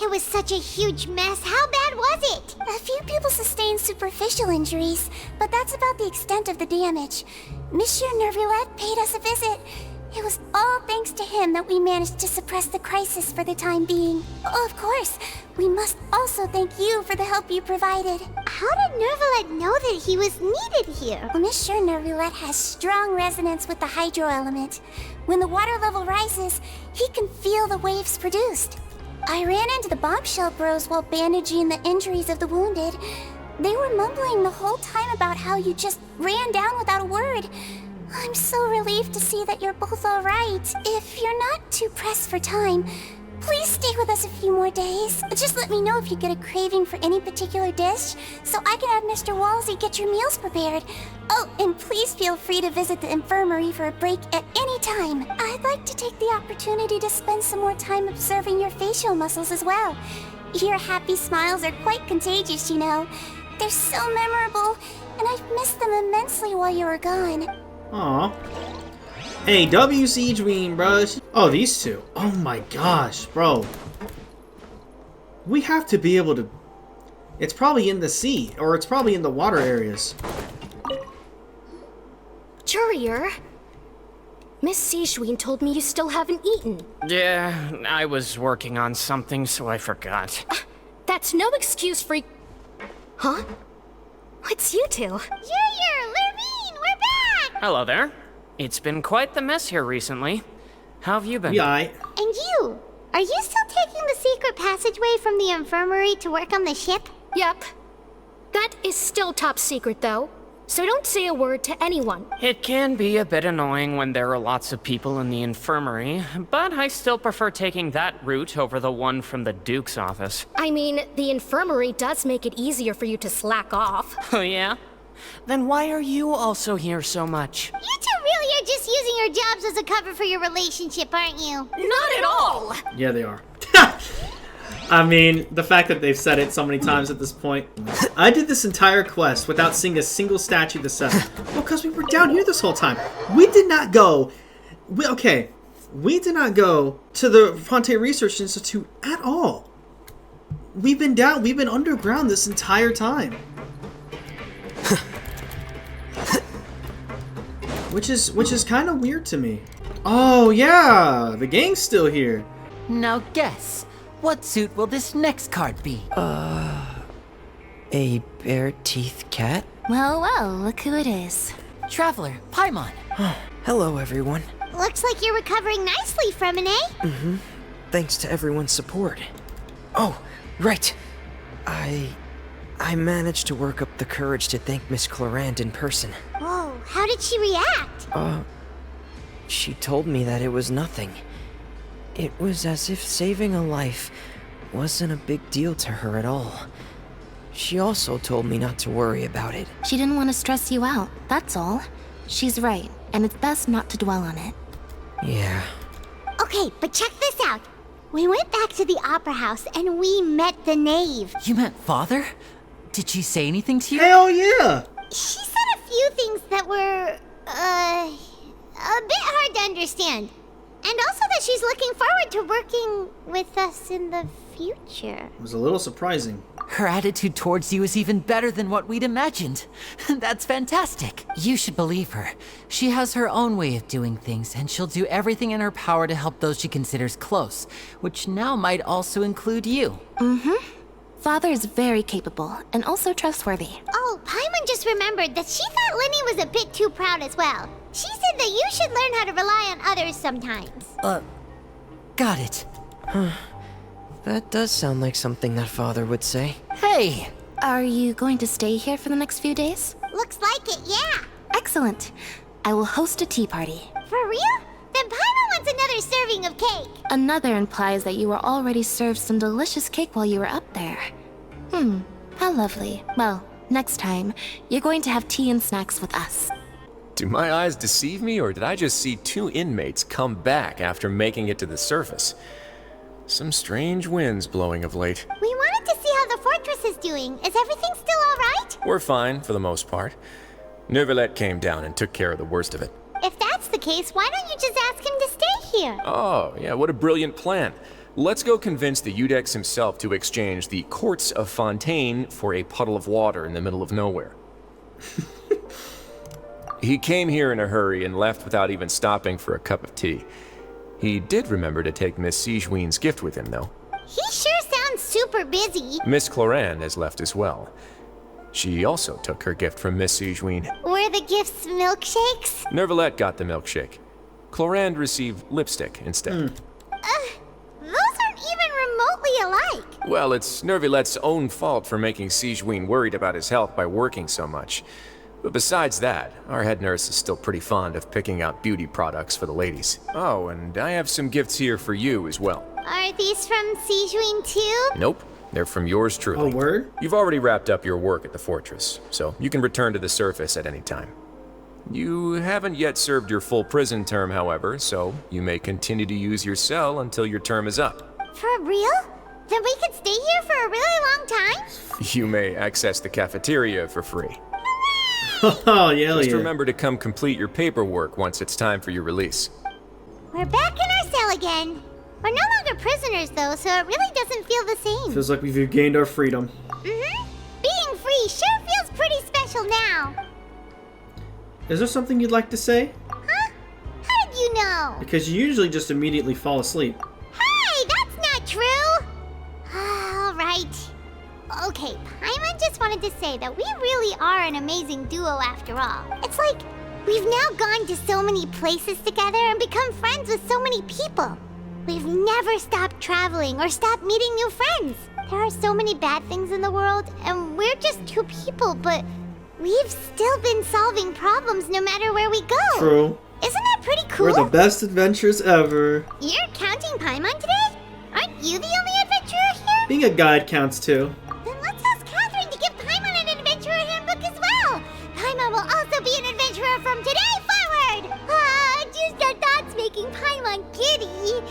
It was such a huge mess. How bad was it? A few people sustained superficial injuries, but that's about the extent of the damage. Monsieur Neuvillete paid us a visit. It was all thanks to him that we managed to suppress the crisis for the time being. Of course, we must also thank you for the help you provided. How did Neuvillete know that he was needed here? Well, Monsieur Neuvillete has strong resonance with the hydro element. When the water level rises, he can feel the waves produced. I ran into the bombshell bros while bandaging the injuries of the wounded. They were mumbling the whole time about how you just ran down without a word. I'm so relieved to see that you're both all right. If you're not too pressed for time, please stay with us a few more days. Just let me know if you get a craving for any particular dish, so I can have Mr. Walsey get your meals prepared. Oh, and please feel free to visit the infirmary for a break at any time. I'd like to take the opportunity to spend some more time observing your facial muscles as well. Your happy smiles are quite contagious, you know. They're so memorable, and I've missed them immensely while you were gone. Aw. Hey, W Sijween, bruh. Oh, these two. Oh my gosh, bro. We have to be able to... It's probably in the sea, or it's probably in the water areas. Courier, Miss Sijween told me you still haven't eaten. Yeah, I was working on something, so I forgot. That's no excuse for... Huh? It's you two. Courier, Lurvine, we're back! Hello there. It's been quite the mess here recently. How have you been? Yeah, And you? Are you still taking the secret passageway from the infirmary to work on the ship? Yep. That is still top secret, though. So don't say a word to anyone. It can be a bit annoying when there are lots of people in the infirmary, but I still prefer taking that route over the one from the Duke's office. I mean, the infirmary does make it easier for you to slack off. Oh yeah? Then why are you also here so much? You two really are just using your jobs as a cover for your relationship, aren't you? Not at all! Yeah, they are. I mean, the fact that they've said it so many times at this point. I did this entire quest without seeing a single statue that said it. Well, because we were down here this whole time. We did not go... We did not go to the Fontaine Research Institute at all. We've been underground this entire time. Which is kind of weird to me. Oh yeah, the gang's still here. Now guess, what suit will this next card be? A bare-teeth cat? Well, look who it is. Traveler, Paimon. Hello, everyone. Looks like you're recovering nicely from it, eh? Mm-hmm. Thanks to everyone's support. Oh, right. I managed to work up the courage to thank Miss Clorand in person. Whoa, how did she react? She told me that it was nothing. It was as if saving a life wasn't a big deal to her at all. She also told me not to worry about it. She didn't want to stress you out, that's all. She's right, and it's best not to dwell on it. Yeah. Okay, Okay, but check this out. We went back to the opera house and we met the knave. You met Father? Did she say anything to you? Hell yeah! She said a few things that were, a bit hard to understand. And also that she's looking forward to working with us in the future. It was a little surprising. Her attitude towards you is even better than what we'd imagined. That's fantastic. You should believe her. She has her own way of doing things, and she'll do everything in her power to help those she considers close, which now might also include you. Mm-hmm. Father is very capable, and also trustworthy. Oh, Paimon just remembered that she thought Linny was a bit too proud as well. She said that you should learn how to rely on others sometimes. Got it. That does sound like something that Father would say. Hey! Are you going to stay here for the next few days? Looks like it, yeah. Excellent. I will host a tea party. For real? Then Paimon wants another serving of cake. Another implies that you were already served some delicious cake while you were up there. How lovely. Well, next time, you're going to have tea and snacks with us. Do my eyes deceive me, or did I just see 2 inmates come back after making it to the surface? Some strange winds blowing of late. We wanted to see how the fortress is doing. Is everything still alright? We're fine, for the most part. Neuvillete came down and took care of the worst of it. If that's the case, why don't you just ask him to stay here? Oh, yeah, what a brilliant plan. Let's go convince the Eudex himself to exchange the Courts of Fontaine for a puddle of water in the middle of nowhere. He came here in a hurry and left without even stopping for a cup of tea. He did remember to take Miss Sigewinne's gift with him, though. He sure sounds super busy. Miss Cloran has left as well. She also took her gift from Miss Sigewinne. Were the gifts milkshakes? Neuvillete got the milkshake. Cloran received lipstick instead. Those aren't even remotely alike. Well, it's Neuvillette's own fault for making Sigewinne worried about his health by working so much. But besides that, our head nurse is still pretty fond of picking out beauty products for the ladies. Oh, and I have some gifts here for you as well. Are these from Sigewinne too? Nope, they're from yours truly. Oh, word? You've already wrapped up your work at the fortress, so you can return to the surface at any time. You haven't yet served your full prison term, however, so you may continue to use your cell until your term is up. For real? Then we could stay here for a really long time? You may access the cafeteria for free. Oh, yeah, Just remember to come complete your paperwork once it's time for your release. We're back in our cell again. We're no longer prisoners, though, so it really doesn't feel the same. Feels like we've regained our freedom. Mm-hmm. Being free sure feels pretty special now. Is there something you'd like to say? Huh? How did you know? Because you usually just immediately fall asleep. Hey, that's not true! All right. Okay, Paimon just wanted to say that we really are an amazing duo after all. It's like we've now gone to so many places together and become friends with so many people. We've never stopped traveling or stopped meeting new friends. There are so many bad things in the world, and we're just 2 people, but we've still been solving problems no matter where we go. True. Isn't that pretty cool? We're the best adventurers ever. You're counting Paimon today? Aren't you the only adventurer here? Being a guide counts too. Then let's ask Catherine to give Paimon an adventurer handbook as well. Paimon will also be an adventurer from today forward. Just our thoughts making Paimon giddy.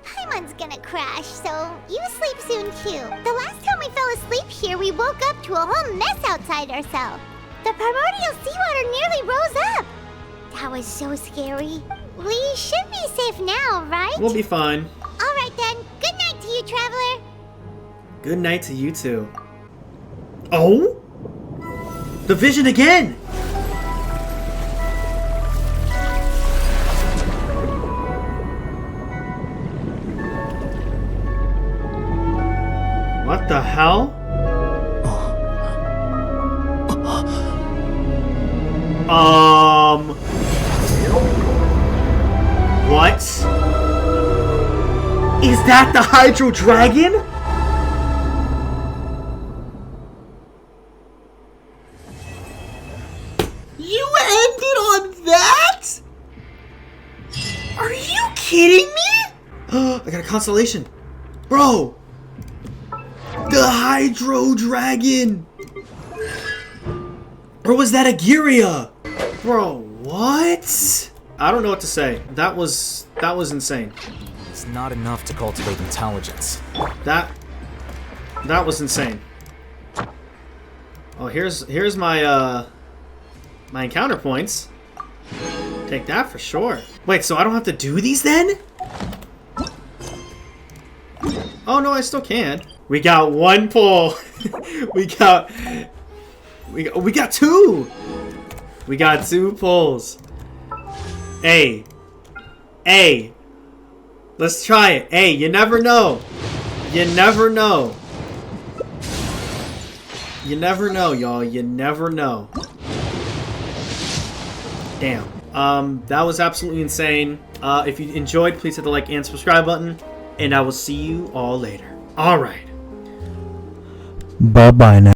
Paimon's gonna crash, so you sleep soon too. The last time we fell asleep here, we woke up to a whole mess outside our cell. The primordial seawater nearly rose up. That was so scary. We should be safe now, right? We'll be fine. All right then. Good night to you, traveler. Good night to you too. Oh? The vision again! What the hell? What? Is that the Hydro Dragon? You ended on that? Are you kidding me? I got a constellation. Bro! The Hydro Dragon! Or was that a Giria? Bro, what? I don't know what to say. That was insane. It's not enough to cultivate intelligence. That was insane. Oh, here's my my encounter points. Take that for sure. Wait, so I don't have to do these then? Oh no, I still can. We got one pull. we got two. We got two pulls. Hey. Let's try it. Hey, you never know. You never know. You never know, y'all. You never know. Damn. That was absolutely insane. If you enjoyed, please hit the like and subscribe button. And I will see you all later. Alright. Bye-bye now.